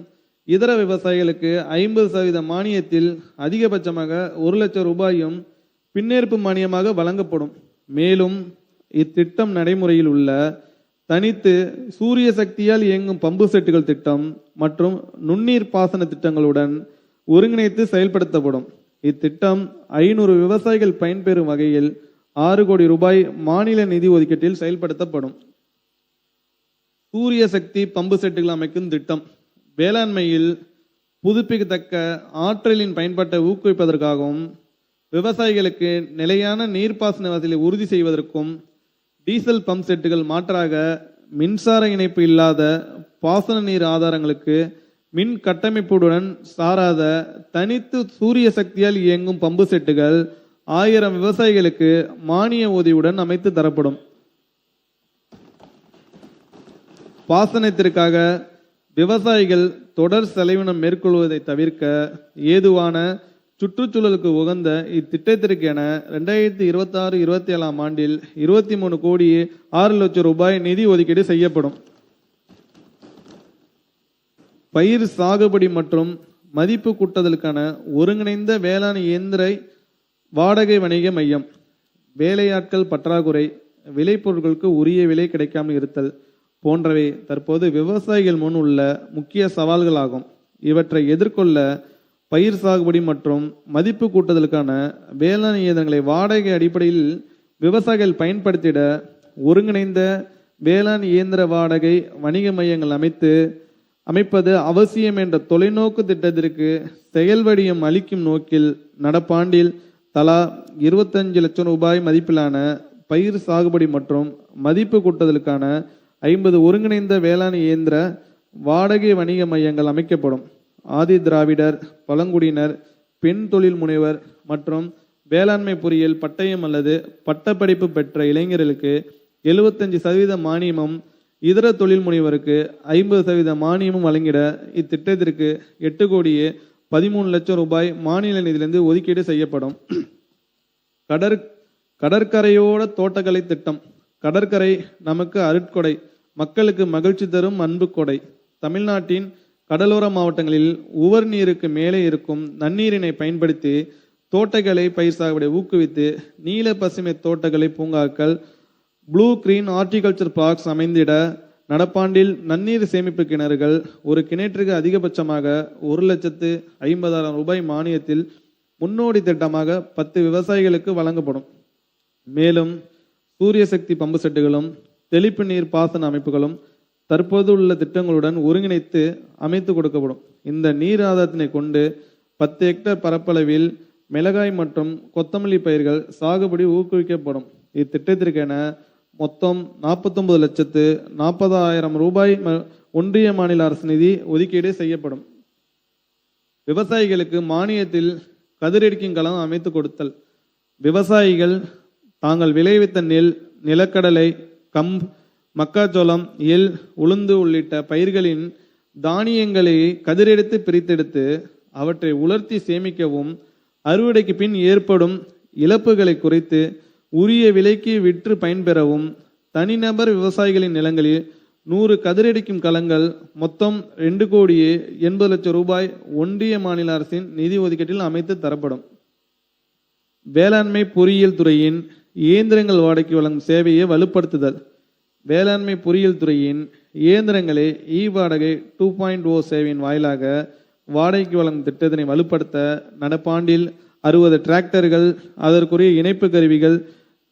இதர விவசாயிகளுக்கு 50% மானியத்தில் அதிகபட்சமாக 1,00,000 ரூபாயும் பின்னேற்பு மானியமாக வழங்கப்படும். மேலும் இத்திட்டம் நடைமுறையில் உள்ள தனித்து சூரிய சக்தியால் இயங்கும் பம்பு செட்டுகள் திட்டம் மற்றும் நுண்ணீர் பாசன திட்டங்களுடன் ஒருங்கிணைத்து செயல்படுத்தப்படும். இத்திட்டம் 500 விவசாயிகள் பயன்பெறும் வகையில் 6 கோடி ரூபாய் மாநில நிதி ஒதுக்கீட்டில் செயல்படுத்தப்படும். சூரிய சக்தி பம்பு செட்டுகள் அமைக்கும் திட்டம் வேளாண்மையில் புதுப்பிக்கத்தக்க ஆற்றலின் பயன்பாட்டை ஊக்குவிப்பதற்காகவும் விவசாயிகளுக்கு நிலையான நீர்ப்பாசன வசதியை உறுதி செய்வதற்கும் டீசல் பம்ப் செட்டுகள் மாற்றாக மின்சார இணைப்பு இல்லாத பாசன நீர் ஆதாரங்களுக்கு மின் கட்டமைப்புடன் சாராத தனித்து சூரிய சக்தியால் இயங்கும் பம்பு செட்டுகள் 1000 விவசாயிகளுக்கு மானிய உதவியுடன் அமைத்து தரப்படும். பாசனத்திற்காக விவசாயிகள் தொடர் செலவினம் மேற்கொள்வதை தவிர்க்க ஏதுவான சுற்றுச்சூழலுக்கு உகந்த இத்திட்டத்திற்கு என 2026-27 ஆண்டில் 23,06,00,000 ரூபாய் நிதி ஒதுக்கீடு செய்யப்படும். பயிர் சாகுபடி மற்றும் மதிப்பு கூட்டுதலுக்கான ஒருங்கிணைந்த வேளாண் இயந்திர வாடகை வணிக மையம். வேலையாட்கள் பற்றாக்குறை, விளைபொருட்களுக்கு உரிய விலை கிடைக்காமல் இருத்தல் போன்றவை தற்போது விவசாயிகள் முன் உள்ள முக்கிய சவால்களாகும். இவற்றை எதிர்கொள்ள பயிர் சாகுபடி மற்றும் மதிப்பு கூட்டுதலுக்கான வேளாண் இயந்திரங்களை வாடகை அடிப்படையில் விவசாயிகள் பயன்படுத்திட ஒருங்கிணைந்த வேளாண் இயந்திர வாடகை வணிக மையங்கள் அமைப்பது அவசியம் என்ற தொலைநோக்கு திட்டத்திற்கு செயல்வடிவம் அளிக்கும் நோக்கில் நடப்பாண்டில் தலா 25 லட்சம் ரூபாய் மதிப்பிலான பயிர் சாகுபடி மற்றும் மதிப்பு கூட்டுதலுக்கான 50 ஒருங்கிணைந்த வேளாண் இயந்திர வாடகை வணிக மையங்கள் அமைக்கப்படும். ஆதி திராவிடர், பழங்குடியினர், பெண் தொழில் முனைவர் மற்றும் வேளாண்மை பொறியியல் பட்டயம் அல்லது பட்டப்படிப்பு பெற்ற இளைஞர்களுக்கு 75% மானியமும், இதர தொழில் முனைவருக்கு 50% மானியமும் வழங்கிட இத்திட்டத்திற்கு 8,13 லட்சம் ரூபாய் மாநில நிதியிலிருந்து ஒதுக்கீடு செய்யப்படும். கடற்கரையோட தோட்டக்கலை திட்டம். கடற்கரை நமக்கு அருட்கொடை, மக்களுக்கு மகிழ்ச்சி தரும் அன்பு கொடை. தமிழ்நாட்டின் கடலோர மாவட்டங்களில் உவர் நீருக்கு மேலே இருக்கும் நன்னீரினை பயன்படுத்தி தோட்டக்கலை பயிர் சாகுபடி ஊக்குவித்து நீல பசுமை தோட்டக்கலை பூங்காக்கள், ப்ளூ கிரீன் ஹார்டிகல்ச்சர் பார்க்ஸ் அமைந்திட நடப்பாண்டில் நன்னீர் சேமிப்பு கிணறுகள் ஒரு கிணற்றுக்கு அதிகபட்சமாக 1,50,000 ரூபாய் மானியத்தில் முன்னோடி திட்டமாக 10 விவசாயிகளுக்கு வழங்கப்படும். மேலும் சூரிய சக்தி பம்பு செட்டுகளும் தெளிப்பு நீர் பாசன அமைப்புகளும் தற்போது உள்ள திட்டங்களுடன் ஒருங்கிணைத்து அமைத்து கொடுக்கப்படும். இந்த நீர் ஆதாரத்தினை கொண்டு 10 ஹெக்டேர் பரப்பளவில் மிளகாய் மற்றும் கொத்தமல்லி பயிர்கள் சாகுபடி ஊக்குவிக்கப்படும். இத்திட்டத்திற்கென மொத்தம் 49,40,000 ரூபாய் ஒன்றிய மாநில அரசு நிதி ஒதுக்கீடு செய்யப்படும். விவசாயிகளுக்கு மானியத்தில் கதிரெடுக்கும் களம் அமைத்து கொடுத்தல். விவசாயிகள் தாங்கள் விளைவித்த நெல், நிலக்கடலை, கம்பு, மக்காச்சோளம், எள், உளுந்து உள்ளிட்ட பயிர்களின் தானியங்களை கதிரெடுத்து பிரித்தெடுத்து அவற்றை உலர்த்தி சேமிக்கவும், அறுவடைக்கு பின் ஏற்படும் இழப்புகளை குறைத்து உரிய விலைக்கு விற்று பயன்பெறவும் தனிநபர் விவசாயிகளின் நிலங்களில் 100 கதிரடிக்கும் களங்கள் மொத்தம் 2,80,00,000 ரூபாய் ஒன்றிய மாநில அரசின் நிதி ஒதுக்கீட்டில் அமைத்து தரப்படும். வேளாண்மை பொறியியல் துறையின் இயந்திரங்கள் வாடகைக்கு வழங்கும் சேவையை வலுப்படுத்துதல். வேளாண்மை பொறியியல் துறையின் இயந்திரங்களை வாடகை 2.0 சேவையின் வாயிலாக வாடகைக்கு வழங்கும் திட்டத்தினை வலுப்படுத்த நடப்பாண்டில் 60 டிராக்டர்கள், அதற்குரிய இணைப்பு கருவிகள்,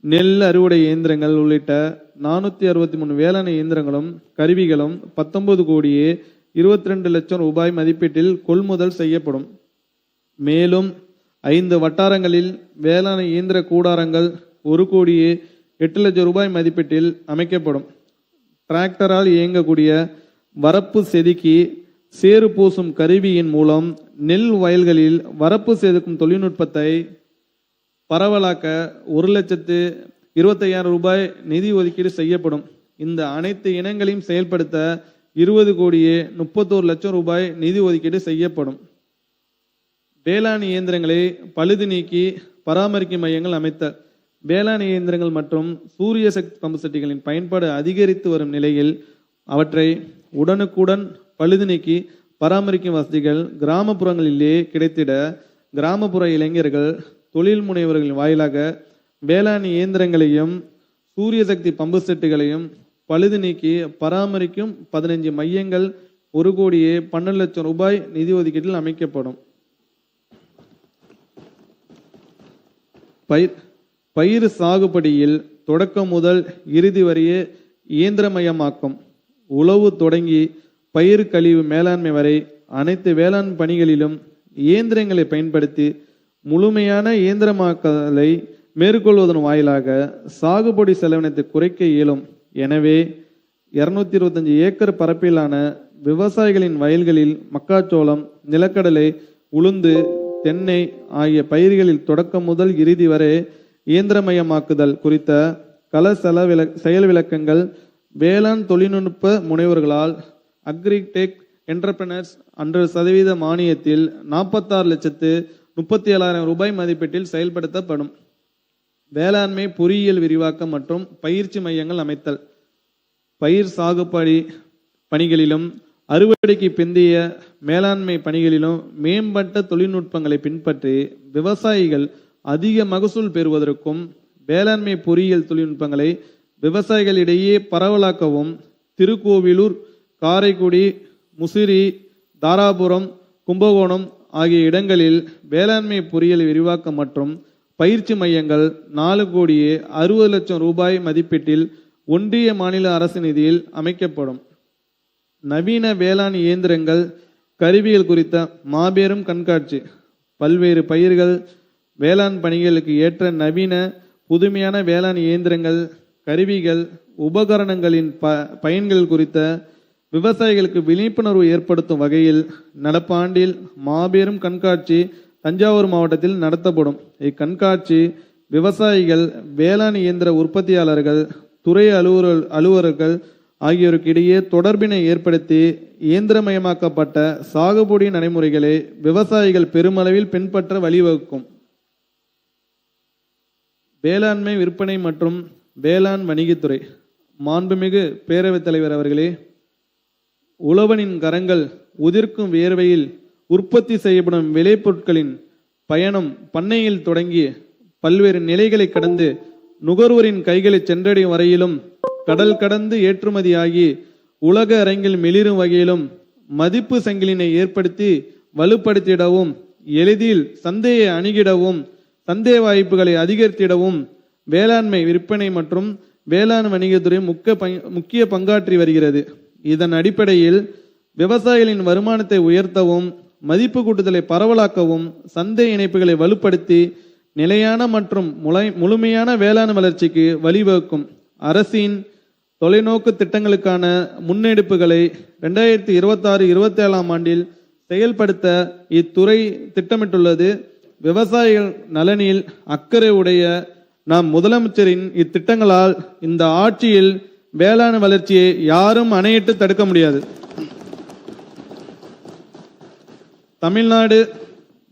நெல் அறுவடை இயந்திரங்கள் உள்ளிட்ட 463 வேளாண் இயந்திரங்களும் கருவிகளும் 19,22,00,000 ரூபாய் மதிப்பீட்டில் கொள்முதல் செய்யப்படும். மேலும் 5 வட்டாரங்களில் வேளாண் இயந்திர கூடாரங்கள் 1,08,00,000 ரூபாய் மதிப்பீட்டில் அமைக்கப்படும். டிராக்டரால் இயங்கக்கூடிய வரப்பு செதுக்கி சேறு பூசும் கருவியின் மூலம் நெல் வயல்களில் வரப்பு செதுக்கும் தொழில்நுட்பத்தை பரவலாக்க 1,25,000 ரூபாய் நிதி ஒதுக்கீடு செய்யப்படும். இந்த அனைத்து இனங்களையும் செயல்படுத்த 20,31,00,000 ரூபாய் நிதி ஒதுக்கீடு செய்யப்படும். வேளாண் இயந்திரங்களை பழுது நீக்கி பராமரிக்கும் மையங்கள் அமைத்தல். வேளாண் இயந்திரங்கள் மற்றும் சூரிய சக்தி பம்பு செட்டுகளின் பயன்பாடு அதிகரித்து வரும் நிலையில் அவற்றை உடனுக்குடன் பழுது நீக்கி பராமரிக்கும் வசதிகள் கிராமப்புறங்களிலே கிடைத்திட கிராமப்புற இளைஞர்கள், தொழில் முனைவர்களின் வாயிலாக வேளாண் இயந்திரங்களையும் சூரிய சக்தி பம்பு செட்டுகளையும் பழுது நீக்கி பராமரிக்கும் 15 மையங்கள் 1,12,00,000 ரூபாய் நிதி ஒதுக்கீட்டில் அமைக்கப்படும். பயிர் சாகுபடியில் தொடக்கம் முதல் இறுதி வரைய இயந்திரமயமாக்கம். உழவு தொடங்கி பயிர் கழிவு மேலாண்மை வரை அனைத்து வேளாண் பணிகளிலும் இயந்திரங்களை பயன்படுத்தி முழுமையான இயந்திரமாக்கலை மேற்கொள்வதன் வாயிலாக சாகுபடி செலவினத்தை குறைக்க இயலும். எனவே 225 ஏக்கர் பரப்பிலான விவசாயிகளின் வயல்களில் மக்காச்சோளம், நிலக்கடலை, உளுந்து, தென்னை ஆகிய பயிர்களில் தொடக்கம் முதல் இறுதி வரை இயந்திரமயமாக்குதல் குறித்த கள செயல் விளக்கங்கள் வேளாண் தொழில்நுட்ப முனைவர்களால் அக்ரிடெக் என்டர்பிரனர்ஸ் 100% மானியத்தில் 46,37,000 ரூபாய் மதிப்பீட்டில் செயல்படுத்தப்படும். வேளாண்மை பொறியியல் விரிவாக்கம் மற்றும் பயிற்சி மையங்கள் அமைத்தல். பயிர் சாகுபடி பணிகளிலும் அறுவடைக்கு பிந்தைய மேலாண்மை பணிகளிலும் மேம்பட்ட தொழில்நுட்பங்களை பின்பற்றி விவசாயிகள் அதிக மகசூல் பெறுவதற்கும் வேளாண்மை பொறியியல் தொழில்நுட்பங்களை விவசாயிகளிடையே பரவலாக்கவும் திருக்கோவிலூர், காரைக்குடி, முசிறி, தாராபுரம், கும்பகோணம் ஆகிய இடங்களில் வேளாண்மை பொறியியல் விரிவாக்கம் மற்றும் பயிற்சி மையங்கள் 4,60,00,000 ரூபாய் மதிப்பீட்டில் ஒன்றிய மாநில அரசு நிதியில் அமைக்கப்படும். நவீன வேளாண் இயந்திரங்கள், கருவிகள் குறித்த மாபெரும் கண்காட்சி, பல்வேறு பயிர்கள், வேளாண் பணிகளுக்கு ஏற்ற நவீன புதுமையான வேளாண் இயந்திரங்கள், கருவிகள், உபகரணங்களின் பயன்கள் குறித்த விவசாயிகளுக்கு விழிப்புணர்வு ஏற்படுத்தும் வகையில் நடப்பாண்டில் மாபெரும் கண்காட்சி தஞ்சாவூர் மாவட்டத்தில் நடத்தப்படும். இக்கண்காட்சி விவசாயிகள், வேளாண் இயந்திர உற்பத்தியாளர்கள், துறை அலுவலர்கள் ஆகியோருக்கிடையே தொடர்பினை ஏற்படுத்தி இயந்திரமயமாக்கப்பட்ட சாகுபடி நடைமுறைகளை விவசாயிகள் பெருமளவில் பின்பற்ற வழிவகுக்கும். வேளாண்மை விற்பனை மற்றும் வேளாண் வணிகத்துறை. மாண்புமிகு பேரவைத் தலைவர் அவர்களே, உழவனின் கரங்கள் உதிர்க்கும் வேர்வையில் உற்பத்தி செய்யப்படும் விளைபொருட்களின் பயணம் பண்ணையில் தொடங்கி பல்வேறு நிலைகளை கடந்து நுகர்வோரின் கைகளை சென்றடையும் வரையிலும் கடல் கடந்து ஏற்றுமதியாகி உலக அரங்கில் மிளிரும் வகையிலும் மதிப்பு சங்கிலினை ஏற்படுத்தி வலுப்படுத்திடவும், எளிதில் சந்தையை அணுகிடவும், சந்தை வாய்ப்புகளை அதிகரித்திடவும் வேளாண்மை விற்பனை மற்றும் வேளாண் வணிகத்துறை முக்கிய பங்காற்றி வருகிறது. இதன் அடிப்படையில் விவசாயிகளின் வருமானத்தை உயர்த்தவும், மதிப்பு கூட்டுதலை பரவலாக்கவும், சந்தை இணைப்புகளை வலுப்படுத்தி நிலையான மற்றும் முழுமையான வேளாண் வளர்ச்சிக்கு வழிவகுக்கும் அரசின் தொலைநோக்கு திட்டங்களுக்கான முன்னெடுப்புகளை 2026-27 ஆண்டில் செயல்படுத்த இத்துறை திட்டமிட்டுள்ளது. விவசாயிகள் நலனில் அக்கறை உடைய நாம் முதலமைச்சரின் இத்திட்டங்களால் இந்த ஆட்சியில் வேளாண் வளர்ச்சியை யாரும் அணையிட்டு தடுக்க முடியாது. தமிழ்நாடு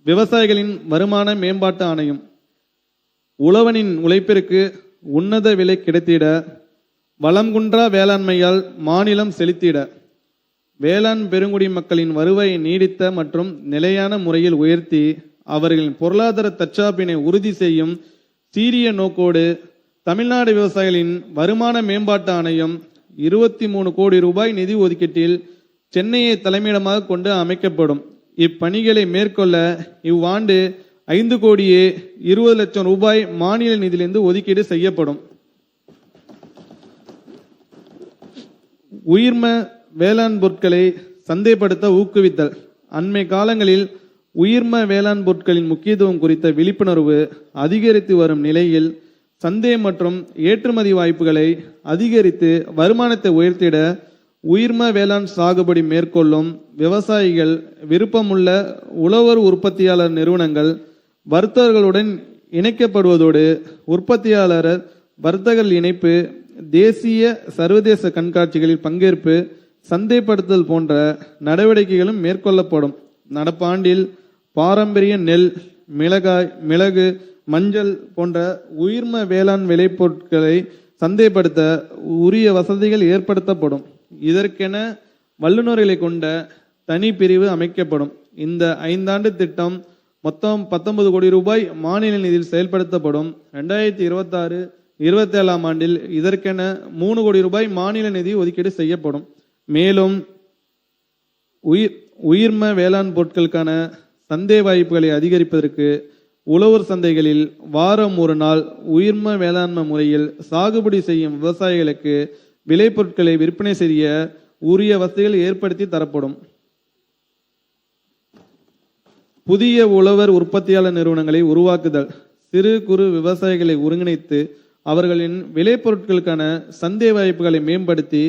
விவசாயிகளின் வருமான மேம்பாட்டு ஆணையம். உழவனின் உழைப்பிற்கு உன்னத விலை கிடைத்திட, வளம்குன்றா வேளாண்மையால் மாநிலம் செழித்திட, வேளாண் பெருங்குடி மக்களின் வருவாயை நீடித்த மற்றும் நிலையான முறையில் உயர்த்தி அவர்களின் பொருளாதார தற்சார்பினை உறுதி செய்யும் சீரிய நோக்கோடு தமிழ்நாடு விவசாயிகளின் வருமான மேம்பாட்டு ஆணையம் 23 கோடி ரூபாய் நிதி ஒதுக்கீட்டில் சென்னையை தலைமையிடமாக கொண்டு அமைக்கப்படும். இப்பணிகளை மேற்கொள்ள இவ்வாண்டு 5,20,00,000 ரூபாய் மாநில நிதியிலிருந்து ஒதுக்கீடு செய்யப்படும். உயிர்ம வேளாண் பொருட்களை சந்தைப்படுத்த ஊக்குவித்தல். அண்மை காலங்களில் உயிர்ம வேளாண் பொருட்களின் முக்கியத்துவம் குறித்த விழிப்புணர்வு அதிகரித்து வரும் நிலையில் சந்தை மற்றும் ஏற்றுமதி வாய்ப்புகளை அதிகரித்து வருமானத்தை உயர்த்திட உயிர்ம வேளாண் சாகுபடி மேற்கொள்ளும் விவசாயிகள், விருப்பமுள்ள உழவர் உற்பத்தியாளர் நிறுவனங்கள் வர்த்தகர்களுடன் இணைக்கப்படுவதோடு உற்பத்தியாளர் வர்த்தகர் இணைப்பு, தேசிய சர்வதேச கண்காட்சிகளில் பங்கேற்பு, சந்தைப்படுத்தல் போன்ற நடவடிக்கைகளும் மேற்கொள்ளப்படும். நடப்பாண்டில் பாரம்பரிய நெல், மிளகு, மஞ்சள் போன்ற உயிர்ம வேளாண் விளைபொருட்களை சந்தைப்படுத்த உரிய வசதிகள் ஏற்படுத்தப்படும். இதற்கென வல்லுநர்களை கொண்ட தனி பிரிவு அமைக்கப்படும். இந்த 5 ஆண்டு திட்டம் மொத்தம் 19 கோடி ரூபாய் மாநில நிதியில் செயல்படுத்தப்படும். 2026-27 ஆண்டில் இதற்கென 3 கோடி ரூபாய் மாநில நிதி ஒதுக்கீடு செய்யப்படும். மேலும் உயிர்ம வேளாண் பொருட்களுக்கான சந்தை வாய்ப்புகளை அதிகரிப்பதற்கு உழவர் சந்தைகளில் வாரம் ஒரு நாள் உயிர்ம வேளாண்மை முறையில் சாகுபடி செய்யும் விவசாயிகளுக்கு விளைபொருட்களை விற்பனை செய்ய உரிய வசதிகள் ஏற்படுத்தி தரப்படும். புதிய உழவர் உற்பத்தியாளர் நிறுவனங்களை உருவாக்குதல். சிறு குறு விவசாயிகளை ஒருங்கிணைத்து அவர்களின் விளைபொருட்களுக்கான சந்தை வாய்ப்புகளை மேம்படுத்தி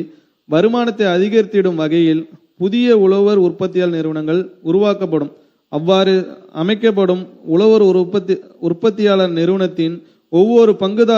வருமானத்தை அதிகரித்திடும் வகையில் புதிய உழவர் உற்பத்தியாளர் நிறுவனங்கள் உருவாக்கப்படும். அவ்வாறு அமைக்கப்படும் உழவர் உற்பத்தியாளர் நிறுவனத்தின் ஒவ்வொரு பங்குதார